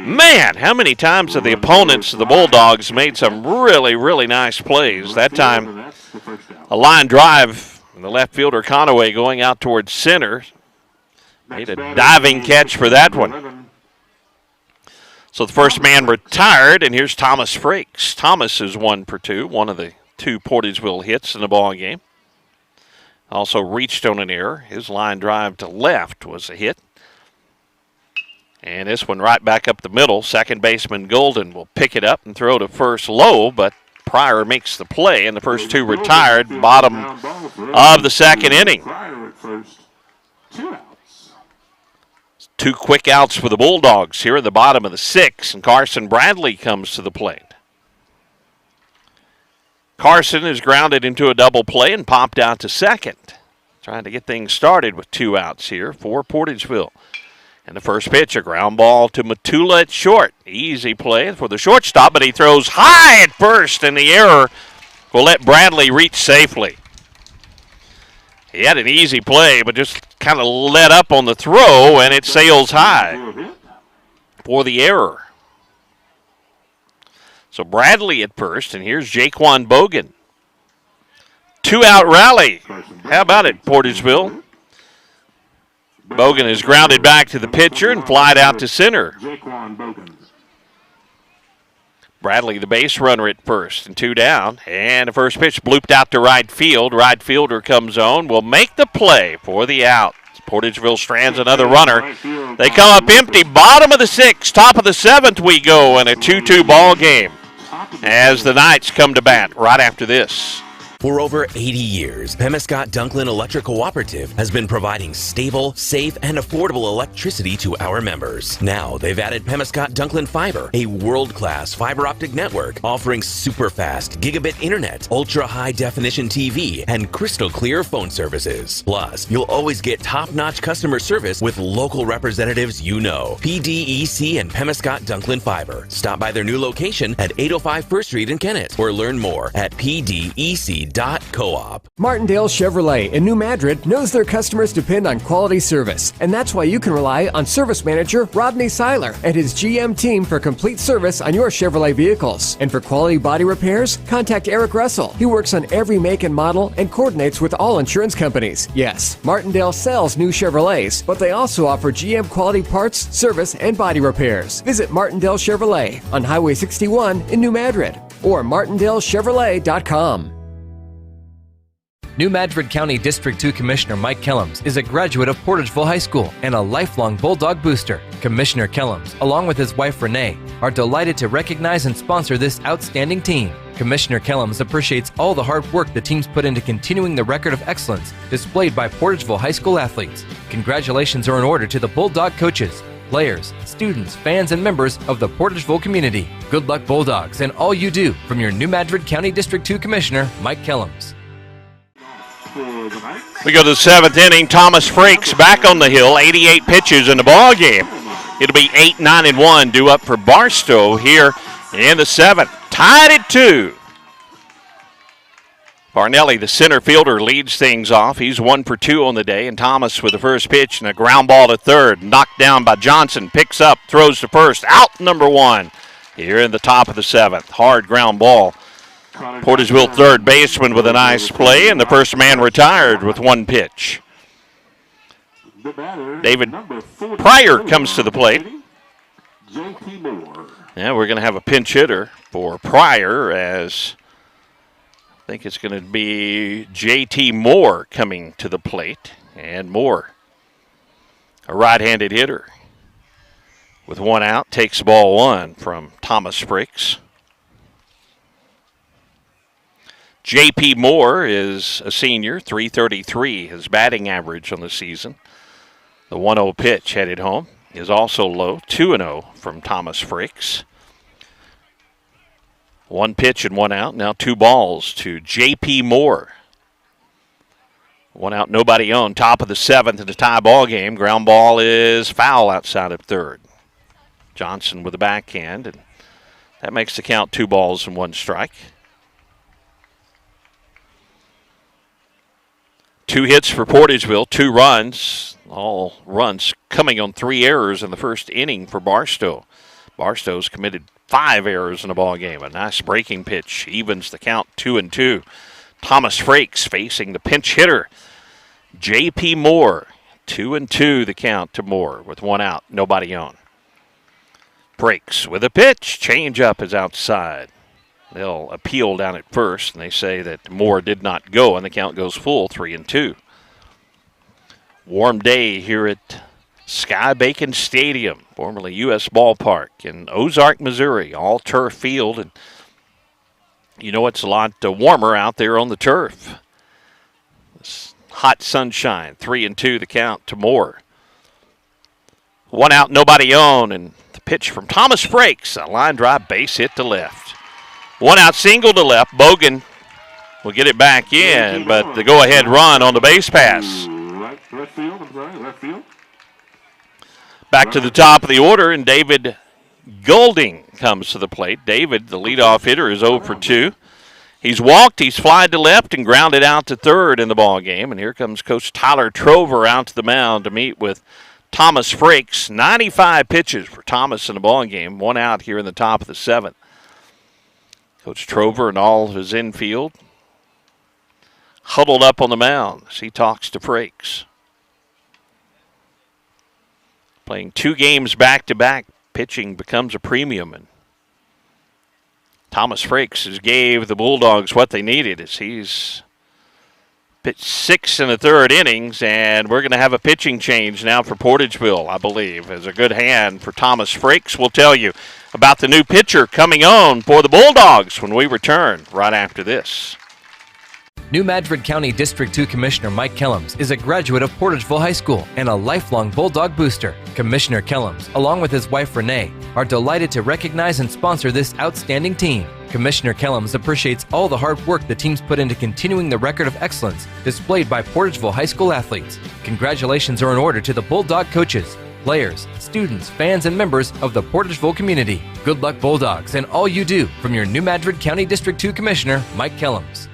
Speaker 3: Man, how many times have the opponents of the Bulldogs made some really, really nice plays? That time, a line drive, and the left fielder Conaway going out towards center. Made a diving catch for that one. So the first man retired, and here's Thomas Frakes. Thomas is 1 for 2, one of the 2 Portageville hits in the ball game. Also reached on an error. His line drive to left was a hit. And this one right back up the middle. Second baseman Golden will pick it up and throw to first low, but Pryor makes the play, and the first 2 retired, bottom of the second inning. 2 quick outs for the Bulldogs here in the bottom of the sixth, and Carson Bradley comes to the plate. Carson is grounded into a double play and popped out to second. Trying to get things started with 2 outs here for Portageville. And the first pitch, a ground ball to Matula at short. Easy play for the shortstop, but he throws high at first, and the error will let Bradley reach safely. He had an easy play, but just kind of let up on the throw, and it sails high for the error. So Bradley at first, and here's Jaquan Bogan. 2-out rally. How about it, Portageville? Bogan is grounded back to the pitcher and flied out to center. Bradley, the base runner at first, and 2 down. And the first pitch blooped out to right field. Right fielder comes on, will make the play for the out. Portageville strands another runner. They come up empty. Bottom of the sixth, top of the seventh we go in a 2-2 ball game as the Knights come to bat right after this.
Speaker 19: For over 80 years, Pemescott-Dunklin Electric Cooperative has been providing stable, safe, and affordable electricity to our members. Now, they've added Pemescott-Dunklin Fiber, a world-class fiber optic network offering super-fast gigabit internet, ultra-high-definition TV, and crystal-clear phone services. Plus, you'll always get top-notch customer service with local representatives you know. PDEC and Pemescott-Dunklin Fiber. Stop by their new location at 805 1st Street in Kennett or learn more at pdec.coop.
Speaker 12: Martindale Chevrolet in New Madrid knows their customers depend on quality service, and that's why you can rely on service manager Rodney Seiler and his GM team for complete service on your Chevrolet vehicles. And for quality body repairs, contact Eric Russell. He works on every make and model and coordinates with all insurance companies. Yes, Martindale sells new Chevrolets, but they also offer GM quality parts, service, and body repairs. Visit Martindale Chevrolet on Highway 61 in New Madrid. or martindalechevrolet.com.
Speaker 20: New Madrid County District 2 Commissioner Mike Kellums is a graduate of Portageville High School and a lifelong Bulldog booster. Commissioner Kellums, along with his wife Renee, are delighted to recognize and sponsor this outstanding team. Commissioner Kellums appreciates all the hard work the teams put into continuing the record of excellence displayed by Portageville High School athletes. Congratulations are in order to the Bulldog coaches, players, students, fans, and members of the Portageville community. Good luck, Bulldogs, and all you do, from your New Madrid County District 2 Commissioner, Mike Kellums.
Speaker 3: We go to the seventh inning. Thomas Frakes back on the hill, 88 pitches in the ball game. It'll be 8-9-1 due up for Barstow here in the seventh. Tied at 2. Barnelli, the center fielder, leads things off. He's 1 for 2 on the day, and Thomas with the first pitch and a ground ball to third. Knocked down by Johnson, picks up, throws to first. Out number 1 here in the top of the seventh. Hard ground ball. Portageville third baseman with a nice play, and the first man retired with 1 pitch. David Pryor comes to the plate. Yeah, we're going to have a pinch hitter for Pryor, as I think it's going to be J.T. Moore coming to the plate. And Moore, a right-handed hitter, with 1 out, takes ball 1 from Thomas Frakes. J.P. Moore is a senior, .333, his batting average on the season. The 1-0 pitch headed home is also low, 2-0 from Thomas Frakes. 1 pitch and 1 out, now 2 balls to J.P. Moore. 1 out, nobody on, top of the seventh in the tie ball game. Ground ball is foul outside of third. Johnson with a backhand, and that makes the count 2 balls and 1 strike. 2 hits for Portageville, 2 runs, all runs coming on 3 errors in the first inning for Barstow. Barstow's committed 5 errors in the ball game. A nice breaking pitch evens the count 2-2. Thomas Frakes facing the pinch hitter, J.P. Moore. 2-2 the count to Moore with 1 out, nobody on. Frakes with a pitch, change up is outside. They'll appeal down at first, and they say that Moore did not go, and the count goes full, 3-2. Warm day here at Sky Bacon Stadium, formerly U.S. Ballpark in Ozark, Missouri, all turf field. And you know it's a lot warmer out there on the turf. This hot sunshine, 3-2 the count to Moore. 1 out, nobody on, and the pitch from Thomas Frakes, a line drive base hit to left. 1 out, single to left. Bogan will get it back in, but the go-ahead run on the base pass.
Speaker 21: Left field.
Speaker 3: Back to the top of the order, and David Golding comes to the plate. David, the leadoff hitter, is 0 for 2. He's walked, he's flied to left, and grounded out to third in the ball game. And here comes Coach Tyler Trover out to the mound to meet with Thomas Frakes. 95 pitches for Thomas in the ball game. 1 out here in the top of the seventh. Coach Trover and all of his infield huddled up on the mound as he talks to Frakes. Playing 2 games back-to-back, pitching becomes a premium. And Thomas Frakes has gave the Bulldogs what they needed as he's pitched 6 in the 3rd innings, and we're going to have a pitching change now for Portageville, I believe. As a good hand for Thomas Frakes. We'll tell you about the new pitcher coming on for the Bulldogs when we return right after this.
Speaker 20: New Madrid County District 2 Commissioner Mike Kellums is a graduate of Portageville High School and a lifelong Bulldog booster. Commissioner Kellums, along with his wife Renee, are delighted to recognize and sponsor this outstanding team. Commissioner Kellums appreciates all the hard work the teams put into continuing the record of excellence displayed by Portageville High School athletes. Congratulations are in order to the Bulldog coaches, players, students, fans, and members of the Portageville community. Good luck, Bulldogs, and all you do, from your New Madrid County District 2 Commissioner, Mike Kellums.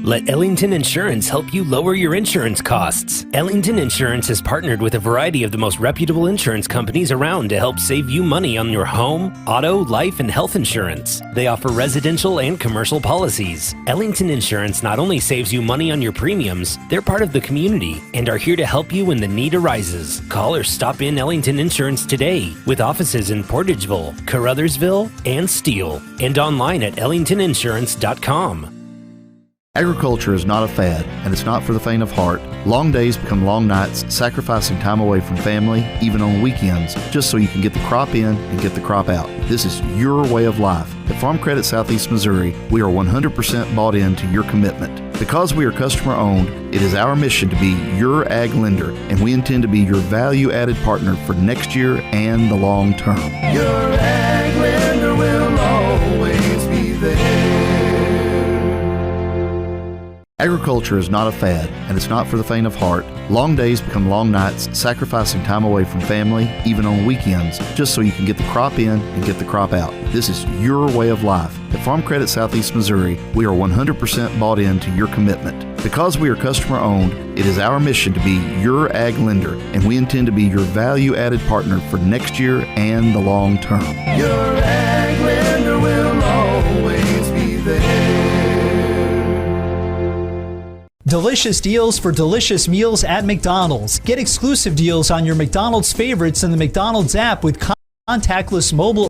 Speaker 4: Let Ellington Insurance help you lower your insurance costs. Ellington Insurance has partnered with a variety of the most reputable insurance companies around to help save you money on your home, auto, life, and health insurance. They offer residential and commercial policies. Ellington Insurance not only saves you money on your premiums, they're part of the community and are here to help you when the need arises. Call or stop in Ellington Insurance today with offices in Portageville, Caruthersville, and Steele, and online at ellingtoninsurance.com.
Speaker 5: Agriculture is not a fad, and it's not for the faint of heart. Long days become long nights, sacrificing time away from family, even on weekends, just so you can get the crop in and get the crop out. This is your way of life. At Farm Credit Southeast Missouri, we are 100% bought into your commitment. Because we are customer-owned, it is our mission to be your ag lender, and we intend to be your value-added partner for next year and the long term.
Speaker 6: Your ag lender will always be there.
Speaker 5: Agriculture is not a fad, and it's not for the faint of heart. Long days become long nights, sacrificing time away from family, even on weekends, just so you can get the crop in and get the crop out. This is your way of life. At Farm Credit Southeast Missouri, we are 100% bought into your commitment. Because we are customer-owned, it is our mission to be your ag lender, and we intend to be your value-added partner for next year and the long term.
Speaker 6: Your ag lender will always be there.
Speaker 7: Delicious deals for delicious meals at McDonald's. Get exclusive deals on your McDonald's favorites in the McDonald's app with contactless mobile.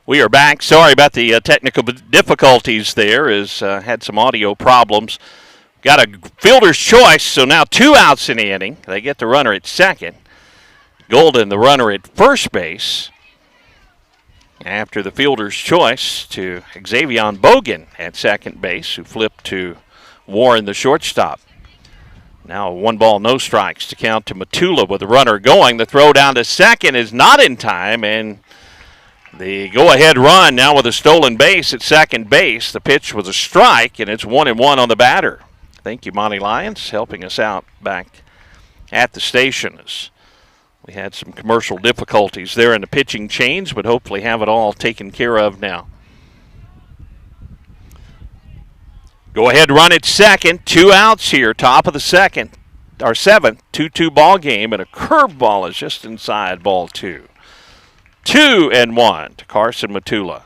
Speaker 3: We are back. Sorry about the technical difficulties there, as had some audio problems. Got a fielder's choice, so now 2 outs in the inning. They get the runner at second. Golden, the runner at first base. After the fielder's choice to Xavier Bogan at second base, who flipped to Warren, the shortstop. Now 1 ball, no strikes to count to Matula with the runner going. The throw down to second is not in time, and the go-ahead run now with a stolen base at second base. The pitch was a strike, and it's 1-1 on the batter. Thank you, Monty Lyons, helping us out back at the station. We had some commercial difficulties there in the pitching change, but hopefully have it all taken care of now. Go-ahead run at second. 2 outs here, top of the second, or seventh. 2-2 ball game, and a curveball is just inside ball 2. 2-1 to Carson Matula.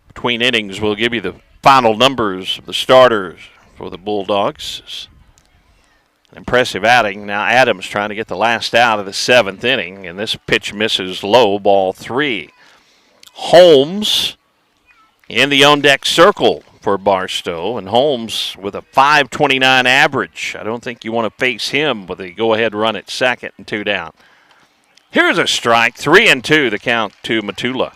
Speaker 3: Between innings, we'll give you the final numbers of the starters for the Bulldogs. An impressive outing. Now Adams trying to get the last out of the 7th inning, and this pitch misses low, ball 3. Holmes in the on-deck circle for Barstow, and Holmes with a .529 average. I don't think you want to face him with a go-ahead run at second and 2 down. Here's a strike, 3-2 the count to Matula.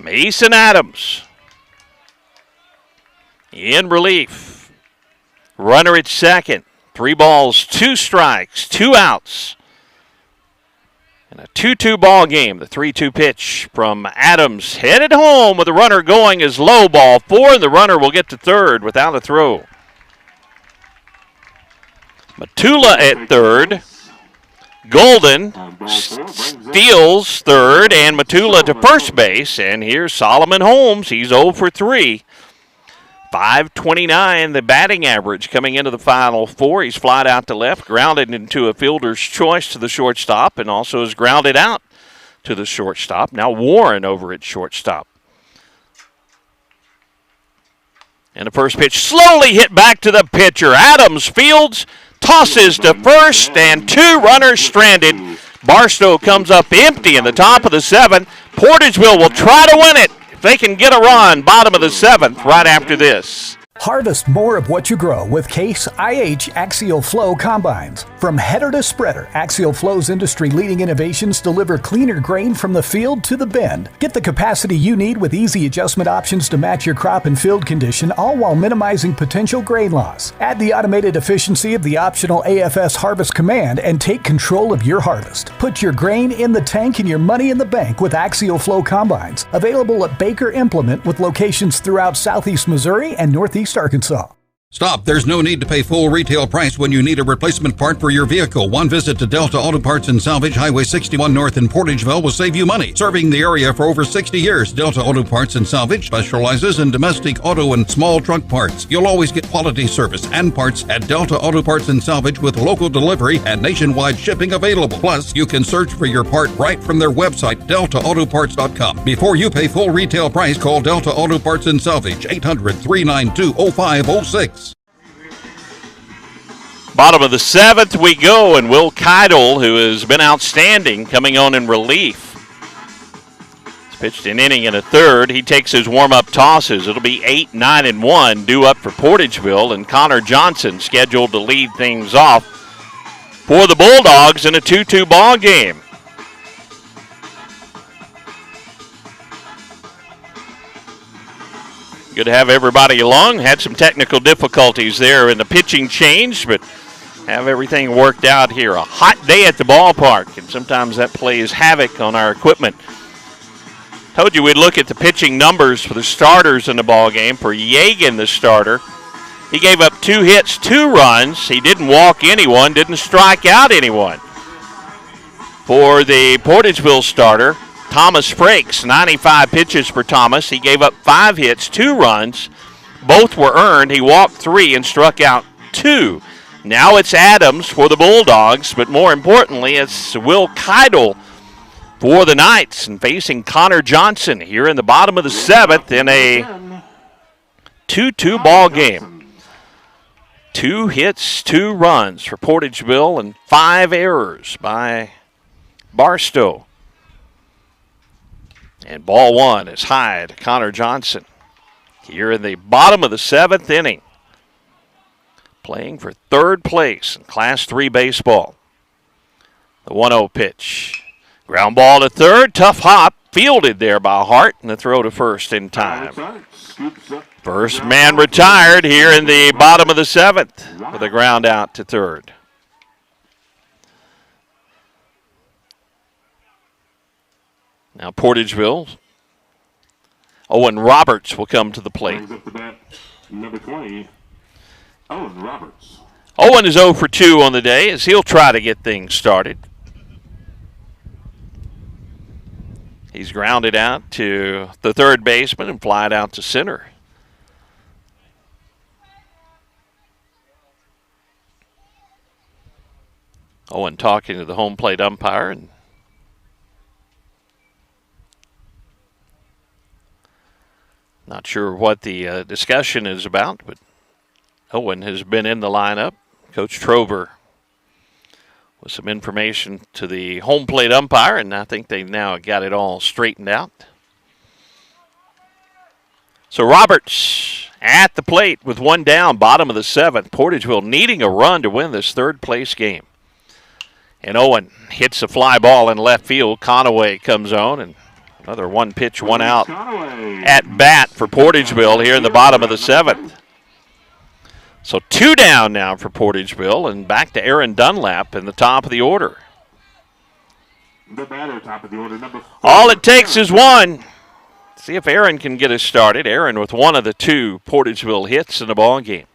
Speaker 3: Mason Adams in relief. Runner at second. 3 balls, 2 strikes, 2 outs. And a 2-2 ball game. The 3-2 pitch from Adams headed home with the runner going is low, ball 4, and the runner will get to third without a throw. Matula at third. Golden steals third, and Matula to first base. And here's Solomon Holmes. He's 0 for 3. .529 the batting average coming into the final 4. He's flied out to left, grounded into a fielder's choice to the shortstop, and also is grounded out to the shortstop. Now Warren over at shortstop. And the first pitch slowly hit back to the pitcher. Adams fields, tosses to first, and 2 runners stranded. Barstow comes up empty in the top of the 7th. Portageville will try to win it. They can get a run, bottom of the 7th, right after this.
Speaker 9: Harvest more of what you grow with Case IH Axial Flow Combines. From header to spreader, Axial Flow's industry-leading innovations deliver cleaner grain from the field to the bin. Get the capacity you need with easy adjustment options to match your crop and field condition, all while minimizing potential grain loss. Add the automated efficiency of the optional AFS Harvest Command and take control of your harvest. Put your grain in the tank and your money in the bank with Axial Flow Combines. Available at Baker Implement with locations throughout Southeast Missouri and Northeast Arkansas.
Speaker 16: Stop. There's no need to pay full retail price when you need a replacement part for your vehicle. One visit to Delta Auto Parts and Salvage, Highway 61 North in Portageville will save you money. Serving the area for over 60 years, Delta Auto Parts and Salvage specializes in domestic auto and small truck parts. You'll always get quality service and parts at Delta Auto Parts and Salvage with local delivery and nationwide shipping available. Plus, you can search for your part right from their website, deltaautoparts.com. Before you pay full retail price, call Delta Auto Parts and Salvage, 800-392-0506.
Speaker 3: Bottom of the 7th we go, and Will Keidel, who has been outstanding, coming on in relief. He's pitched an inning and a third. He takes his warm-up tosses. It'll be 8, 9, and 1 due up for Portageville, and Connor Johnson scheduled to lead things off for the Bulldogs in a 2-2 ball game. Good to have everybody along. Had some technical difficulties there in the pitching change, but have everything worked out here. A hot day at the ballpark, and sometimes that plays havoc on our equipment. Told you we'd look at the pitching numbers for the starters in the ball game. For Yagan, the starter, he gave up 2 hits, 2 runs. He didn't walk anyone, didn't strike out anyone. For the Portageville starter, Thomas Frakes, 95 pitches for Thomas. He gave up 5 hits, 2 runs. Both were earned. He walked 3 and struck out 2. Now it's Adams for the Bulldogs, but more importantly, it's Will Keidel for the Knights, and facing Connor Johnson here in the bottom of the 7th in a 2-2 ball game. 2 hits, 2 runs for Portageville, and 5 errors by Barstow. And ball 1 is high to Connor Johnson here in the bottom of the 7th inning, playing for 3rd place in Class 3 baseball. The 1-0 pitch. Ground ball to third. Tough hop. Fielded there by Hart, and the throw to first in time. First man retired here in the bottom of the 7th with a ground out to third. Now Portageville, Owen Roberts will come to the plate.
Speaker 21: Brings up the bat, number 20, Owen Roberts.
Speaker 3: Owen is 0 for 2 on the day as he'll try to get things started. He's grounded out to the third baseman and flied out to center. Owen talking to the home plate umpire, and not sure what the discussion is about, but Owen has been in the lineup. Coach Trover with some information to the home plate umpire, and I think they've now got it all straightened out. So Roberts at the plate with 1 down, bottom of the 7th. Portageville needing a run to win this 3rd place game. And Owen hits a fly ball in left field. Conaway comes on and Another one pitch, one out at bat for Portageville here in the bottom of the 7th. So 2 down now for Portageville, and back to Aaron Dunlap in the top of the order.
Speaker 21: The batter, top of the order, number 4.
Speaker 3: All it takes is one. See if Aaron can get us started. Aaron with one of the 2 Portageville hits in the ball game.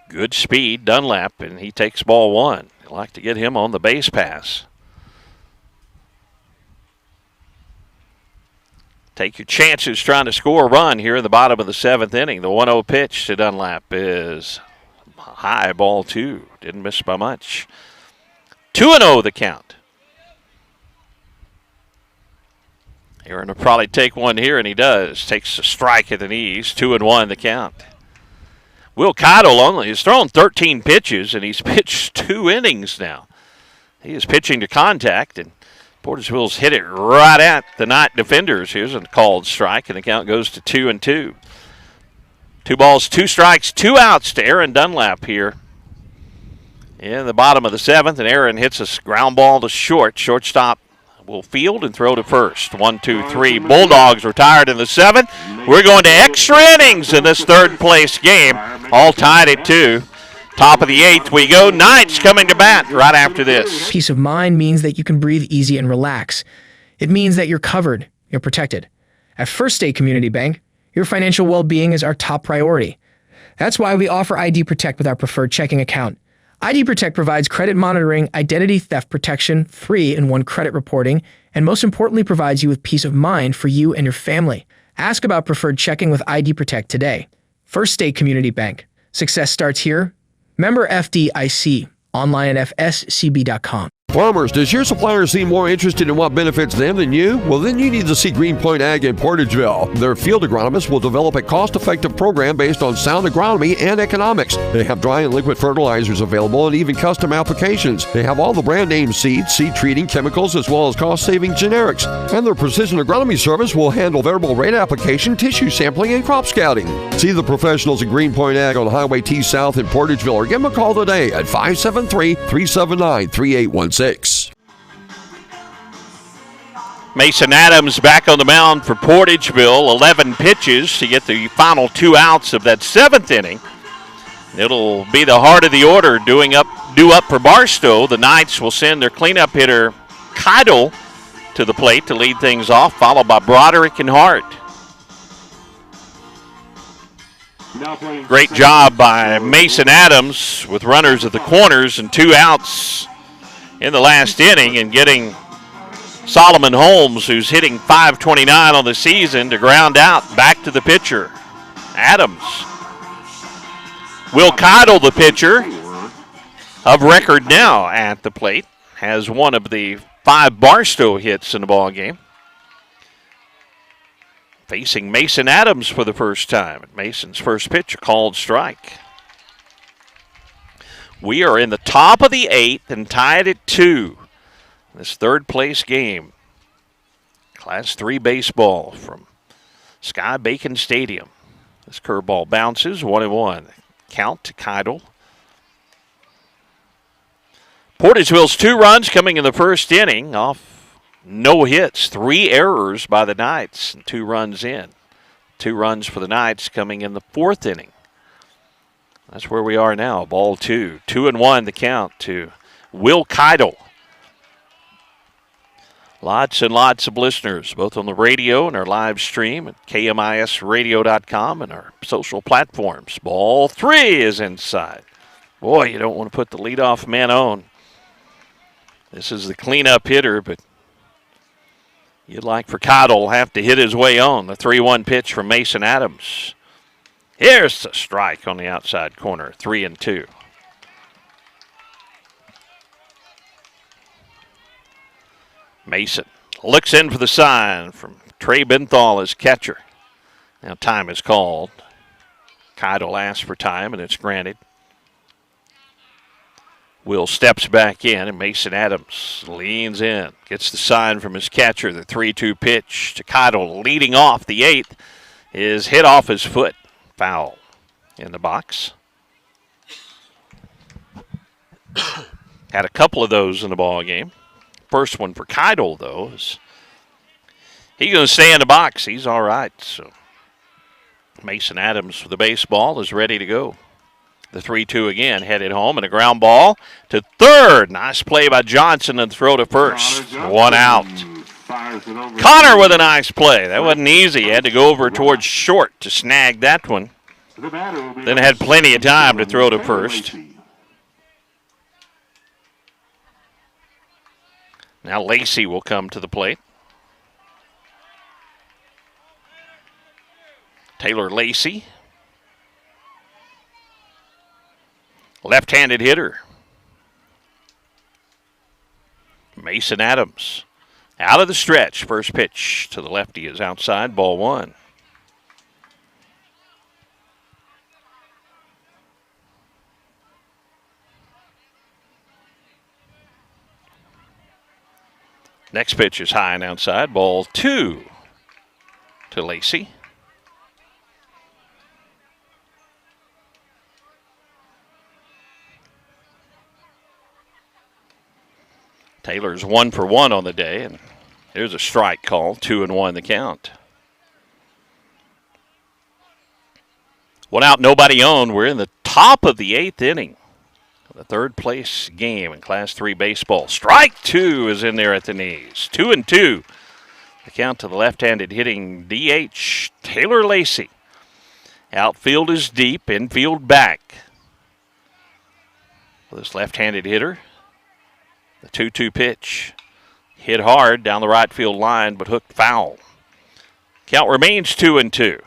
Speaker 3: Good speed, Dunlap, and he takes ball 1. I'd like to get him on the base pass. Take your chances trying to score a run here in the bottom of the 7th inning. The 1-0 pitch to Dunlap is high, ball 2. Didn't miss by much. 2-0 the count. Aaron will probably take one here, and he does. Takes a strike at the knees. 2-1 the count. Will Keidel has thrown 13 pitches, and he's pitched 2 innings now. He is pitching to contact, and Portageville's hit it right at the Knight defenders. Here's a called strike, and the count goes to 2-2. 2 balls, 2 strikes, 2 outs to Aaron Dunlap here in the bottom of the 7th, and Aaron hits a ground ball to short. Shortstop will field and throw to first. 1, 2, 3. Bulldogs retired in the 7th. We're going to extra innings in this third-place game, all tied at 2. Top of the 8th we go. Knights coming to bat right after this.
Speaker 11: Peace of mind means that you can breathe easy and relax. It means that you're covered, you're protected. At First State Community Bank, your financial well-being is our top priority. That's why we offer ID Protect with our preferred checking account. ID Protect provides credit monitoring, identity theft protection, 3-in-1 credit reporting, and most importantly provides you with peace of mind for you and your family. Ask about preferred checking with ID Protect today. First State Community Bank. Success starts here. Member FDIC. Online at fscb.com.
Speaker 2: Farmers, does your supplier seem more interested in what benefits them than you? Well, then you need to see Greenpoint Ag in Portageville. Their field agronomists will develop a cost-effective program based on sound agronomy and economics. They have dry and liquid fertilizers available and even custom applications. They have all the brand name seeds, seed treating, chemicals, as well as cost-saving generics. And their precision agronomy service will handle variable rate application, tissue sampling, and crop scouting. See the professionals at Greenpoint Ag on Highway T South in Portageville or give them a call today at 573-379-3816.
Speaker 3: Mason Adams back on the mound for Portageville. 11 pitches to get the final 2 outs of that 7th inning. It'll be the heart of the order due up for Barstow. The Knights will send their cleanup hitter Keidel to the plate to lead things off, followed by Broderick and Hart. Great job by Mason Adams with runners at the corners and 2 outs in the last inning, and getting Solomon Holmes, who's hitting .529 on the season, to ground out back to the pitcher, Adams. Will Keidel, the pitcher, of record now at the plate, has one of the 5 Barstow hits in the ball game. Facing Mason Adams for the first time. Mason's first pitch, a called strike. We are in the top of the 8th and tied at 2. This third-place game. Class 3 baseball from Sky Bacon Stadium. This curveball bounces, 1-1. Count to Keidel. Portageville's 2 runs coming in the first inning off no hits. 3 errors by the Knights and 2 runs in. 2 runs for the Knights coming in the 4th inning. That's where we are now. Ball 2. 2-1 the count to Will Keidel. Lots and lots of listeners, both on the radio and our live stream at kmisradio.com and our social platforms. Ball 3 is inside. Boy, you don't want to put the leadoff man on. This is the cleanup hitter, but you'd like for Keidel have to hit his way on. The 3-1 pitch from Mason Adams. Here's a strike on the outside corner, 3-2. Mason looks in for the sign from Trey Benthal as catcher. Now time is called. Keidel asks for time, and it's granted. Will steps back in, and Mason Adams leans in. Gets the sign from his catcher. The 3-2 pitch to Keidel, leading off the 8th, is hit off his foot. Foul in the box. Had a couple of those in the ball game. First one for Keidel, though, is He's going to stay in the box. He's all right. So Mason Adams for the baseball is ready to go. The 3-2 again, headed home, and a ground ball to third. Nice play by Johnson and throw to first. One out. Connor with a nice play. That wasn't easy. He had to go over towards short to snag that one. Then had plenty of time to throw to first. Now Lacey will come to the plate. Taylor Lacey. Left-handed hitter. Mason Adams. Out of the stretch. First pitch to the lefty is outside. Ball one. Next pitch is high and outside. Ball two to Lacey. Taylor's 1 for 1 on the day, and there's a strike call. 2-1 the count. One out, nobody on. We're in the top of the 8th inning. The third place game in Class 3 baseball. Strike two is in there at the knees. 2-2. The count to the left-handed hitting DH, Taylor Lacey. Outfield is deep, infield back. For this left-handed hitter, the 2-2 pitch. Hit hard down the right field line, but hooked foul. Count remains 2-2.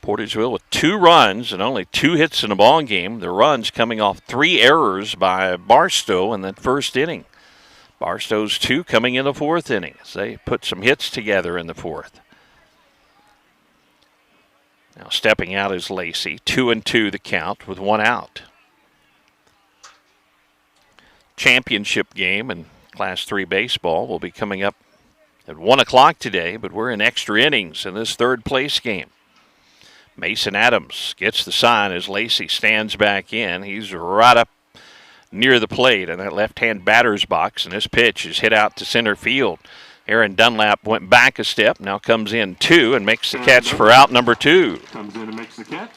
Speaker 3: Portageville with 2 runs and only 2 hits in the ball game. The runs coming off 3 errors by Barstow in that first inning. Barstow's 2 coming in the 4th inning as they put some hits together in the 4th. Now stepping out is Lacey. 2-2 the count with 1 out. Championship game in Class 3 baseball will be coming up at 1 o'clock today, but we're in extra innings in this third place game. Mason Adams gets the sign as Lacey stands back in. He's right up near the plate in that left-hand batter's box, and this pitch is hit out to center field. Aaron Dunlap went back a step, now comes in 2 and makes the catch for out number 2.
Speaker 21: Comes in and makes the catch.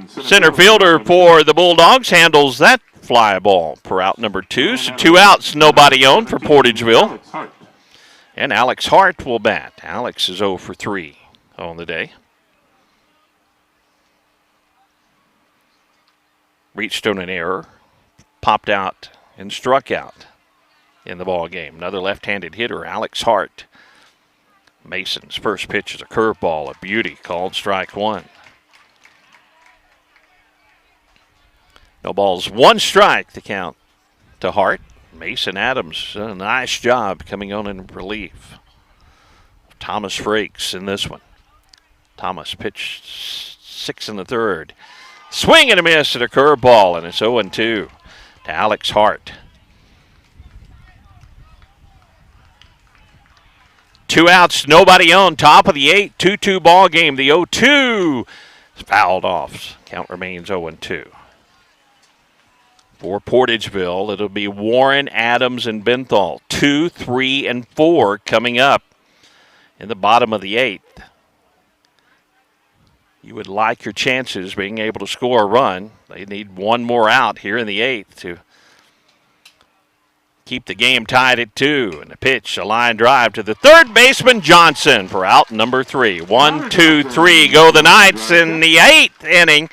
Speaker 3: Center fielder for the Bulldogs handles that fly ball for out number 2. So 2 outs, nobody on for Portageville. And Alex Hart will bat. Alex is 0 for 3 on the day. Reached on an error, popped out and struck out in the ball game. Another left-handed hitter, Alex Hart. Mason's first pitch is a curveball, a beauty, called strike 1. No balls, 1 strike to count to Hart. Mason Adams done a nice job coming on in relief. Thomas Frakes in this one. Thomas pitched 6 1/3. Swing and a miss at a curveball, and it's 0-2 to Alex Hart. 2 outs, nobody on. Top of the 8, 2-2 ball game. The 0-2 is fouled off. Count remains 0-2. For Portageville, it'll be Warren, Adams, and Benthal. 2, 3, and 4 coming up in the bottom of the 8th. You would like your chances being able to score a run. They need 1 more out here in the 8th to keep the game tied at 2. And the pitch, a line drive to the third baseman, Johnson, for out number 3. 1, 2, 3 go the Knights in the 8th inning.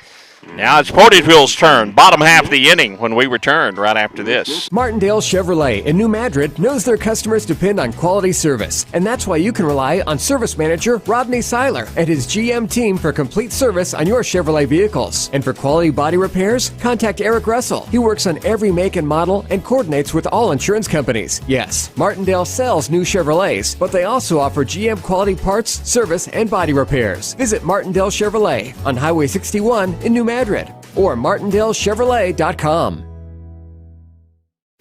Speaker 3: Now it's Portageville's turn, bottom half of the inning, when we return right after this.
Speaker 12: Martindale Chevrolet in New Madrid knows their customers depend on quality service, and that's why you can rely on service manager Rodney Seiler and his GM team for complete service on your Chevrolet vehicles. And for quality body repairs, contact Eric Russell. He works on every make and model and coordinates with all insurance companies. Yes, Martindale sells new Chevrolets, but they also offer GM quality parts, service, and body repairs. Visit Martindale Chevrolet on Highway 61 in New Madrid or martindalechevrolet.com.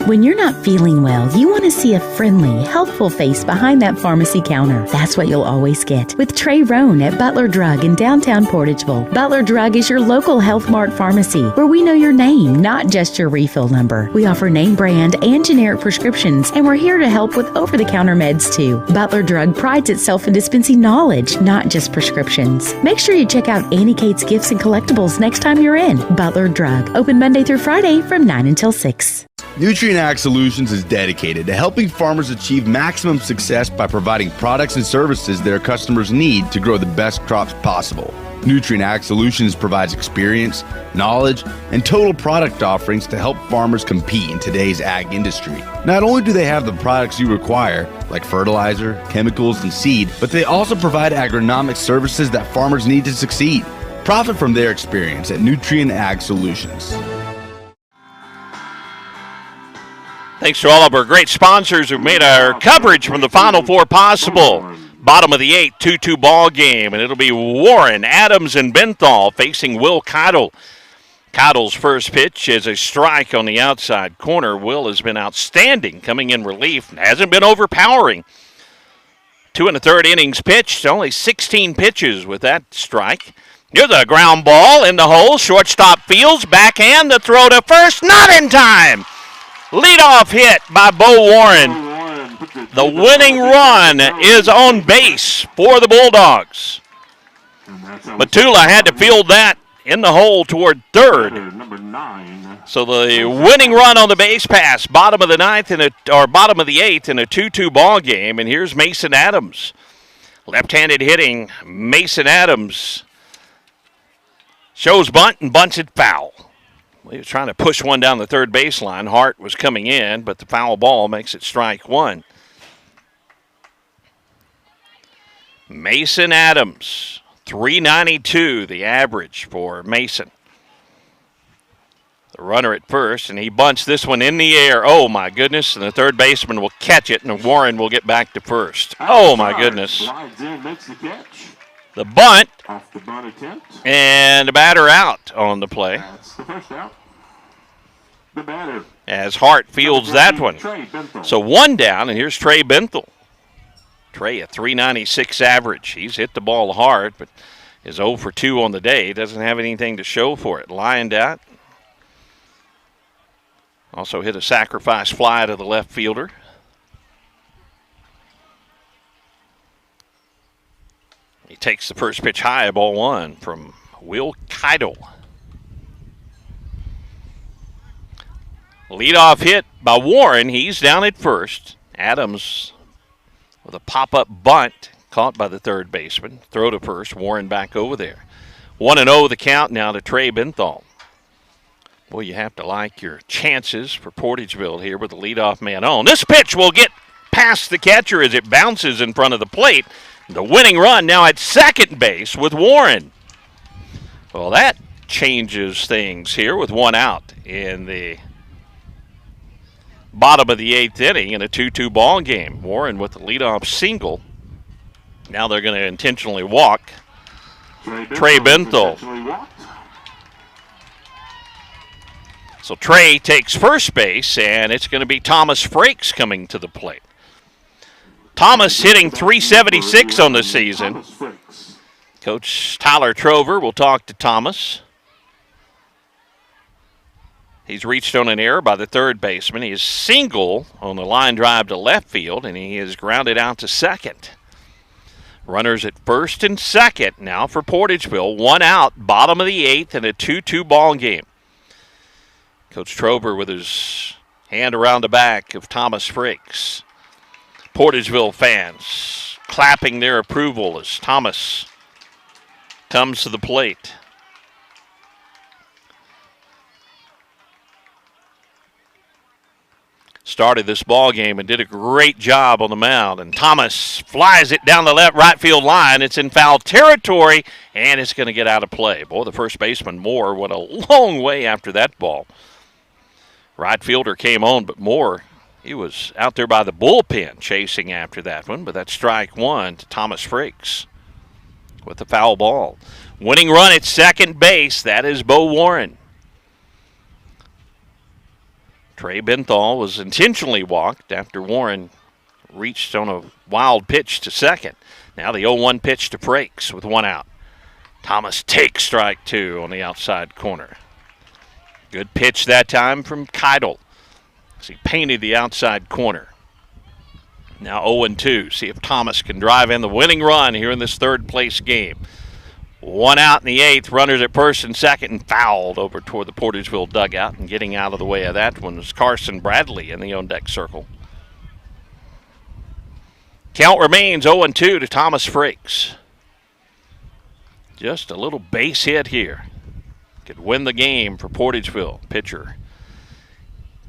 Speaker 1: When you're not feeling well, you want to see a friendly, helpful face behind that pharmacy counter. That's what you'll always get with Trey Roan at Butler Drug in downtown Portageville. Butler Drug is your local Health Mart pharmacy where we know your name, not just your refill number. We offer name brand and generic prescriptions, and we're here to help with over-the-counter meds too. Butler Drug prides itself in dispensing knowledge, not just prescriptions. Make sure you check out Annie Kate's Gifts and Collectibles next time you're in. Butler Drug, open Monday through Friday from 9 until 6.
Speaker 13: Nutrient Ag Solutions is dedicated to helping farmers achieve maximum success by providing products and services their customers need to grow the best crops possible. Nutrient Ag Solutions provides experience, knowledge, and total product offerings to help farmers compete in today's ag industry. Not only do they have the products you require, like fertilizer, chemicals, and seed, but they also provide agronomic services that farmers need to succeed. Profit from their experience at Nutrient Ag Solutions.
Speaker 3: Thanks to all of our great sponsors who made our coverage from the Final Four possible. Bottom of the 8th, 2-2 ball game, and it'll be Warren, Adams, and Benthal facing Will Keidel. Keidel's first pitch is a strike on the outside corner. Will has been outstanding coming in relief and hasn't been overpowering. 2 1/3 innings pitched, only 16 pitches with that strike. Here's a ground ball in the hole. Shortstop fields, backhand, the throw to first, not in time. Leadoff hit by Bo Warren. The winning run is on base for the Bulldogs. Matula had to field that in the hole toward third. So the winning run on the base pass, bottom of the 8th in a 2-2 ball game. And here's Mason Adams. Left-handed hitting Mason Adams shows bunt and bunts it foul. He was trying to push one down the third baseline. Hart was coming in, but the foul ball makes it strike one. Mason Adams, 392, the average for Mason. The runner at first, and he bunts this one in the air. Oh, my goodness, and the third baseman will catch it, and Warren will get back to first. Oh, my goodness. The bunt,
Speaker 21: Off the bunt attempt.
Speaker 3: and the batter out on the play.
Speaker 21: That's the first out. The batter.
Speaker 3: As Hart fields that one. So one down, and here's Trey Benthal. Trey, a 396 average. He's hit the ball hard, but is 0 for 2 on the day. Doesn't have anything to show for it. Lined out. Also hit a sacrifice fly to the left fielder. He takes the first pitch high, ball one from Will Keidel. Leadoff hit by Warren. He's down at first. Adams with a pop-up bunt caught by the third baseman. Throw to first. Warren back over there. 1-0 the count now to Trey Benthal. Boy, you have to like your chances for Portageville here with the leadoff man on. This pitch will get past the catcher as it bounces in front of the plate. The winning run now at second base with Warren. Well, that changes things here with one out in the bottom of the 8th inning in a 2-2 ball game. Warren with the leadoff single. Now they're going to intentionally walk Trey Benthal. So Trey takes first base, and it's going to be Thomas Frakes coming to the plate. Thomas hitting .376 on the season. Coach Tyler Trover will talk to Thomas. He's reached on an error by the third baseman. He is single on the line drive to left field, and he is grounded out to second. Runners at first and second now for Portageville. One out, bottom of the 8th in a 2-2 ball game. Coach Trover with his hand around the back of Thomas Frakes. Portageville fans clapping their approval as Thomas comes to the plate. Started this ball game and did a great job on the mound. And Thomas flies it down the right field line. It's in foul territory, and it's going to get out of play. Boy, the first baseman, Moore, went a long way after that ball. Right fielder came on, but Moore, he was out there by the bullpen chasing after that one. But that's strike one to Thomas Frakes with the foul ball. Winning run at second base, that is Bo Warren. Trey Benthal was intentionally walked after Warren reached on a wild pitch to second. Now the 0-1 pitch to Frakes with one out. Thomas takes strike two on the outside corner. Good pitch that time from Keidel as he painted the outside corner. Now 0-2. See if Thomas can drive in the winning run here in this third place game. One out in the eighth. Runners at first and second, and fouled over toward the Portageville dugout. And getting out of the way of that one was Carson Bradley in the on-deck circle. Count remains 0-2 to Thomas Frakes. Just a little base hit here. Could win the game for Portageville. Pitcher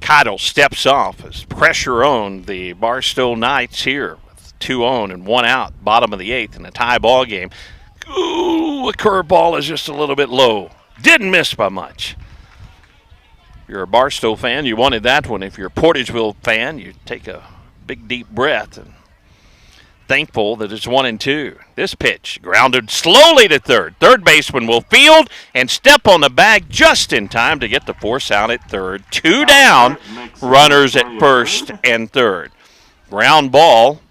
Speaker 3: Keidel steps off as pressure on the Barstow Knights here with 2 on and 1 out, bottom of the eighth in a tie ball game. Ooh, a curveball is just a little bit low. Didn't miss by much. If you're a Barstow fan, you wanted that one. If you're a Portageville fan, you take a big deep breath and thankful that it's 1-2. This pitch grounded slowly to third. Third baseman will field and step on the bag just in time to get the force out at third. 2 down, runners at first and third. Ground ball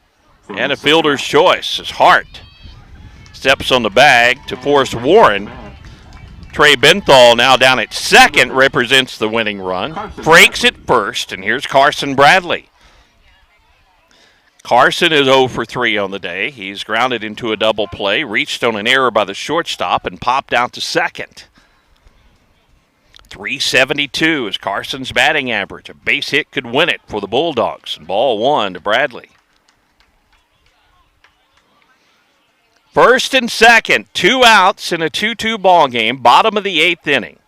Speaker 3: and a fielder's choice as Hart steps on the bag to force Warren. Trey Benthal now down at second represents the winning run. Frakes at first, and here's Carson Bradley. Carson is 0 for 3 on the day. He's grounded into a double play, reached on an error by the shortstop, and popped out to second. 372 is Carson's batting average. A base hit could win it for the Bulldogs. And ball 1 to Bradley. First and second, 2 outs in a 2-2 ball game, bottom of the 8th inning.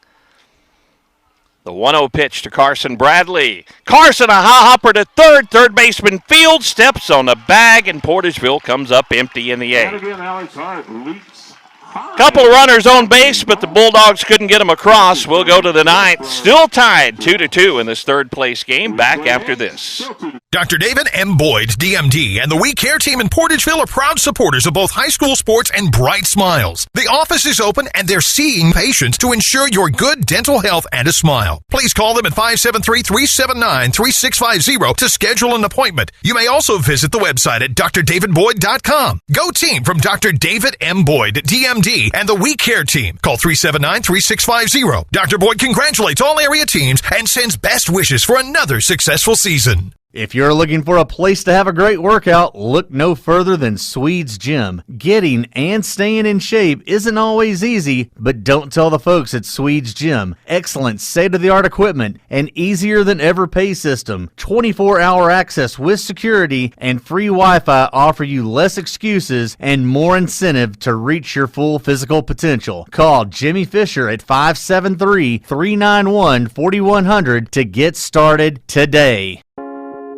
Speaker 3: The 1-0 pitch to Carson Bradley. Carson, a high hopper to third. Third baseman Field steps on the bag, and Portageville comes up empty in the 8th.
Speaker 21: Again, Alex Hart leaps high.
Speaker 3: Couple of runners on base, but the Bulldogs couldn't get them across. We'll go to the 9th. Still tied 2-2 in this third place game. Back after this.
Speaker 14: Dr. David M. Boyd, DMD, and the We Care team in Portageville are proud supporters of both high school sports and Bright Smiles. The office is open and they're seeing patients to ensure your good dental health and a smile. Please call them at 573-379-3650 to schedule an appointment. You may also visit the website at drdavidboyd.com. Go team from Dr. David M. Boyd, DMD, and the We Care team. Call 379-3650. Dr. Boyd congratulates all area teams and sends best wishes for another successful season.
Speaker 15: If you're looking for a place to have a great workout, look no further than Swedes Gym. Getting and staying in shape isn't always easy, but don't tell the folks at Swedes Gym. Excellent state-of-the-art equipment, an easier than ever pay system, 24-hour access with security, and free Wi-Fi offer you less excuses and more incentive to reach your full physical potential. Call Jimmy Fisher at 573-391-4100 to get started today.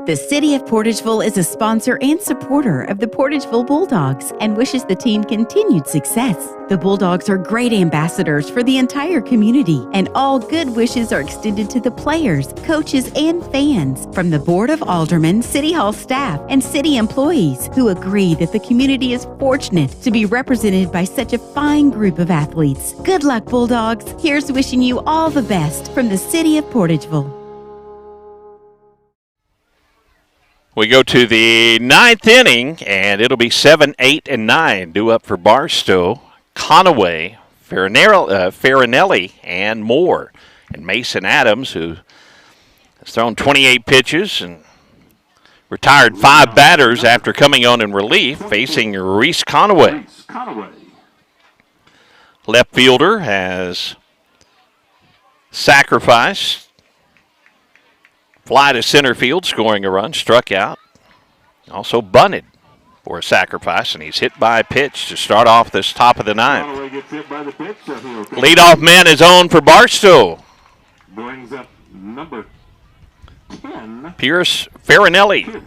Speaker 8: The City of Portageville is a sponsor and supporter of the Portageville Bulldogs and wishes the team continued success. The Bulldogs are great ambassadors for the entire community, and all good wishes are extended to the players, coaches, and fans from the Board of Aldermen, City Hall staff, and city employees who agree that the community is fortunate to be represented by such a fine group of athletes. Good luck, Bulldogs. Here's wishing you all the best from the City of Portageville.
Speaker 3: We go to the 9th inning, and it'll be 7, 8, and 9 due up for Barstow, Conaway, Farinelli, and Moore. And Mason Adams, who has thrown 28 pitches and retired 5 batters after coming on in relief, facing Reese Conaway. Left fielder has sacrificed. Fly to center field, scoring a run, struck out. Also bunted for a sacrifice, and he's hit by a pitch to start off this top of the 9th. Leadoff man is on for Barstow.
Speaker 21: Brings up number 10.
Speaker 3: Pierce Farinelli.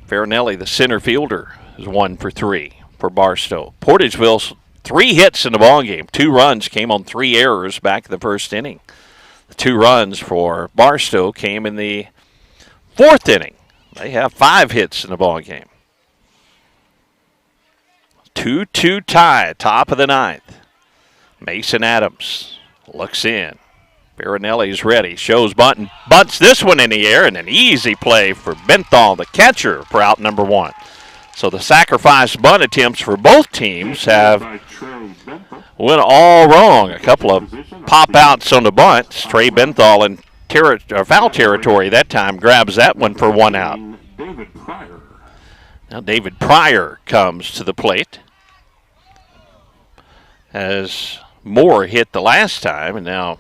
Speaker 3: Farinelli, the center fielder, is 1 for 3 for Barstow. Portageville's 3 hits in the ballgame. 2 runs came on 3 errors back in the first inning. 2 runs for Barstow came in the 4th inning. They have 5 hits in the ball game. 2-2 tie, top of the 9th. Mason Adams looks in. Farinelli's ready. Shows Bunton. Bunts this one in the air, and an easy play for Benthal, the catcher, for out number 1. So the sacrifice bunt attempts for both teams have went all wrong. A couple of pop-outs on the bunts. Trey Benthal in foul territory that time grabs that one for 1 out. Now David Pryor comes to the plate. As Moore hit the last time, and now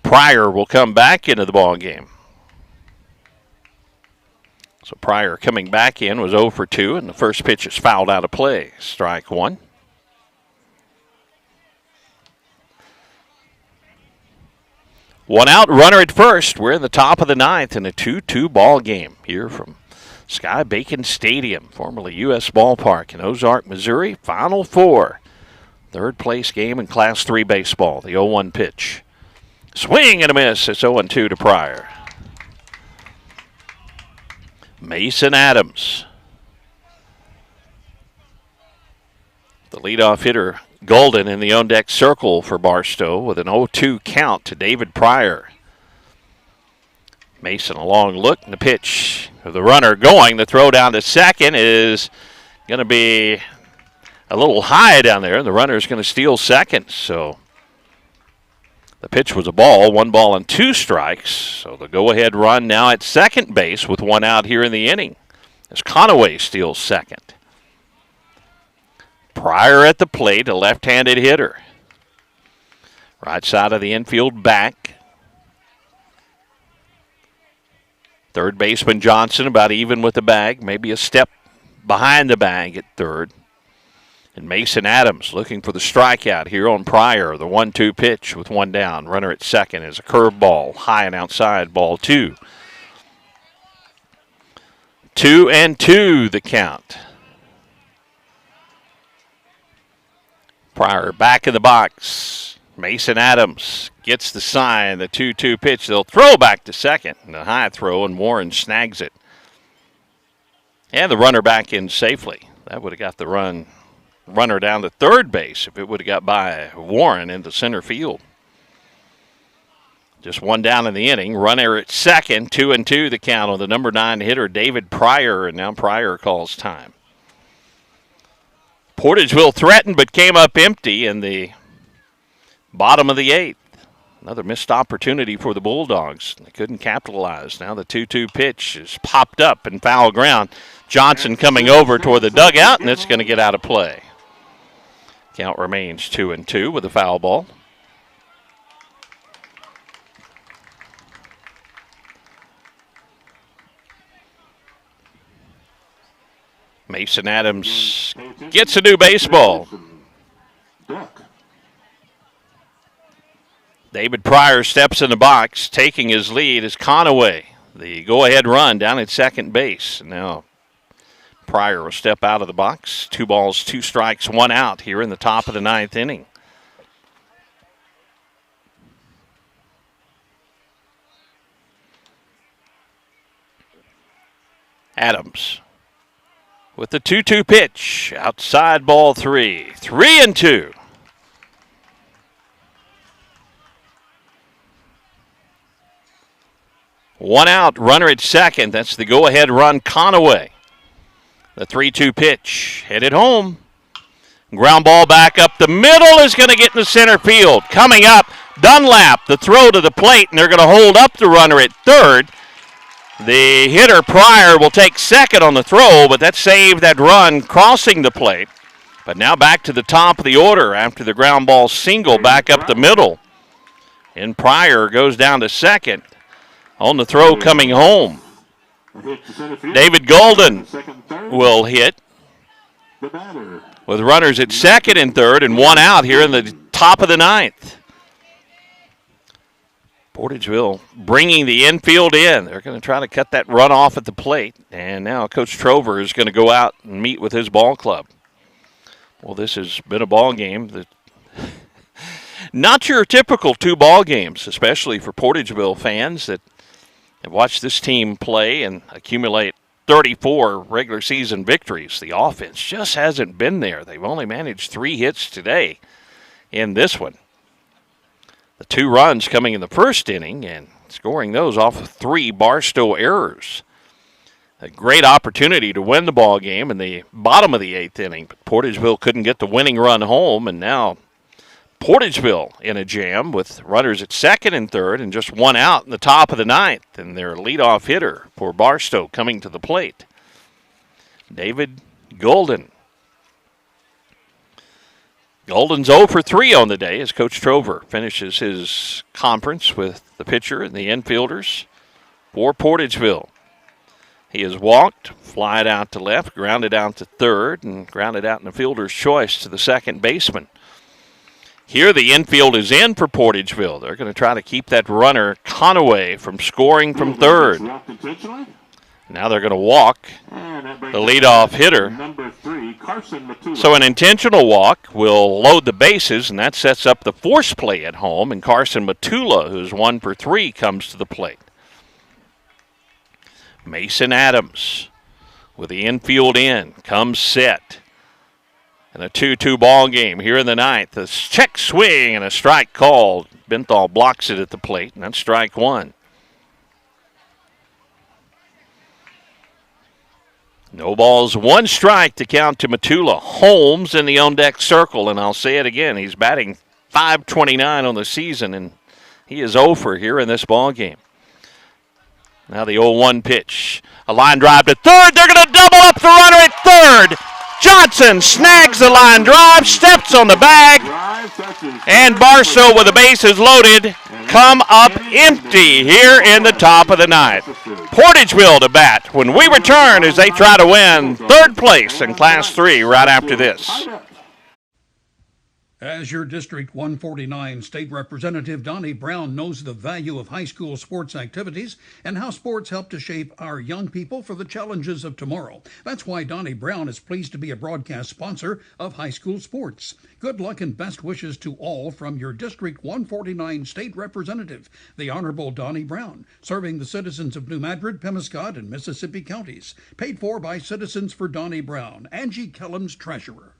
Speaker 3: Pryor will come back into the ball game. So Pryor coming back in was 0 for 2, and the first pitch is fouled out of play. Strike 1. One out, runner at first. We're in the top of the 9th in a 2-2 ball game here from Sky Bacon Stadium, formerly U.S. Ballpark in Ozark, Missouri. Final 4. Third place game in Class 3 baseball. The 0-1 pitch. Swing and a miss. It's 0-2 to Pryor. Mason Adams. The leadoff hitter, Golden, in the on-deck circle for Barstow with an 0-2 count to David Pryor. Mason a long look, and the pitch of the runner going. The throw down to second is going to be a little high down there, and the runner is going to steal second. So the pitch was a ball, 1 ball and 2 strikes. So the go-ahead run now at second base with 1 out here in the inning as Conaway steals second. Pryor at the plate, a left-handed hitter. Right side of the infield back. Third baseman Johnson about even with the bag, maybe a step behind the bag at third. And Mason Adams looking for the strikeout here on Pryor. The 1-2 pitch with 1 down. Runner at second is a curveball, high and outside, ball 2. 2-2 the count. Pryor back in the box. Mason Adams gets the sign, the 2-2 pitch. They'll throw back to second. And a high throw, and Warren snags it. And the runner back in safely. That would have got the runner down to third base if it would have got by Warren into center field. Just 1 down in the inning. Runner at second, 2-2 the count on the number 9 hitter, David Pryor, and now Pryor calls time. Portageville threatened but came up empty in the bottom of the 8th. Another missed opportunity for the Bulldogs. They couldn't capitalize. Now the 2-2 pitch is popped up in foul ground. Johnson coming over toward the dugout, and it's going to get out of play. Count remains 2-2 with a foul ball. Mason Adams gets a new baseball. David Pryor steps in the box, taking his lead is Conaway. The go-ahead run down at second base. Now Pryor will step out of the box. 2 balls, 2 strikes, 1 out here in the top of the 9th inning. Adams with the 2-2 pitch. Outside ball 3. 3-2. One out, runner at second. That's the go-ahead run, Conaway. The 3-2 pitch, headed home. Ground ball back up the middle is going to get in the center field. Coming up, Dunlap, the throw to the plate, and they're going to hold up the runner at third. The hitter, Pryor, will take second on the throw, but that saved that run crossing the plate. But now back to the top of the order after the ground ball single back up the middle. And Pryor goes down to second on the throw coming home. David Golden will hit with runners at second and third and 1 out here in the top of the 9th. Portageville bringing the infield in. They're going to try to cut that run off at the plate. And now Coach Trover is going to go out and meet with his ball club. Well, this has been a ball game that not your typical 2 ball games, especially for Portageville fans that have watched this team play and accumulate 34 regular season victories. The offense just hasn't been there. They've only managed 3 hits today in this one. The 2 runs coming in the first inning and scoring those off of 3 Barstow errors. A great opportunity to win the ball game in the bottom of the 8th inning, but Portageville couldn't get the winning run home, and now Portageville in a jam with runners at second and third and just 1 out in the top of the 9th, and their leadoff hitter for Barstow coming to the plate, David Golden. Golden's 0 for 3 on the day as Coach Trover finishes his conference with the pitcher and the infielders for Portageville. He has walked, flied out to left, grounded out to third, and grounded out in the fielder's choice to the second baseman. Here the infield is in for Portageville. They're going to try to keep that runner Conaway from scoring from third. Now they're going to walk the leadoff hitter. So an intentional walk will load the bases, and that sets up the force play at home, and Carson Matula, who's 1 for 3, comes to the plate. Mason Adams with the infield in, comes set. And a 2-2 ball game here in the 9th. A check swing and a strike called. Benthal blocks it at the plate, and that's strike 1. No balls, 1 strike to count to Matula. Holmes in the on-deck circle, and I'll say it again, he's batting .529 on the season, and he is 0 for here in this ball game. Now the 0-1 pitch. A line drive to third. They're going to double up the runner at third. Johnson snags the line drive, steps on the bag, and Barstow, with the bases loaded, come up empty here in the top of the 9th. Portageville to bat when we return as they try to win 3rd place in Class 3 right after this.
Speaker 16: As your District 149 State Representative, Donnie Brown knows the value of high school sports activities and how sports help to shape our young people for the challenges of tomorrow. That's why Donnie Brown is pleased to be a broadcast sponsor of high school sports. Good luck and best wishes to all from your District 149 State Representative, the Honorable Donnie Brown, serving the citizens of New Madrid, Pemiscot, and Mississippi counties. Paid for by Citizens for Donnie Brown, Angie Kellums, Treasurer.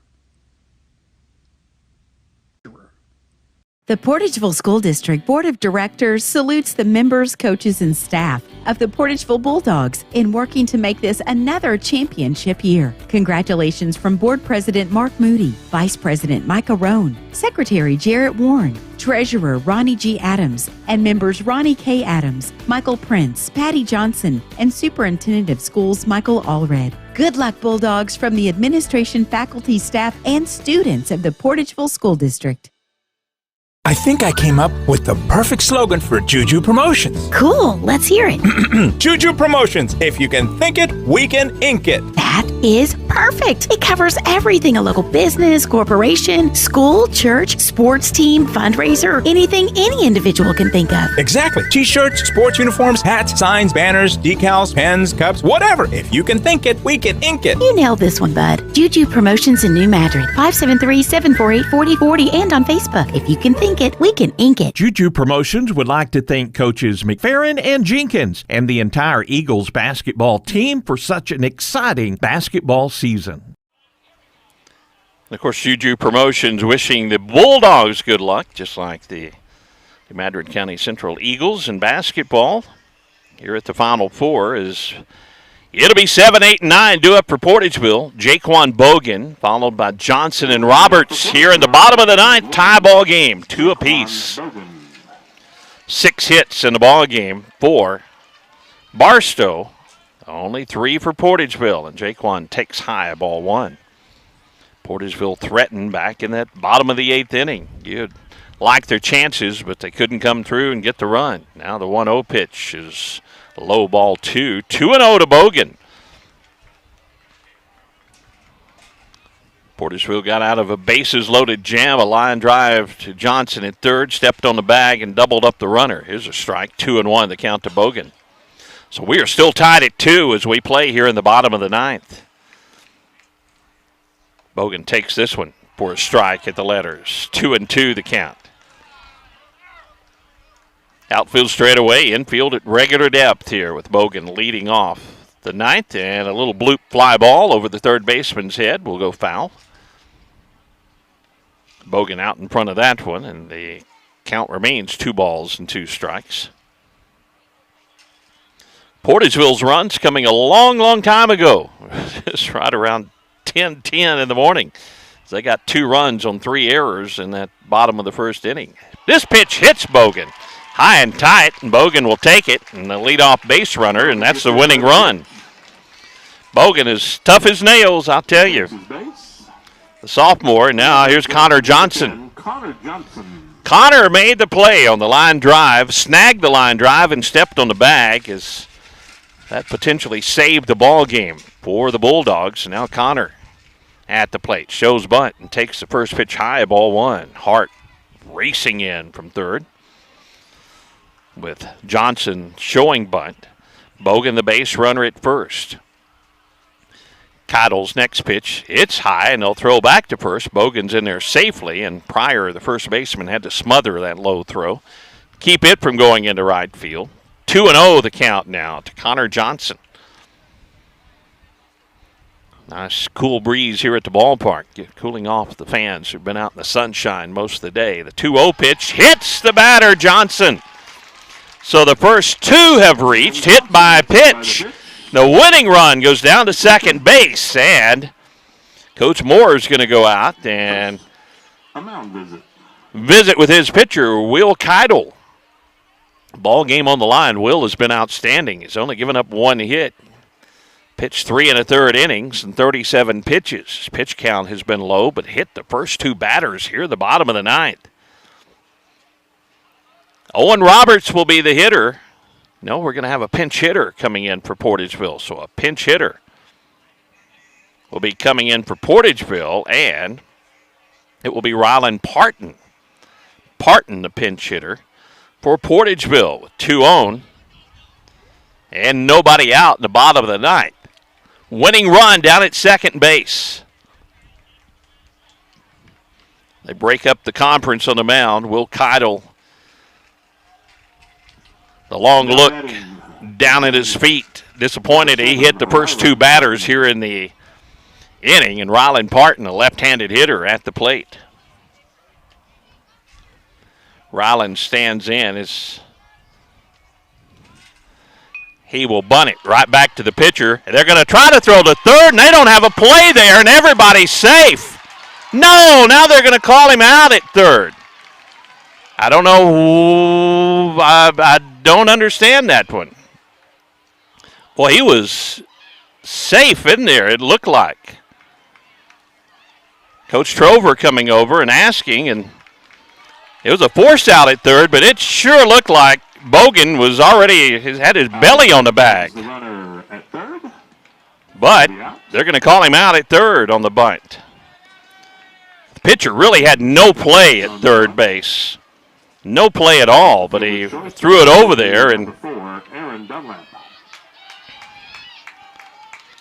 Speaker 8: The Portageville School District Board of Directors salutes the members, coaches, and staff of the Portageville Bulldogs in working to make this another championship year. Congratulations from Board President Mark Moody, Vice President Micah Rohn, Secretary Jarrett Warren, Treasurer Ronnie G. Adams, and members Ronnie K. Adams, Michael Prince, Patty Johnson, and Superintendent of Schools Michael Allred. Good luck, Bulldogs, from the administration, faculty, staff, and students of the Portageville School District.
Speaker 17: I think I came up with the perfect slogan for Juju Promotions.
Speaker 1: Cool, let's hear it.
Speaker 17: Juju Promotions. If you can think it, we can ink it.
Speaker 1: That is perfect. It covers everything a local business, corporation, school, church, sports team, fundraiser, anything any individual can think of.
Speaker 17: Exactly. T-shirts, sports uniforms, hats, signs, banners, decals, pens, cups, whatever. If you can think it, we can ink it.
Speaker 1: You nailed this one, bud. Juju Promotions in New Madrid, 573-748-4040, and on Facebook. If you can think it, we can ink it.
Speaker 18: Juju Promotions would like to thank coaches McFerrin and Jenkins and the entire Eagles basketball team for such an exciting basketball season.
Speaker 3: Of course, Juju Promotions wishing the Bulldogs good luck, just like the Madrid County Central Eagles in basketball. Here at the Final Four is it'll be 7, 8, and 9 due up for Portageville. Jaquan Bogan, followed by Johnson and Roberts here in the bottom of the 9th. Tie ball game, 2 apiece. 6 hits in the ball game for Barstow. Only 3 for Portageville, and Jaquan takes high, ball 1. Portageville threatened back in that bottom of the 8th inning. You'd like their chances, but they couldn't come through and get the run. Now the 1-0 pitch is low, ball 2. 2-0 to Bogan. Portageville got out of a bases-loaded jam, a line drive to Johnson at third, stepped on the bag and doubled up the runner. Here's a strike, 2-1, the count to Bogan. So we are still tied at 2 as we play here in the bottom of the 9th. Bogan takes this one for a strike at the letters. 2-2 the count. Outfield straight away, infield at regular depth here with Bogan leading off the 9th, and a little bloop fly ball over the third baseman's head will go foul. Bogan out in front of that one, and the Count remains 2-2 Portageville's run's coming a long, long time ago. Just right around 10:10 in the morning. They got 2 runs on 3 errors in that bottom of the first inning. This pitch hits Bogan. High and tight, and Bogan will take it, and the leadoff base runner, and that's the winning run. Bogan is tough as nails, I'll tell you. The sophomore, now here's Connor Johnson. Connor made the play on the line drive, snagged the line drive, and stepped on the bag as that potentially saved the ball game for the Bulldogs. Now Connor at the plate, shows bunt, and takes the first pitch high, ball 1. Hart racing in from third with Johnson showing bunt. Bogan the base runner at first. Keitel's next pitch, it's high, and they'll throw back to first. Bogan's in there safely, and Pryor, the first baseman, had to smother that low throw. Keep it from going into right field. 2-0 the count now to Connor Johnson. Nice cool breeze here at the ballpark, cooling off the fans who've been out in the sunshine most of the day. The 2-0 pitch hits the batter, Johnson. So the first 2 have reached, hit by pitch. The winning run goes down to second base, and Coach Moore is going to go out and visit with his pitcher, Will Keitel. Ball game on the line. Will has been outstanding. He's only given up 1 hit. Pitched 3 1/3 innings and 37 pitches. His pitch count has been low, but hit the first 2 batters here at the bottom of the 9th. Owen Roberts will be the hitter. No, we're going to have a pinch hitter coming in for Portageville. So a pinch hitter will be coming in for Portageville, and it will be Rylan Parton. Parton, the pinch hitter for Portageville, with 2 on and nobody out in the bottom of the 9th. Winning run down at second base. They break up the conference on the mound. Will Keitel, the long look down at his feet. Disappointed he hit the first 2 batters here in the inning. And Rylan Parton, a left-handed hitter, at the plate. Rylan stands in. He will bunt it right back to the pitcher. They're going to try to throw to third, and they don't have a play there, and everybody's safe. No, now they're going to call him out at third. I don't know. I don't understand that one. Well, he was safe in there, it looked like. Coach Trover coming over and asking, and it was a force out at third, but it sure looked like Bogan was already had his belly on the bag. But they're going to call him out at third on the bunt. The pitcher really had no play at third base. No play at all, but he threw it over there, and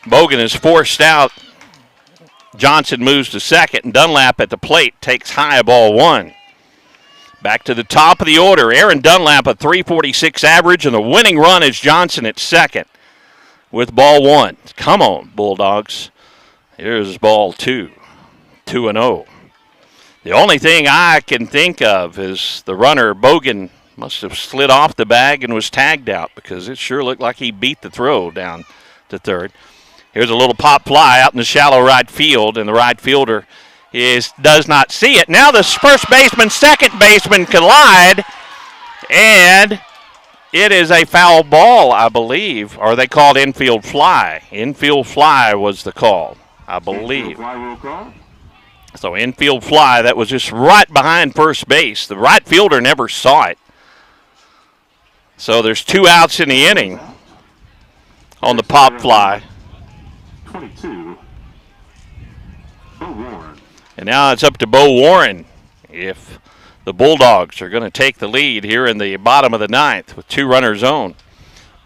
Speaker 3: Bogan is forced out. Johnson moves to second, and Dunlap at the plate takes high, ball 1. Back to the top of the order. Aaron Dunlap, a .346 average, and the winning run is Johnson at second with ball 1. Come on, Bulldogs. Here's ball 2. 2-0. The only thing I can think of is the runner, Bogan, must have slid off the bag and was tagged out, because it sure looked like he beat the throw down to third. Here's a little pop fly out in the shallow right field, and the right fielder does not see it. Now the first baseman, second baseman collide, and it is a foul ball, I believe, or they called infield fly. Infield fly was the call, I believe. So infield fly, that was just right behind first base. The right fielder never saw it. So there's 2 outs in the inning on the pop fly.
Speaker 21: 22. Bo Warren.
Speaker 3: And now it's up to Bo Warren if the Bulldogs are going to take the lead here in the bottom of the 9th with 2 runners on.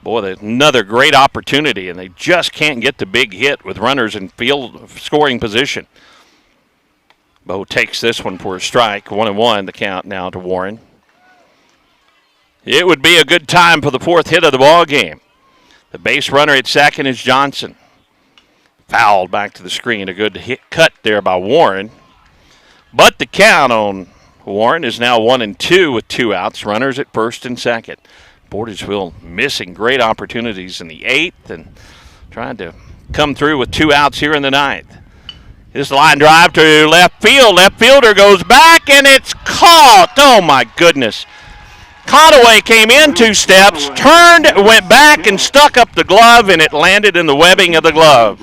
Speaker 3: Boy, that's another great opportunity, and they just can't get the big hit with runners in field scoring position. Bo takes this one for a strike. 1-1 the count now to Warren. It would be a good time for the 4th hit of the ball game. The base runner at second is Johnson. Fouled back to the screen. A good hit cut there by Warren. But the count on Warren is now 1-2 with 2 outs. Runners at first and second. Portageville missing great opportunities in the 8th and trying to come through with 2 outs here in the 9th. His line drive to left field. Left fielder goes back, and it's caught. Oh, my goodness. Conaway came in 2 steps, turned, went back, and stuck up the glove, and it landed in the webbing of the glove.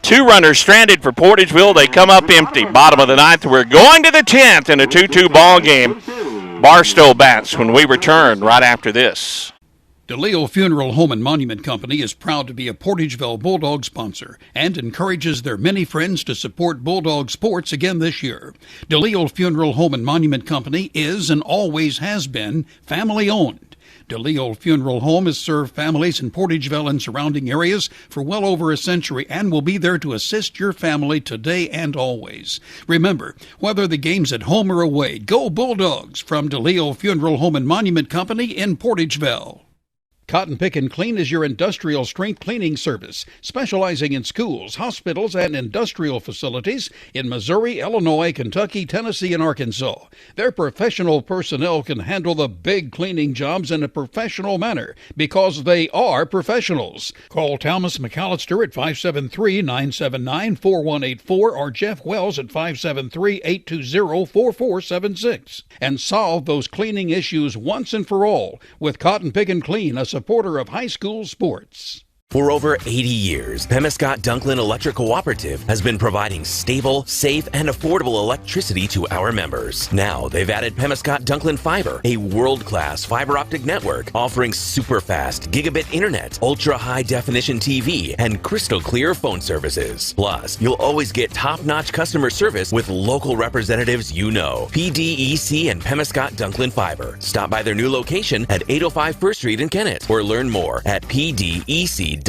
Speaker 3: 2 runners stranded for Portageville. They come up empty. Bottom of the 9th. We're going to the 10th in a 2-2 ball game. Barstow bats when we return right after this.
Speaker 16: DeLeo Funeral Home and Monument Company is proud to be a Portageville Bulldog sponsor and encourages their many friends to support Bulldog sports again this year. DeLeo Funeral Home and Monument Company is and always has been family-owned. DeLeo Funeral Home has served families in Portageville and surrounding areas for well over a century and will be there to assist your family today and always. Remember, whether the game's at home or away, go Bulldogs from DeLeo Funeral Home and Monument Company in Portageville. Cotton Pick and Clean is your industrial strength cleaning service, specializing in schools, hospitals, and industrial facilities in Missouri, Illinois, Kentucky, Tennessee, and Arkansas. Their professional personnel can handle the big cleaning jobs in a professional manner because they are professionals. Call Thomas McAllister at 573-979-4184 or Jeff Wells at 573-820-4476 and solve those cleaning issues once and for all with Cotton Pick and Clean, a supporter of high school sports.
Speaker 19: For over 80 years, Pemiscot-Dunklin Electric Cooperative has been providing stable, safe, and affordable electricity to our members. Now, they've added Pemiscot-Dunklin Fiber, a world-class fiber optic network offering super-fast gigabit internet, ultra-high-definition TV, and crystal-clear phone services. Plus, you'll always get top-notch customer service with local representatives you know. PDEC and Pemiscot-Dunklin Fiber. Stop by their new location at 805 1st Street in Kennett or learn more at pdec.com.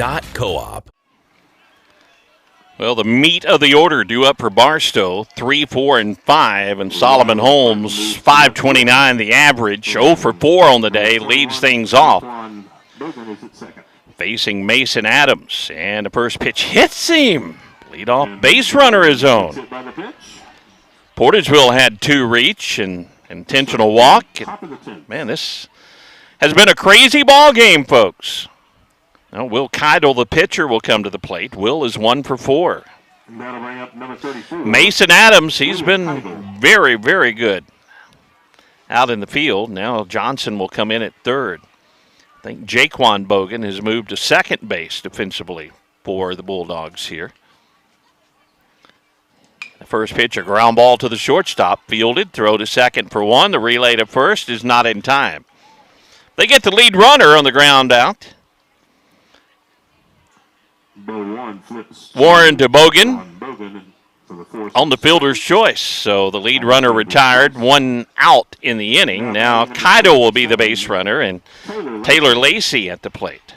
Speaker 3: Well, the meat of the order due up for Barstow, 3, 4, and 5, and Solomon Holmes, 529 the average, 0 for 4 on the day, leads things off. Facing Mason Adams, and the first pitch hits him. Leadoff base runner his own. Portageville had 2 reach and intentional walk. Man, this has been a crazy ball game, folks. Now, Will Keidel, the pitcher, will come to the plate. Will is 1 for 4. Mason Adams, he's been very, very good out in the field. Now Johnson will come in at third. I think Jaquan Bogan has moved to second base defensively for the Bulldogs here. The first pitch, a ground ball to the shortstop, fielded, throw to second for 1. The relay to first is not in time. They get the lead runner on the ground out. Warren to Bogan on the fielder's choice. So the lead runner retired, 1 out in the inning. Now Keidel will be the base runner and Taylor Lacey at the plate.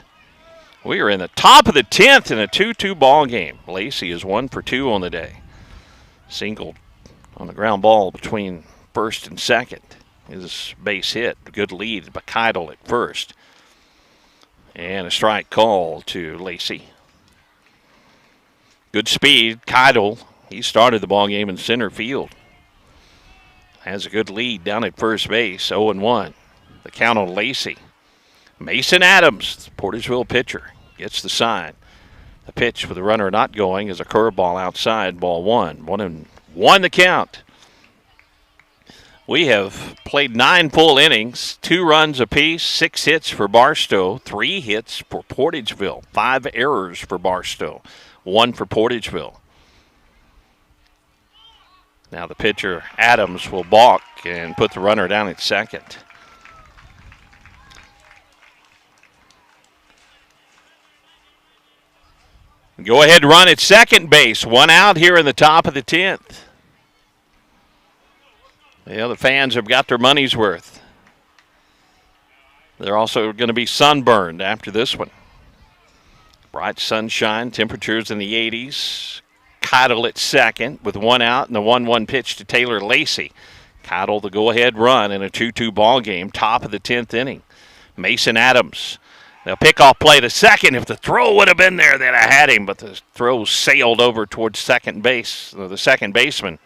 Speaker 3: We are in the top of the 10th in a 2-2 ball game. Lacey is 1 for 2 on the day. Single on the ground ball between first and second. His base hit. Good lead by Keidel at first. And a strike call to Lacey. Good speed. Keidel, he started the ball game in center field. Has a good lead down at first base, 0-1. The count on Lacey. Mason Adams, Portageville pitcher, gets the sign. The pitch with the runner not going is a curveball outside, ball 1. 1-1 the count. We have played 9 full innings, 2 runs apiece, 6 hits for Barstow, 3 hits for Portageville, 5 errors for Barstow. 1 for Portageville. Now the pitcher, Adams, will balk and put the runner down at second. Go ahead run at second base. 1 out here in the top of the 10th. The fans have got their money's worth. They're also going to be sunburned after this one. Bright sunshine, temperatures in the 80s. Keidel at second with 1 out and the 1-1 pitch to Taylor Lacey. Keidel the go-ahead run in a 2-2 ball game, top of the 10th inning. Mason Adams, they'll pick off play to second. If the throw would have been there, they'd have had him, but the throw sailed over towards second base, the second baseman.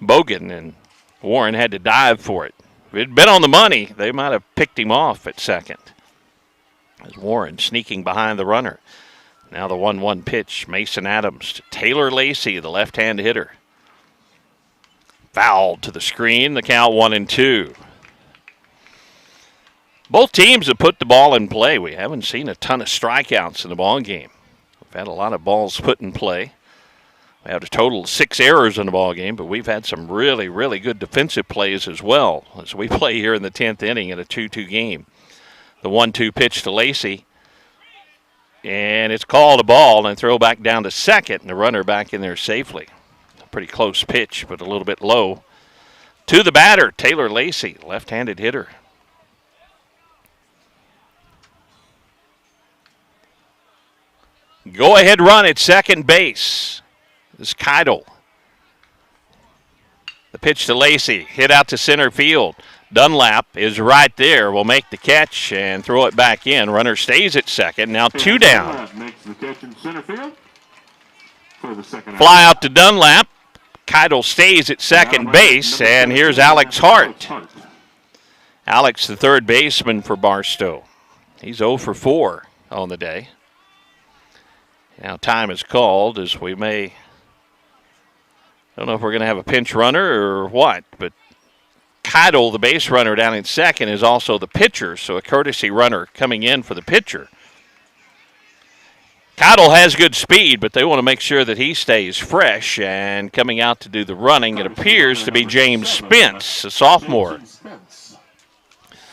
Speaker 3: Bogan, and Warren had to dive for it. If it had been on the money, they might have picked him off at second. As Warren sneaking behind the runner. Now the 1-1 pitch, Mason Adams to Taylor Lacey, the left-hand hitter. Fouled to the screen, the count 1-2. Both teams have put the ball in play. We haven't seen a ton of strikeouts in the ball game. We've had a lot of balls put in play. We had a total of 6 errors in the ball game, but we've had some really, really good defensive plays as well as we play here in the 10th inning in a 2-2 game. The 1-2 pitch to Lacey, and it's called a ball and throw back down to second, and the runner back in there safely. A pretty close pitch, but a little bit low. To the batter, Taylor Lacey, left-handed hitter. Go-ahead run at second base. This is Keidel. The pitch to Lacey, hit out to center field. Dunlap is right there, will make the catch and throw it back in. Runner stays at second, now 2 down.
Speaker 21: Makes the catch in center field for the second
Speaker 3: Fly out to Dunlap. Keidel stays at second base, and here's Alex Hart. Alex, the third baseman for Barstow. He's 0 for 4 on the day. Now time is called as we may, don't know if we're going to have a pinch runner or what, but Keidel, the base runner down in second, is also the pitcher, so a courtesy runner coming in for the pitcher. Keidel has good speed, but they want to make sure that he stays fresh, and coming out to do the running, it appears to be James Spence, a sophomore.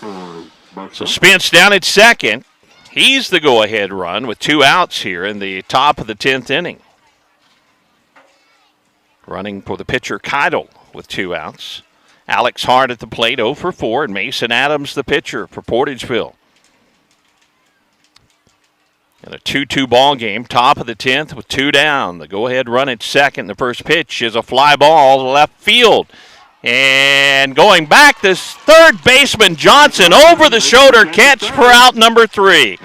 Speaker 3: So Spence down at second. He's the go-ahead run with 2 outs here in the top of the 10th inning. Running for the pitcher, Keidel, with 2 outs. Alex Hart at the plate, 0 for 4, and Mason Adams, the pitcher for Portageville. In a 2-2 ball game, top of the 10th with 2 down. The go-ahead run at second. The first pitch is a fly ball to left field. And going back, this third baseman, Johnson, over the shoulder catch for out number 3.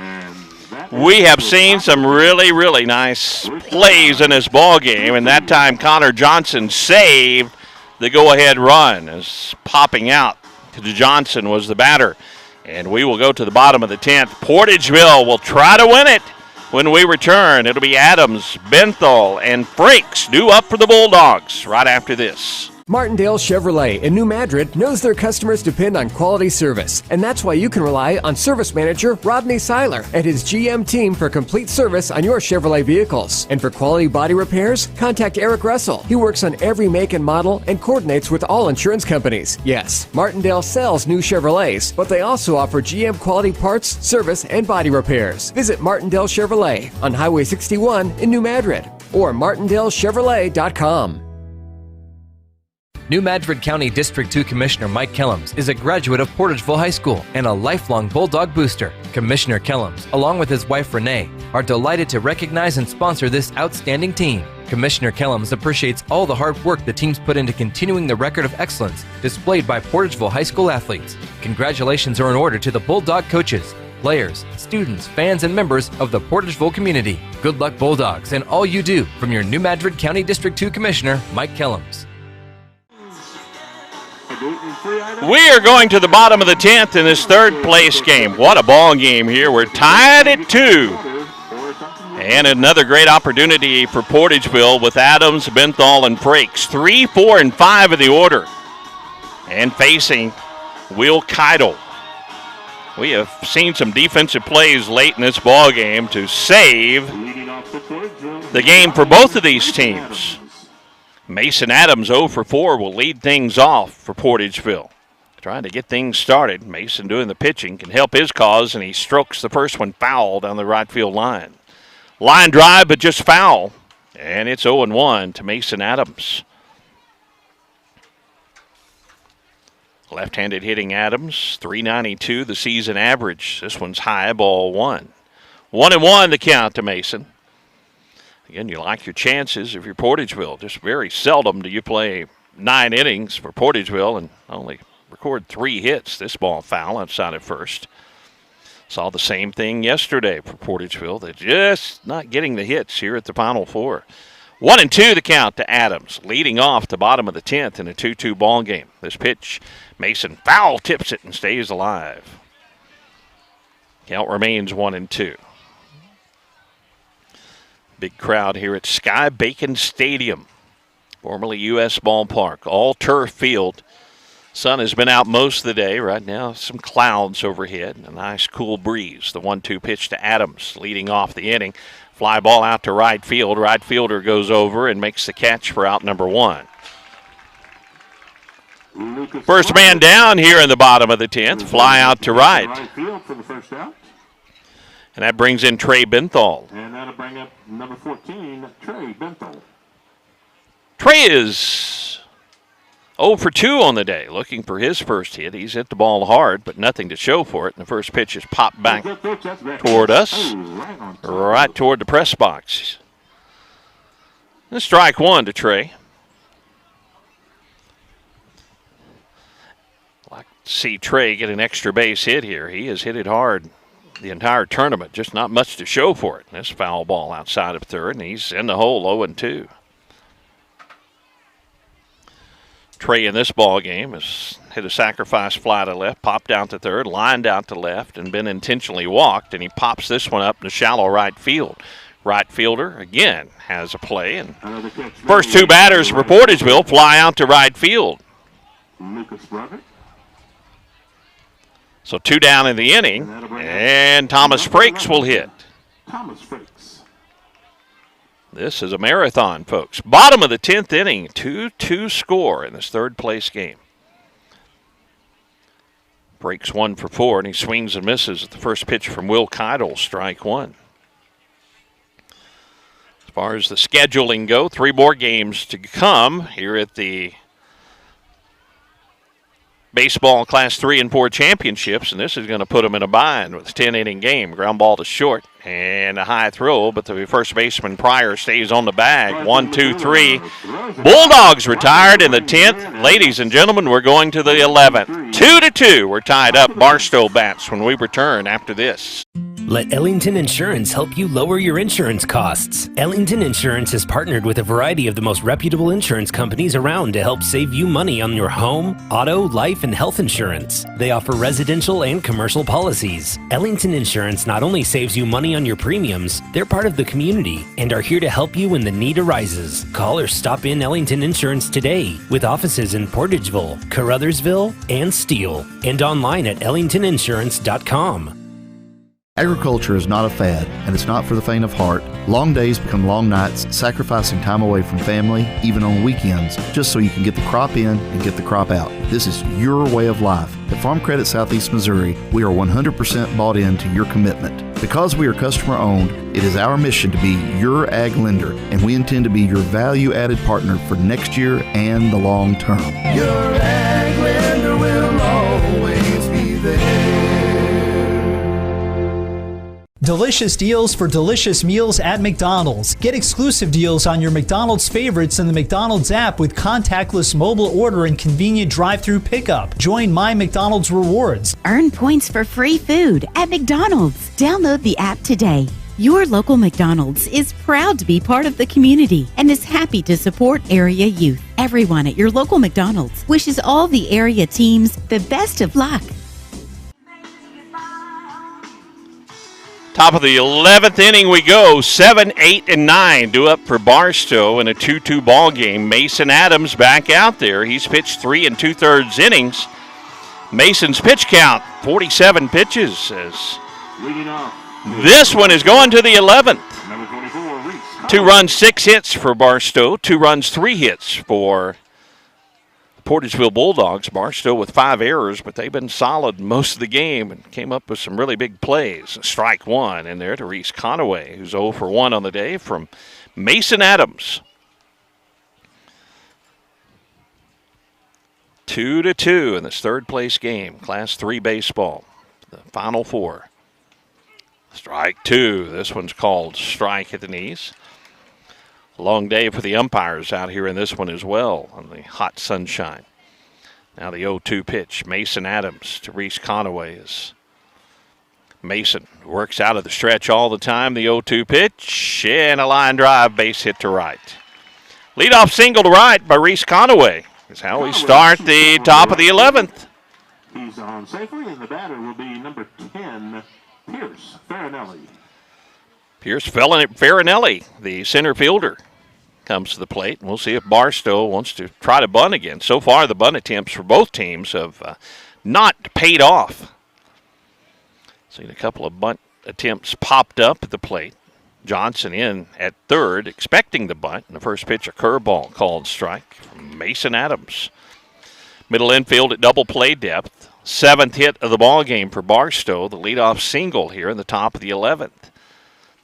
Speaker 3: We have seen some really, really nice plays in this ball game, and that time Connor Johnson saved the go-ahead run as popping out to Johnson was the batter. And we will go to the bottom of the 10th. Portageville will try to win it when we return. It'll be Adams, Benthal, and Frakes due up for the Bulldogs right after this.
Speaker 12: Martindale Chevrolet in New Madrid knows their customers depend on quality service, and that's why you can rely on service manager Rodney Seiler and his GM team for complete service on your Chevrolet vehicles. And for quality body repairs, contact Eric Russell. He works on every make and model and coordinates with all insurance companies. Yes, Martindale sells new Chevrolets, but they also offer GM quality parts, service, and body repairs. Visit Martindale Chevrolet on Highway 61 in New Madrid or martindalechevrolet.com.
Speaker 20: New Madrid County District 2 Commissioner Mike Kellums is a graduate of Portageville High School and a lifelong Bulldog booster. Commissioner Kellums, along with his wife Renee, are delighted to recognize and sponsor this outstanding team. Commissioner Kellums appreciates all the hard work the teams put into continuing the record of excellence displayed by Portageville High School athletes. Congratulations are in order to the Bulldog coaches, players, students, fans, and members of the Portageville community. Good luck, Bulldogs, and all you do, from your New Madrid County District 2 Commissioner, Mike Kellums.
Speaker 3: We are going to the bottom of the 10th in this third place game. What a ball game here. We're tied at 2. And another great opportunity for Portageville with Adams, Benthal, and Frakes. 3, 4, and 5 in the order. And facing Will Keidel. We have seen some defensive plays late in this ball game to save the game for both of these teams. Mason Adams, 0 for 4, will lead things off for Portageville. Trying to get things started. Mason doing the pitching can help his cause, and he strokes the first one foul down the right field line. Line drive, but just foul. And it's 0-1 to Mason Adams. Left-handed hitting Adams, .392 the season average. This one's high, ball 1. 1-1 the count to Mason. Again, you like your chances if you're Portageville. Just very seldom do you play 9 innings for Portageville and only record 3 hits. This ball foul outside at first. Saw the same thing yesterday for Portageville. They're just not getting the hits here at the Final Four. 1-2 the count to Adams, leading off the bottom of the 10th in a 2-2 ball game. This pitch, Mason foul tips it and stays alive. Count remains 1-2. Big crowd here at Sky Bacon Stadium, formerly U.S. Ballpark, all turf field. Sun has been out most of the day. Right now, some clouds overhead and a nice cool breeze. The 1-2 pitch to Adams, leading off the inning. Fly ball out to right field. Right fielder goes over and makes the catch for out number 1. First man down here in the bottom of the 10th. Fly out to right. And that brings in Trey Benthal.
Speaker 21: And that'll bring up number 14, Trey Benthal.
Speaker 3: Trey is 0 for 2 on the day, looking for his first hit. He's hit the ball hard, but nothing to show for it. And the first pitch is popped back toward us, right toward the press box. And strike 1 to Trey. Like to see Trey get an extra base hit here. He has hit it hard the entire tournament, just not much to show for it. This foul ball outside of third, and he's in the hole 0-2. Trey in this ball game has hit a sacrifice fly to left, popped out to third, lined out to left, and been intentionally walked, and he pops this one up in the shallow right field. Right fielder, again, has a play, and first 2 batters for Portageville fly out to right field. So 2 down in the inning, and Thomas Frakes will hit. This is a marathon, folks. Bottom of the 10th inning, 2-2 score in this third place game. Breaks 1 for 4, and he swings and misses at the first pitch from Will Keidel, strike 1. As far as the scheduling go, 3 more games to come here at the Baseball Class 3 and 4 championships, and this is going to put them in a bind with a 10-inning game. Ground ball to short and a high throw, but the first baseman Pryor stays on the bag. 1, 2, 3. Bulldogs retired in the 10th. Ladies and gentlemen, we're going to the 11th. 2-2. We're tied up. Barstow bats when we return after this.
Speaker 4: Let Ellington Insurance help you lower your insurance costs. Ellington Insurance has partnered with a variety of the most reputable insurance companies around to help save you money on your home, auto, life, and health insurance. They offer residential and commercial policies. Ellington Insurance not only saves you money on your premiums, they're part of the community and are here to help you when the need arises. Call or stop in Ellington Insurance today with offices in Portageville, Caruthersville, and Steele, and online at ellingtoninsurance.com.
Speaker 5: Agriculture is not a fad, and it's not for the faint of heart. Long days become long nights, sacrificing time away from family, even on weekends, just so you can get the crop in and get the crop out. This is your way of life. At Farm Credit Southeast Missouri, we are 100% bought into your commitment. Because we are customer-owned, it is our mission to be your ag lender, and we intend to be your value-added partner for next year and the long term.
Speaker 6: Your ag lender will always be there.
Speaker 7: Delicious deals for delicious meals at McDonald's. Get exclusive deals on your McDonald's favorites in the McDonald's app with contactless mobile order and convenient drive-through pickup. Join My McDonald's Rewards.
Speaker 8: Earn points for free food at McDonald's. Download the app today. Your local McDonald's is proud to be part of the community and is happy to support area youth. Everyone at your local McDonald's wishes all the area teams the best of luck.
Speaker 3: Top of the 11th inning we go. 7, 8, and 9 due up for Barstow in a 2-2 ball game. Mason Adams back out there. He's pitched 3 2/3 innings. Mason's pitch count, 47 pitches. This one is going to the 11th. 2 runs, 6 hits for Barstow. 2 runs, 3 hits for Portageville Bulldogs. Barstow with 5 errors, but they've been solid most of the game and came up with some really big plays. Strike 1 in there to Reese Conaway, who's 0 for 1 on the day from Mason Adams. 2-2 in this third place game, Class 3 baseball, the Final 4. Strike 2. This one's called strike at the knees. Long day for the umpires out here in this one as well on the hot sunshine. Now the 0-2 pitch. Mason Adams to Reese Conaway. As Mason works out of the stretch all the time. The 0-2 pitch and a line drive, base hit to right. Leadoff single to right by Reese Conaway is how we start the top of the 11th.
Speaker 21: He's on safely, and the batter will be number 10, Pierce Farinelli.
Speaker 3: Pierce Farinelli, the center fielder, comes to the plate. And we'll see if Barstow wants to try to bunt again. So far, the bunt attempts for both teams have not paid off. Seen a couple of bunt attempts popped up at the plate. Johnson in at third, expecting the bunt. And the first pitch, a curveball called strike from Mason Adams. Middle infield at double play depth. 7th hit of the ball game for Barstow. The leadoff single here in the top of the 11th.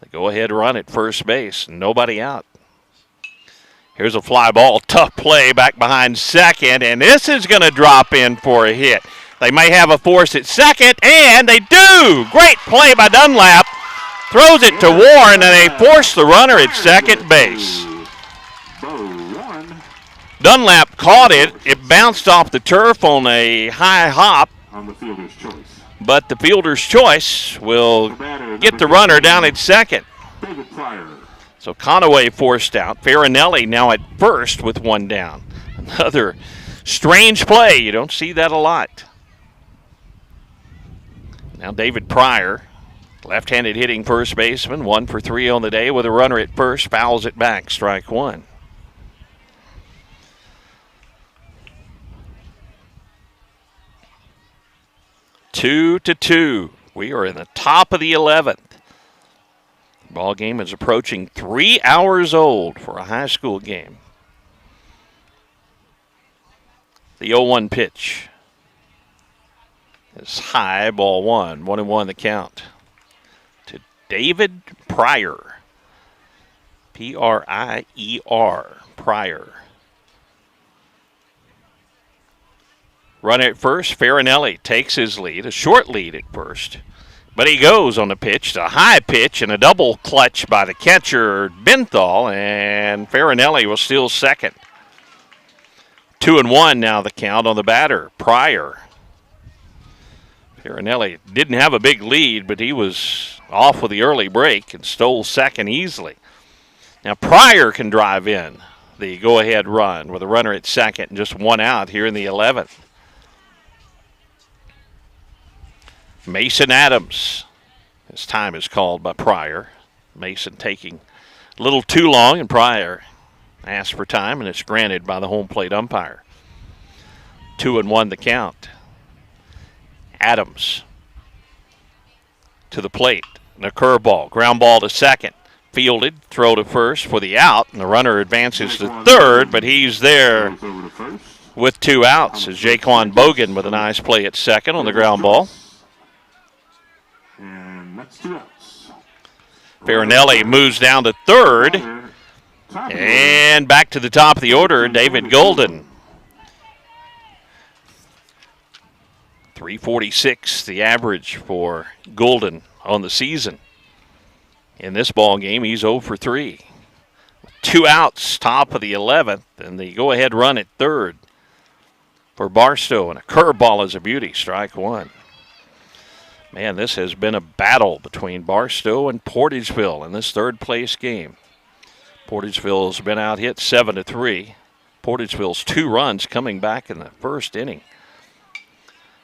Speaker 3: The go-ahead run at first base. Nobody out. Here's a fly ball. Tough play back behind second. And this is going to drop in for a hit. They may have a force at second, and they do. Great play by Dunlap. Throws it to Warren, and they force the runner at second base. Dunlap caught it. It bounced off the turf on a high hop.
Speaker 21: On the fielder's choice.
Speaker 3: But the fielder's choice will get the runner down at second.
Speaker 21: David Pryor.
Speaker 3: So Conaway forced out. Farinelli now at first with one down. Another strange play. You don't see that a lot. Now David Pryor, left-handed hitting first baseman, 1 for 3 on the day with a runner at first, fouls it back, strike one. Two to two. We are in the top of the 11th. Ball game is approaching 3 hours old for a high school game. The 0-1 pitch is high, ball one. 1-1 the count to David Pryor. P-R-I-E-R, Pryor. Run at first, Farinelli takes his lead, a short lead at first. But he goes on the pitch, a high pitch, and a double clutch by the catcher, Benthal, and Farinelli will steal second. 2-1 now the count on the batter, Pryor. Farinelli didn't have a big lead, but he was off with the early break and stole second easily. Now Pryor can drive in the go-ahead run with a runner at second and just one out here in the 11th. Mason Adams. His time is called by Pryor. Mason taking a little too long, and Pryor asked for time, and it's granted by the home plate umpire. 2-1 the count. Adams to the plate. And a curveball. Ground ball to second. Fielded. Throw to first for the out. And the runner advances to third, but he's there with 2 outs as Jaquan Bogan with a nice play at second on the ground ball.
Speaker 21: And that's 2 outs.
Speaker 3: Farinelli moves down to third. And back to the top of the order, David Golden. 346 the average for Golden on the season. In this ball game, he's 0 for 3. 2 outs, top of the 11th, and the go-ahead run at third for Barstow. And a curveball is a beauty, strike one. Man, this has been a battle between Barstow and Portageville in this third-place game. Portageville's been out-hit 7-3. Portageville's 2 runs coming back in the first inning.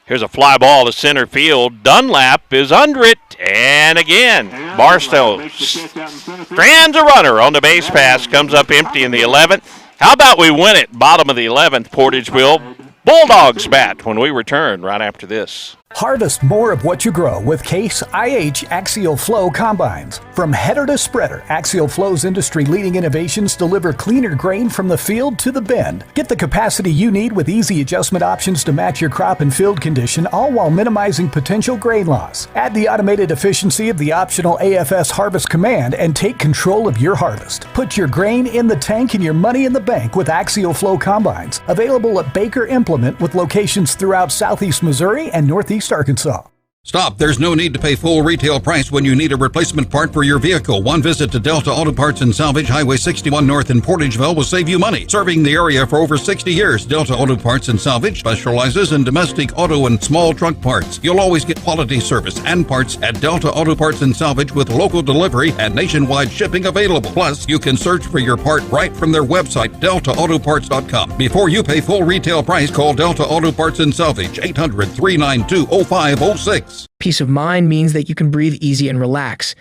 Speaker 3: Here's a fly ball to center field. Dunlap is under it, and again, Barstow strands a runner on the base pass, comes up empty in the 11th. How about we win it, bottom of the 11th, Portageville Bulldogs bat when we return right after this.
Speaker 9: Harvest more of what you grow with Case IH Axial Flow Combines. From header to spreader, Axial Flow's industry-leading innovations deliver cleaner grain from the field to the bin. Get the capacity you need with easy adjustment options to match your crop and field condition, all while minimizing potential grain loss. Add the automated efficiency of the optional AFS Harvest Command and take control of your harvest. Put your grain in the tank and your money in the bank with Axial Flow Combines. Available at Baker Implement with locations throughout southeast Missouri and northeast Arkansas.
Speaker 10: Stop. There's no need to pay full retail price when you need a replacement part for your vehicle. One visit to Delta Auto Parts and Salvage, Highway 61 North in Portageville will save you money. Serving the area for over 60 years, Delta Auto Parts and Salvage specializes in domestic auto and small truck parts. You'll always get quality service and parts at Delta Auto Parts and Salvage with local delivery and nationwide shipping available. Plus, you can search for your part right from their website, deltaautoparts.com. Before you pay full retail price, call Delta Auto Parts and Salvage, 800-392-0506.
Speaker 11: Peace of mind means that you can breathe easy and relax.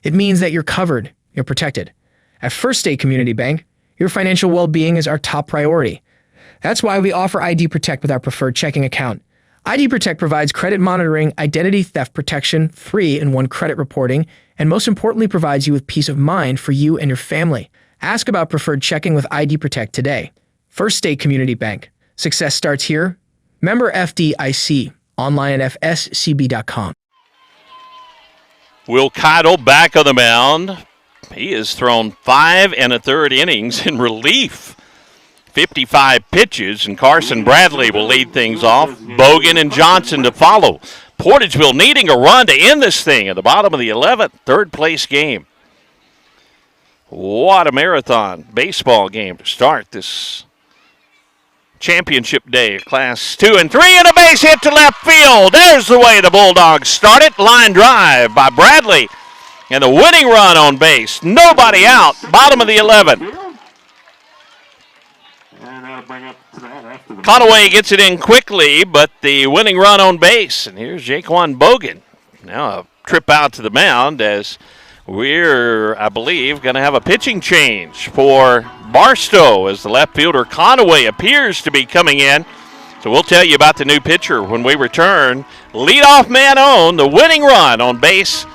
Speaker 11: It means that you're covered, you're protected. At First State Community Bank, your financial well-being is our top priority. That's why we offer ID Protect with our preferred checking account. ID Protect provides credit monitoring, identity theft protection, free and one credit reporting, and most importantly provides you with peace of mind for you and your family. Ask about preferred checking with ID Protect today. First State Community Bank. Success starts here. Member FDIC. Online at fscb.com.
Speaker 3: Will Keitel back on the mound. He has thrown 5 1/3 innings in relief. 55 pitches, and Carson Bradley will lead things off. Bogan and Johnson to follow. Portageville needing a run to end this thing at the bottom of the 11th, third place game. What a marathon baseball game to start this championship day, Class 2 and 3, and a base hit to left field. There's the way the Bulldogs start it. Line drive by Bradley, and the winning run on base. Nobody out, bottom of the 11th. Conaway gets it in quickly, but the winning run on base. And here's Jaquan Bogan. Now a trip out to the mound as we're, I believe, going to have a pitching change for Barstow as the left fielder Conaway appears to be coming in. So we'll tell you about the new pitcher when we return. Leadoff man on, the winning run on base.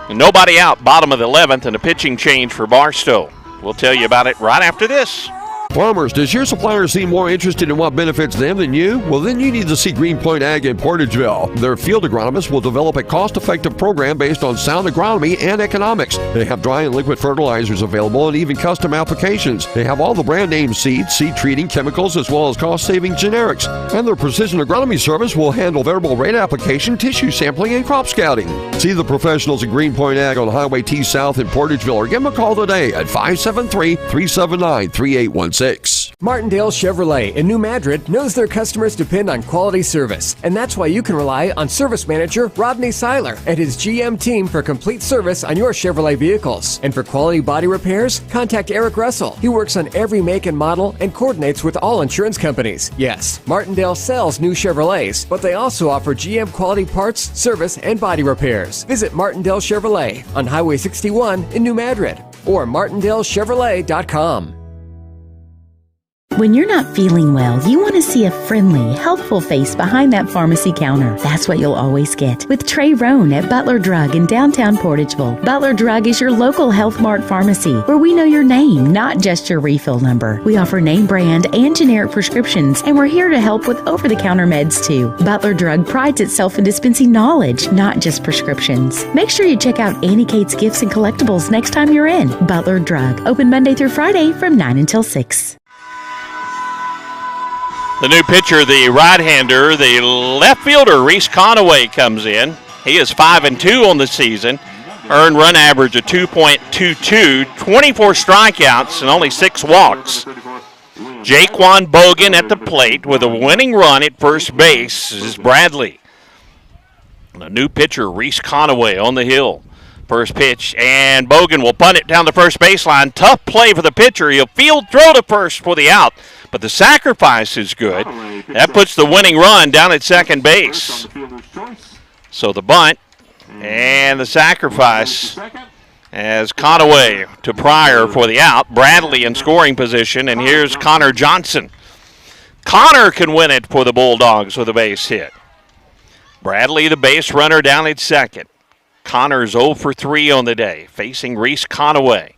Speaker 3: And nobody out, bottom of the 11th, and a pitching change for Barstow. We'll tell you about it right after this.
Speaker 2: Farmers, does your supplier seem more interested in what benefits them than you? Well, then you need to see Greenpoint Ag in Portageville. Their field agronomists will develop a cost-effective program based on sound agronomy and economics. They have dry and liquid fertilizers available and even custom applications. They have all the brand name seeds, seed treating, chemicals, as well as cost-saving generics. And their precision agronomy service will handle variable rate application, tissue sampling, and crop scouting. See the professionals at Greenpoint Ag on Highway T South in Portageville or give them a call today at 573-379-3816.
Speaker 12: Martindale Chevrolet in New Madrid knows their customers depend on quality service, and that's why you can rely on service manager Rodney Seiler and his GM team for complete service on your Chevrolet vehicles. And for quality body repairs, contact Eric Russell. He works on every make and model and coordinates with all insurance companies. Yes, Martindale sells new Chevrolets, but they also offer GM quality parts, service, and body repairs. Visit Martindale Chevrolet on Highway 61 in New Madrid or martindalechevrolet.com.
Speaker 1: When you're not feeling well, you want to see a friendly, helpful face behind that pharmacy counter. That's what you'll always get with Trey Roan at Butler Drug in downtown Portageville. Butler Drug is your local Health Mart pharmacy where we know your name, not just your refill number. We offer name brand and generic prescriptions, and we're here to help with over-the-counter meds too. Butler Drug prides itself in dispensing knowledge, not just prescriptions. Make sure you check out Annie Kate's Gifts and Collectibles next time you're in. Butler Drug, open Monday through Friday from 9 until 6.
Speaker 3: The new pitcher, the right-hander, the left fielder, Reese Conaway, comes in. He is 5-2 on the season. Earned run average of 2.22, 24 strikeouts, and only 6 walks. Jaquan Bogan at the plate with a winning run at first base is Bradley. The new pitcher, Reese Conaway, on the hill. First pitch, and Bogan will punt it down the first baseline. Tough play for the pitcher. He'll field throw to first for the out, but the sacrifice is good. That puts the winning run down at second base. So the bunt and the sacrifice as Conaway to Pryor for the out. Bradley in scoring position, and here's Connor Johnson. Connor can win it for the Bulldogs with a base hit. Bradley, the base runner, down at second. Connor's 0 for 3 on the day, facing Reese Conaway.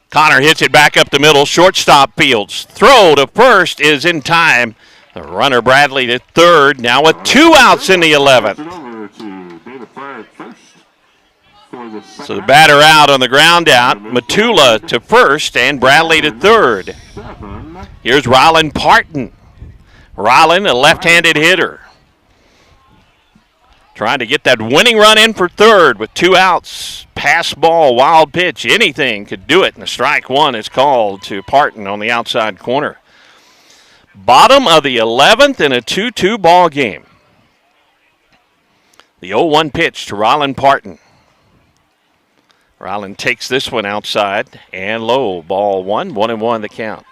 Speaker 3: Connor hits it back up the middle, shortstop fields. Throw to first is in time. The runner Bradley to third, now with 2 outs in the 11th. So the batter out on the ground out. Matula to first and Bradley to third. Here's Rylan Parton. Rylan, a left-handed hitter. trying to get that winning run in for third with 2 outs. Pass ball, wild pitch, anything could do it. And the strike one is called to Parton on the outside corner. Bottom of the 11th in a 2-2 ball game. The 0-1 pitch to Rylan Parton. Rylan takes this one outside and low. Ball 1-1 the count.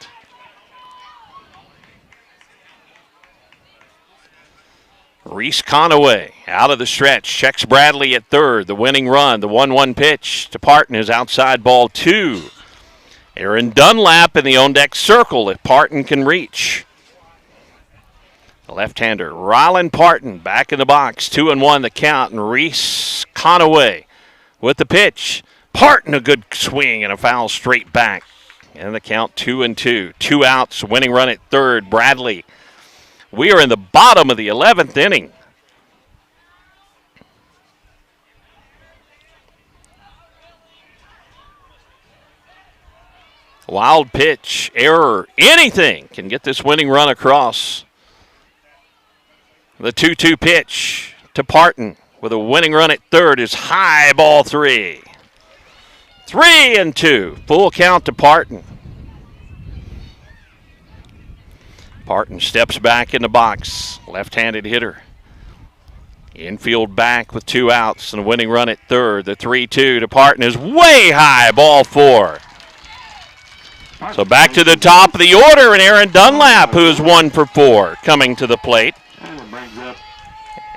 Speaker 3: Reese Conaway out of the stretch. Checks Bradley at third. The winning run. The 1-1 pitch to Parton is outside, ball 2. Aaron Dunlap in the on-deck circle if Parton can reach. The left-hander, Rylan Parton, back in the box. 2-1 the count, and Reese Conaway with the pitch. Parton, a good swing and a foul straight back. And the count 2-2. 2 outs, winning run at third, Bradley. We are in the bottom of the 11th inning. Wild pitch, error, anything can get this winning run across. The 2-2 pitch to Parton with a winning run at third is high, ball 3. 3-2, full count to Parton. Parton steps back in the box, left-handed hitter. Infield back with 2 outs and a winning run at third. The 3-2 to Parton is way high, ball 4. So back to the top of the order, and Aaron Dunlap, who is 1 for 4, coming to the plate.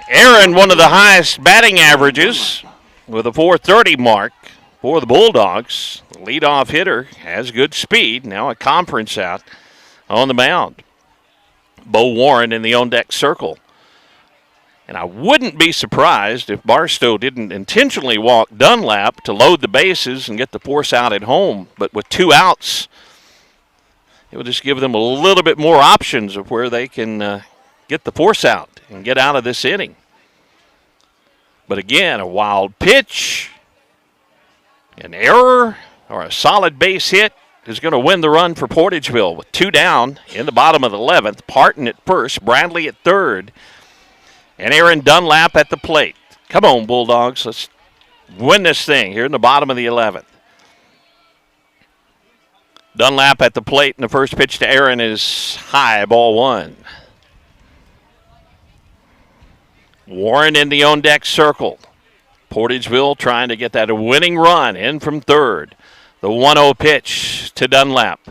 Speaker 3: Aaron, one of the highest batting averages with a .430 mark for the Bulldogs. The leadoff hitter has good speed. Now a conference out on the mound. Bo Warren in the on-deck circle. And I wouldn't be surprised if Barstow didn't intentionally walk Dunlap to load the bases and get the force out at home. But with 2 outs, it will just give them a little bit more options of where they can get the force out and get out of this inning. But again, a wild pitch, an error, or a solid base hit is going to win the run for Portageville with 2 down in the bottom of the 11th. Parton at first, Bradley at third, and Aaron Dunlap at the plate. Come on, Bulldogs. Let's win this thing here in the bottom of the 11th. Dunlap at the plate, and the first pitch to Aaron is high, ball 1. Warren in the on-deck circle. Portageville trying to get that winning run in from third. The 1-0 pitch to Dunlap.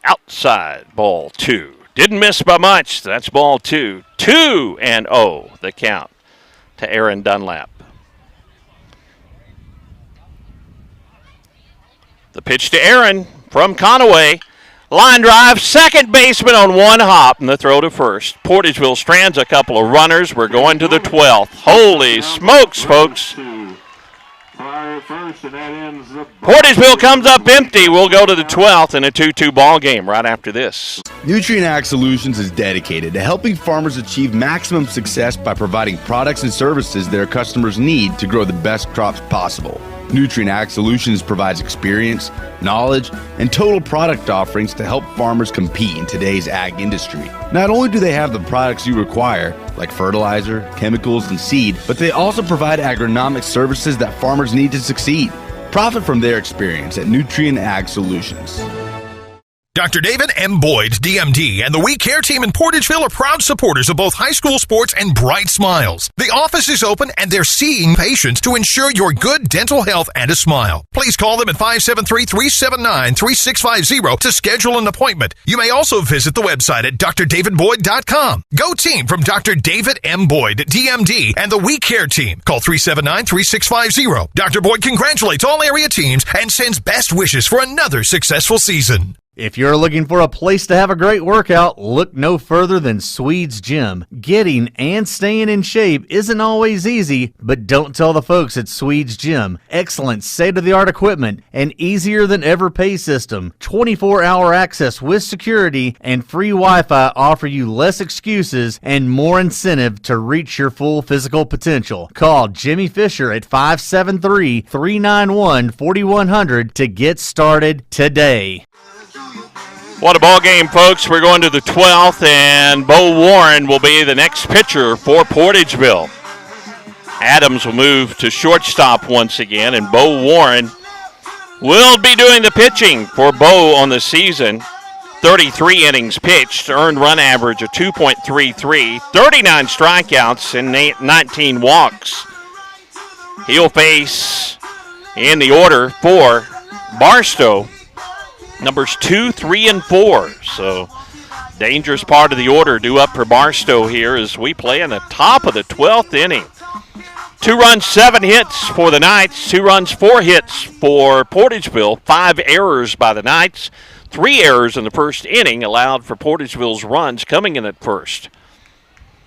Speaker 3: Outside, ball 2. Didn't miss by much. That's ball 2. 2-0 the count to Aaron Dunlap. The pitch to Aaron from Conaway. Line drive, second baseman on 1 hop, and the throw to first. Portageville strands a couple of runners. We're going to the 12th. Holy smokes, folks. Portageville comes up empty. We'll go to the 12th in a 2-2 ball game right after this.
Speaker 13: Nutrient Ag Solutions is dedicated to helping farmers achieve maximum success by providing products and services their customers need to grow the best crops possible. Nutrient Ag Solutions provides experience, knowledge, and total product offerings to help farmers compete in today's ag industry. Not only do they have the products you require, like fertilizer, chemicals, and seed, but they also provide agronomic services that farmers need to succeed. Profit from their experience at Nutrient Ag Solutions.
Speaker 14: Dr. David M. Boyd, DMD, and the We Care team in Portageville are proud supporters of both high school sports and Bright Smiles. The office is open and they're seeing patients to ensure your good dental health and a smile. Please call them at 573-379-3650 to schedule an appointment. You may also visit the website at drdavidboyd.com. Go team from Dr. David M. Boyd, DMD, and the We Care team. Call 379-3650. Dr. Boyd congratulates all area teams and sends best wishes for another successful season.
Speaker 15: If you're looking for a place to have a great workout, look no further than Swede's Gym. Getting and staying in shape isn't always easy, but don't tell the folks at Swede's Gym. Excellent state-of-the-art equipment, an easier than ever pay system, 24-hour access with security, and free Wi-Fi offer you less excuses and more incentive to reach your full physical potential. Call Jimmy Fisher at 573-391-4100 to get started today.
Speaker 3: What a ball game, folks. We're going to the 12th, and Bo Warren will be the next pitcher for Portageville. Adams will move to shortstop once again, and Bo Warren will be doing the pitching for Bo on the season. 33 innings pitched, earned run average of 2.33, 39 strikeouts, and 19 walks. He'll face, in the order for Barstow, numbers 2, 3, and 4. So, dangerous part of the order due up for Barstow here as we play in the top of the 12th inning. 2 runs, 7 hits for the Knights. 2 runs, 4 hits for Portageville. 5 errors by the Knights. 3 errors in the first inning allowed for Portageville's runs coming in at first.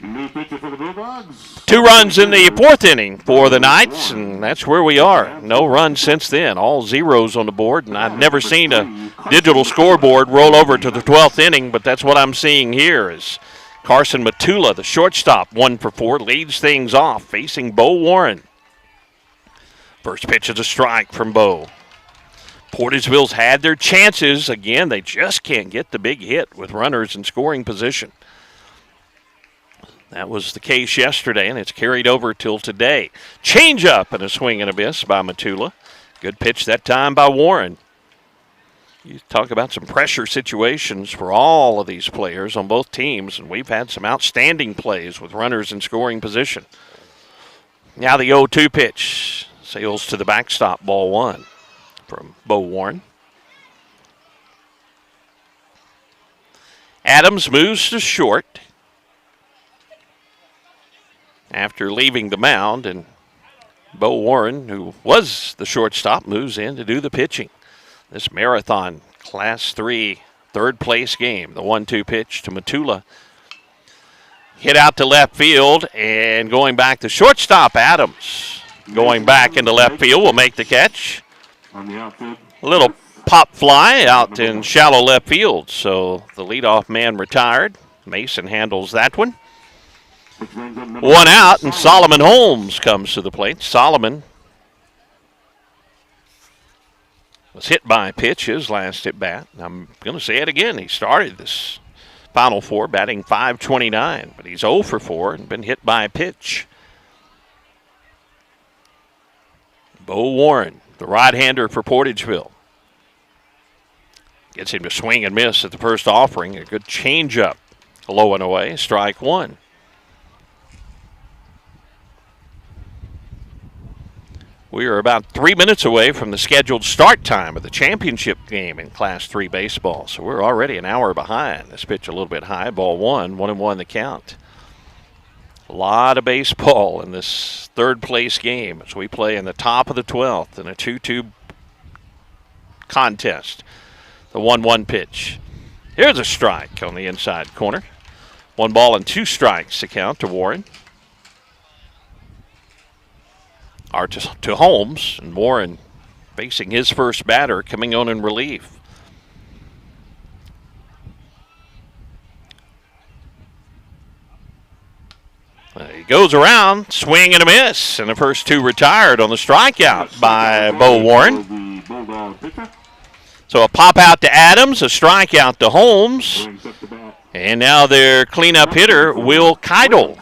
Speaker 21: New pitcher for the Bulldogs.
Speaker 3: 2 runs in the 4th inning for the Knights, and that's where we are. No runs since then. All zeros on the board, and I've never seen a digital scoreboard roll over to the 12th inning, but that's what I'm seeing here is Carson Matula, the shortstop, 1 for 4, leads things off, facing Bo Warren. First pitch is a strike from Bo. Portageville's had their chances. Again, they just can't get the big hit with runners in scoring position. That was the case yesterday, and it's carried over till today. Change up and a swing and a miss by Matula. Good pitch that time by Warren. You talk about some pressure situations for all of these players on both teams, and we've had some outstanding plays with runners in scoring position. Now the 0-2 pitch sails to the backstop, ball 1 from Bo Warren. Adams moves to short after leaving the mound, and Bo Warren, who was the shortstop, moves in to do the pitching. This marathon Class 3 third place game. The 1-2 pitch to Matula. Hit out to left field, and going back to shortstop, Adams. Going back into left field will make the catch.
Speaker 21: On the outfield.
Speaker 3: A little pop fly out in shallow left field, so the leadoff man retired. Mason handles that one. 1 out, and Solomon Holmes comes to the plate. Solomon was hit by a pitch, his last at bat. I'm going to say it again. He started this Final Four batting .529, but he's 0 for 4 and been hit by a pitch. Bo Warren, the right-hander for Portageville. Gets him to swing and miss at the first offering. A good changeup, low and away, strike 1. We are about 3 minutes away from the scheduled start time of the championship game in Class 3 baseball. So we're already an hour behind. This pitch a little bit high, ball 1, 1-1 the count. A lot of baseball in this third place game as we play in the top of the 12th in a 2-2 contest. The 1-1 pitch. Here's a strike on the inside corner. 1 ball and 2 strikes to count to Warren. Or to Holmes, and Warren facing his first batter coming on in relief. He goes around, swing and a miss, and the first 2 retired on the strikeout by Bo Warren. So a pop out to Adams, a strikeout to Holmes, and now their cleanup hitter, Will Keidel.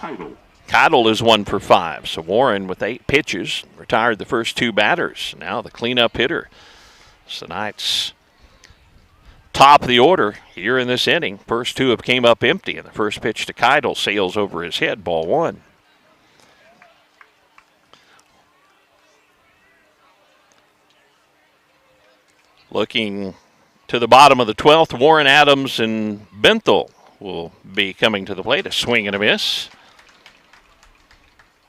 Speaker 3: Keidel is 1 for 5. So Warren with 8 pitches retired the first 2 batters. Now the cleanup hitter. So the Knights top of the order here in this inning. First 2 have came up empty, and the first pitch to Keidel sails over his head, ball 1. Looking to the bottom of the 12th, Warren, Adams, and Benthel will be coming to the plate. A swing and a miss.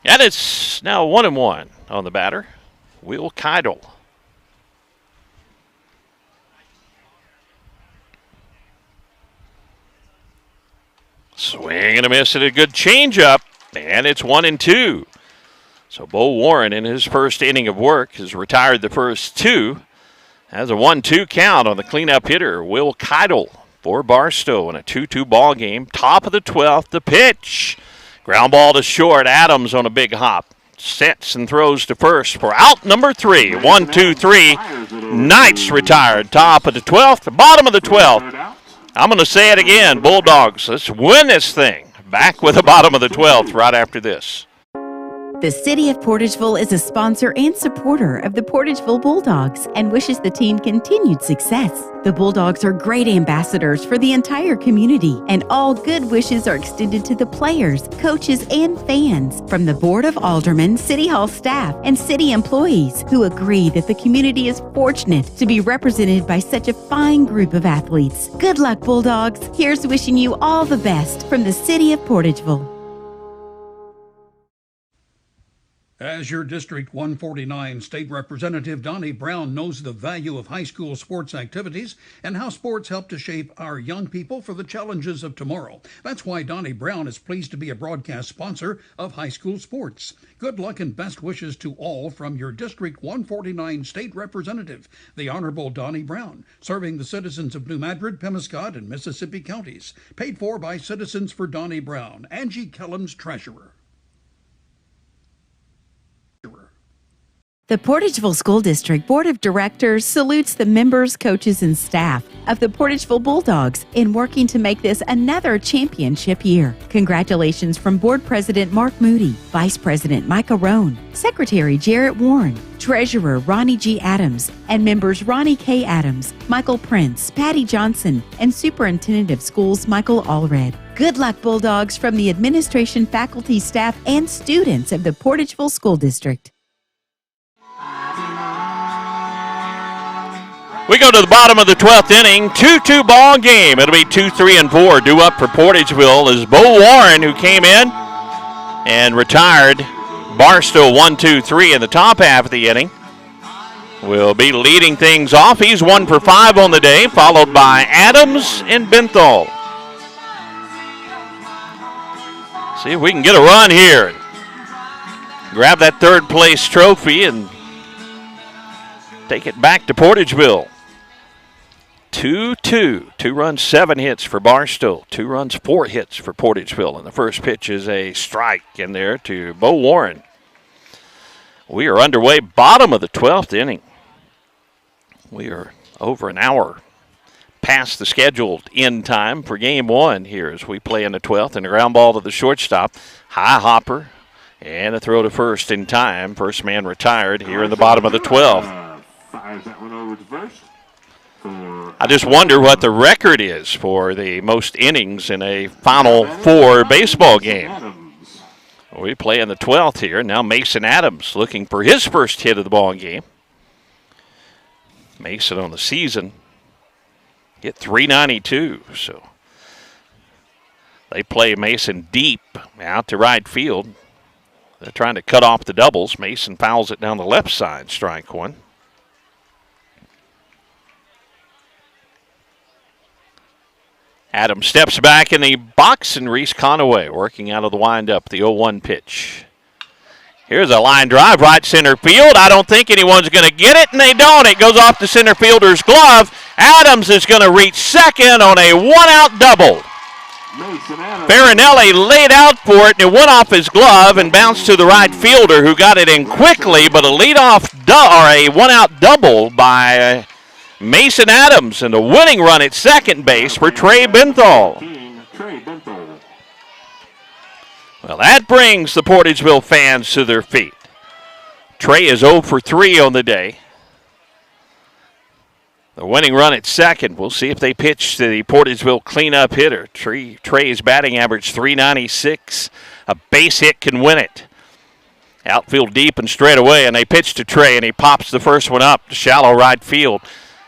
Speaker 3: And it's now 1-1 on the batter, Will Keidel. Swing and a miss at a good changeup, and it's 1-2. So Bo Warren, in his first inning of work, has retired the first 2. Has a 1-2 count on the cleanup hitter, Will Keidel, for Barstow in a 2-2 ball game. Top of the 12th, the pitch. Ground ball to short. Adams on a big hop. Sets and throws to first for out number 3. 1-2-3. Knights retired. Top of the 12th. Bottom of the 12th. I'm going to say it again. Bulldogs, let's win this thing. Back with the bottom of the 12th right after this.
Speaker 8: The City of Portageville is a sponsor and supporter of the Portageville Bulldogs and wishes the team continued success. The Bulldogs are great ambassadors for the entire community, and all good wishes are extended to the players, coaches, and fans from the Board of Aldermen, City Hall staff, and city employees who agree that the community is fortunate to be represented by such a fine group of athletes. Good luck, Bulldogs. Here's wishing you all the best from the City of Portageville.
Speaker 16: As your District 149 State Representative, Donnie Brown knows the value of high school sports activities and how sports help to shape our young people for the challenges of tomorrow. That's why Donnie Brown is pleased to be a broadcast sponsor of high school sports. Good luck and best wishes to all from your District 149 State Representative, the Honorable Donnie Brown, serving the citizens of New Madrid, Pemiscot, and Mississippi counties. Paid for by Citizens for Donnie Brown, Angie Kellums, Treasurer.
Speaker 8: The Portageville School District Board of Directors salutes the members, coaches, and staff of the Portageville Bulldogs in working to make this another championship year. Congratulations from Board President Mark Moody, Vice President Micah Rohn, Secretary Jarrett Warren, Treasurer Ronnie G. Adams, and members Ronnie K. Adams, Michael Prince, Patty Johnson, and Superintendent of Schools Michael Allred. Good luck, Bulldogs, from the administration, faculty, staff, and students of the Portageville School District.
Speaker 3: We go to the bottom of the 12th inning, 2-2 ball game. It'll be 2, 3, and 4 due up for Portageville as Bo Warren, who came in and retired Barstow 1, 2, 3 in the top half of the inning, will be leading things off. He's 1 for 5 on the day, followed by Adams and Benthal. See if we can get a run here. Grab that third place trophy and take it back to Portageville. 2-2. 2 runs, 7 hits for Barstow. 2 runs, 4 hits for Portageville. And the first pitch is a strike in there to Bo Warren. We are underway, bottom of the 12th inning. We are over an hour past the scheduled end time for game 1 here as we play in the 12th. And a ground ball to the shortstop. High hopper. And a throw to first in time. First man retired here in the bottom of the 12th.
Speaker 21: Fires that one over to first.
Speaker 3: I just wonder what the record is for the most innings in a Final Four baseball game. We play in the 12th here. Now Mason Adams looking for his first hit of the ball game. Mason on the season hit .392, so they play Mason deep out to right field. They're trying to cut off the doubles. Mason fouls it down the left side, strike one. Adams steps back in the box, and Reese Conaway working out of the windup, the 0-1 pitch. Here's a line drive, right center field. I don't think anyone's going to get it, and they don't. It goes off the center fielder's glove. Adams is going to reach second on a one-out double. Farinelli laid out for it, and it went off his glove and bounced to the right fielder, who got it in quickly, but a a one-out double by Mason Adams, and a winning run at second base for Trey Benthal. Well, that brings the Portageville fans to their feet. Trey is 0 for 3 on the day. The winning run at second. We'll see if they pitch to the Portageville cleanup hitter. Trey's batting average .396. A base hit can win it. Outfield deep and straight away, and they pitch to Trey, and he pops the first one up to shallow right field.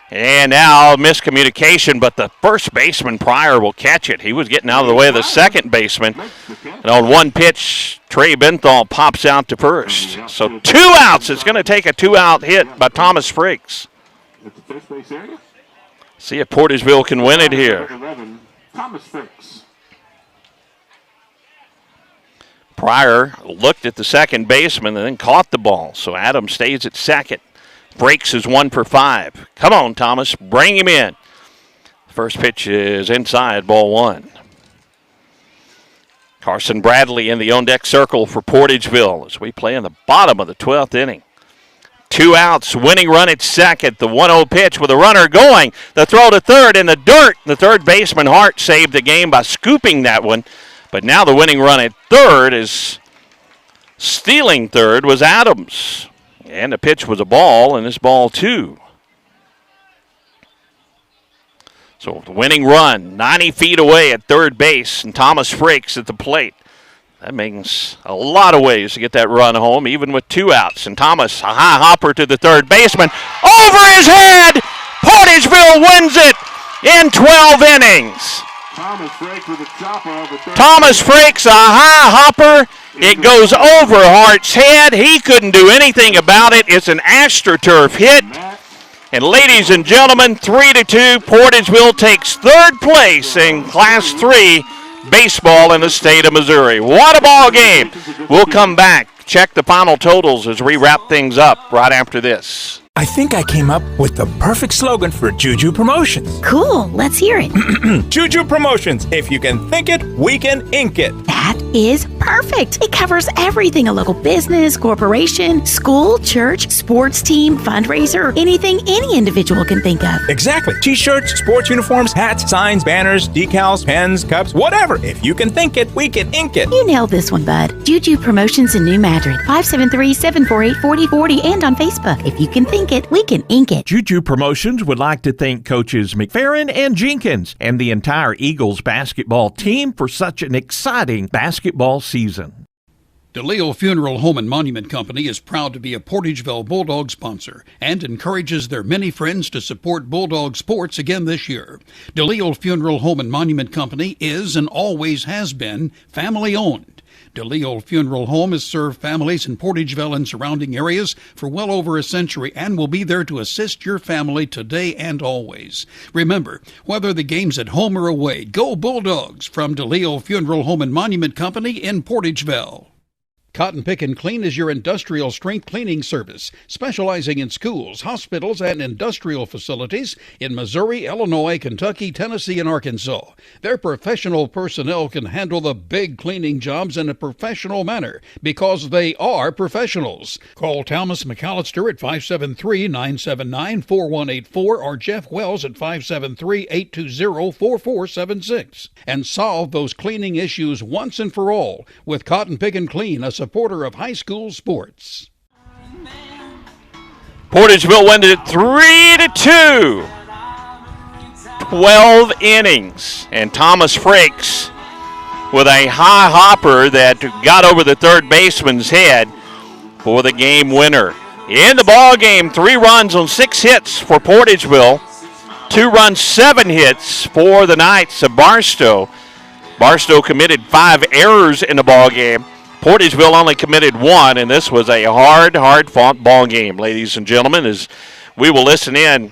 Speaker 3: And now miscommunication, but the first baseman, Pryor, will catch it. He was getting out of the way of the second baseman. And on one pitch, Trey Benthal pops out to first. So 2 outs. It's going to take a 2-out hit by Thomas Friggs.
Speaker 21: At the first base area.
Speaker 3: See if Portageville can win it here.
Speaker 21: 11, Thomas Friggs.
Speaker 3: Pryor looked at the second baseman and then caught the ball. So Adams stays at second. Breaks is 1 for 5. Come on, Thomas. Bring him in. First pitch is inside, ball 1. Carson Bradley in the on-deck circle for Portageville as we play in the bottom of the 12th inning. 2 outs, winning run at second. The 1-0 pitch with a runner going. The throw to third in the dirt. The third baseman, Hart, saved the game by scooping that one. But now the winning run at third is stealing third was Adams. And the pitch was a ball, and it's ball 2. So the winning run, 90 feet away at third base, and Thomas Frakes at the plate. That makes a lot of ways to get that run home, even with 2 outs. And Thomas, a high hopper to the third baseman. Over his head! Portageville wins it in 12 innings.
Speaker 21: Thomas Frakes with a chopper over third.
Speaker 3: Thomas Frakes, a high hopper. It goes over Hart's head. He couldn't do anything about it. It's an AstroTurf hit. And ladies and gentlemen, 3-2, Portageville takes third place in Class 3 baseball in the state of Missouri. What a ball game. We'll come back, check the final totals as we wrap things up right after this.
Speaker 17: I think I came up with the perfect slogan for Juju Promotions.
Speaker 8: Cool, let's hear it.
Speaker 17: Juju Promotions. If you can think it, we can ink it.
Speaker 8: That is perfect. It covers everything a local business, corporation, school, church, sports team, fundraiser, anything any individual can think of.
Speaker 17: Exactly. T-shirts, sports uniforms, hats, signs, banners, decals, pens, cups, whatever. If you can think it, we can ink it.
Speaker 8: You nailed this one, bud. Juju Promotions in New Madrid, 573-748-4040, and on Facebook. If you can think it, we can ink it.
Speaker 18: Juju Promotions would like to thank coaches McFerrin and Jenkins and the entire Eagles basketball team for such an exciting basketball season.
Speaker 16: DeLeo Funeral Home and Monument Company is proud to be a Portageville Bulldog sponsor and encourages their many friends to support Bulldog sports again this year. DeLeo Funeral Home and Monument Company is and always has been family-owned. DeLeo Funeral Home has served families in Portageville and surrounding areas for well over a century and will be there to assist your family today and always. Remember, whether the game's at home or away, go Bulldogs from DeLeo Funeral Home and Monument Company in Portageville. Cotton Pick and Clean is your industrial strength cleaning service, specializing in schools, hospitals, and industrial facilities in Missouri, Illinois, Kentucky, Tennessee, and Arkansas. Their professional personnel can handle the big cleaning jobs in a professional manner because they are professionals. Call Thomas McAllister at 573-979-4184 or Jeff Wells at 573-820-4476 and solve those cleaning issues once and for all with Cotton Pick and Clean, a supporter of high school sports.
Speaker 3: Portageville wins it 3-2. 12 innings. And Thomas Frakes with a high hopper that got over the third baseman's head for the game winner. In the ball game, 3 runs on 6 hits for Portageville. 2 runs, 7 hits for the Knights of Barstow. Barstow committed 5 errors in the ball game. Portageville only committed 1, and this was a hard-fought ball game, ladies and gentlemen, as we will listen in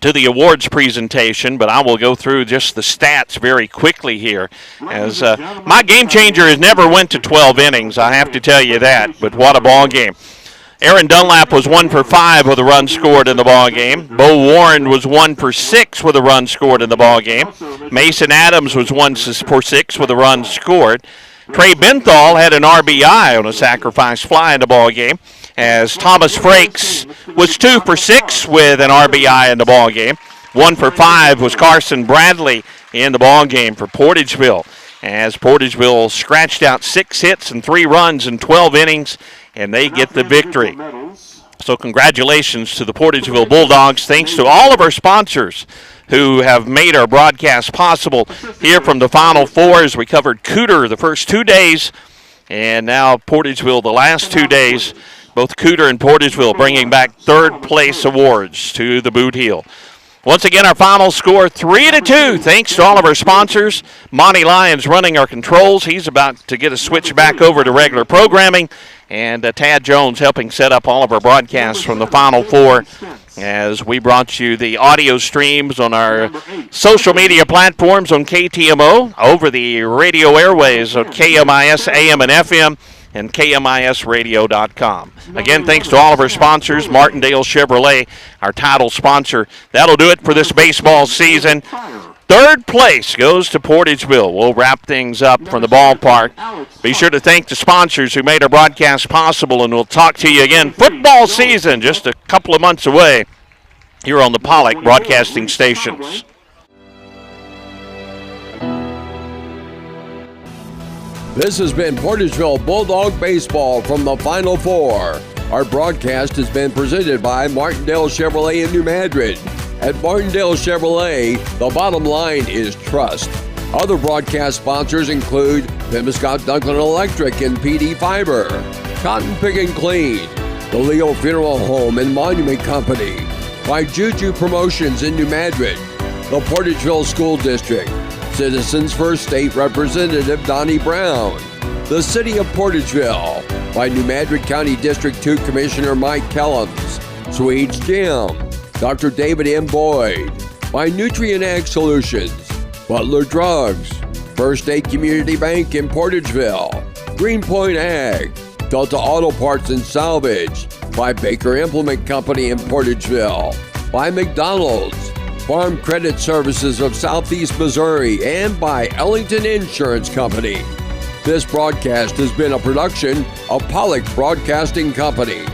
Speaker 3: to the awards presentation, but I will go through just the stats very quickly here. As my game changer has never went to 12 innings, I have to tell you that, but what a ball game. Aaron Dunlap was 1 for 5 with a run scored in the ball game. Bo Warren was 1 for 6 with a run scored in the ball game. Mason Adams was 1 for 6 with a run scored. Trey Benthal had an RBI on a sacrifice fly in the ball game, as Thomas Frakes was 2 for 6 with an RBI in the ball game. 1 for 5 was Carson Bradley in the ball game for Portageville, as Portageville scratched out 6 hits and 3 runs in 12 innings, and they get the victory. So congratulations to the Portageville Bulldogs. Thanks to all of our sponsors who have made our broadcast possible here from the Final Four, as we covered Cooter the first 2 days, and now Portageville the last 2 days. Both Cooter and Portageville bringing back third place awards to the Boot Heel. Once again, our final score, 3-2, thanks to all of our sponsors. Monty Lyons running our controls. He's about to get a switch back over to regular programming. And Tad Jones helping set up all of our broadcasts from the Final Four, as we brought you the audio streams on our social media platforms on KTMO, over the radio airways of KMIS AM and FM, and KMISradio.com. Again, thanks to all of our sponsors. Martindale Chevrolet, our title sponsor. That'll do it for this baseball season. Third place goes to Portageville. We'll wrap things up from the ballpark. Be sure to thank the sponsors who made our broadcast possible, and we'll talk to you again. Football season just a couple of months away here on the Pollock Broadcasting Stations.
Speaker 2: This has been Portageville Bulldog Baseball from the Final Four. Our broadcast has been presented by Martindale Chevrolet in New Madrid. At Martindale Chevrolet, the bottom line is trust. Other broadcast sponsors include Scott Dunklin Electric and PD Fiber, Cotton Pick and Clean, the Leo Funeral Home and Monument Company, by Juju Promotions in New Madrid, the Portageville School District, Citizens First State Representative Donnie Brown, the City of Portageville, by New Madrid County District 2 Commissioner Mike Kellums, Swedes Gym, Dr. David M. Boyd, by Nutrient Ag Solutions, Butler Drugs, First State Community Bank in Portageville, Greenpoint Ag, Delta Auto Parts and Salvage, by Baker Implement Company in Portageville, by McDonald's, Farm Credit Services of Southeast Missouri, and by Ellington Insurance Company. This broadcast has been a production of Pollock Broadcasting Company.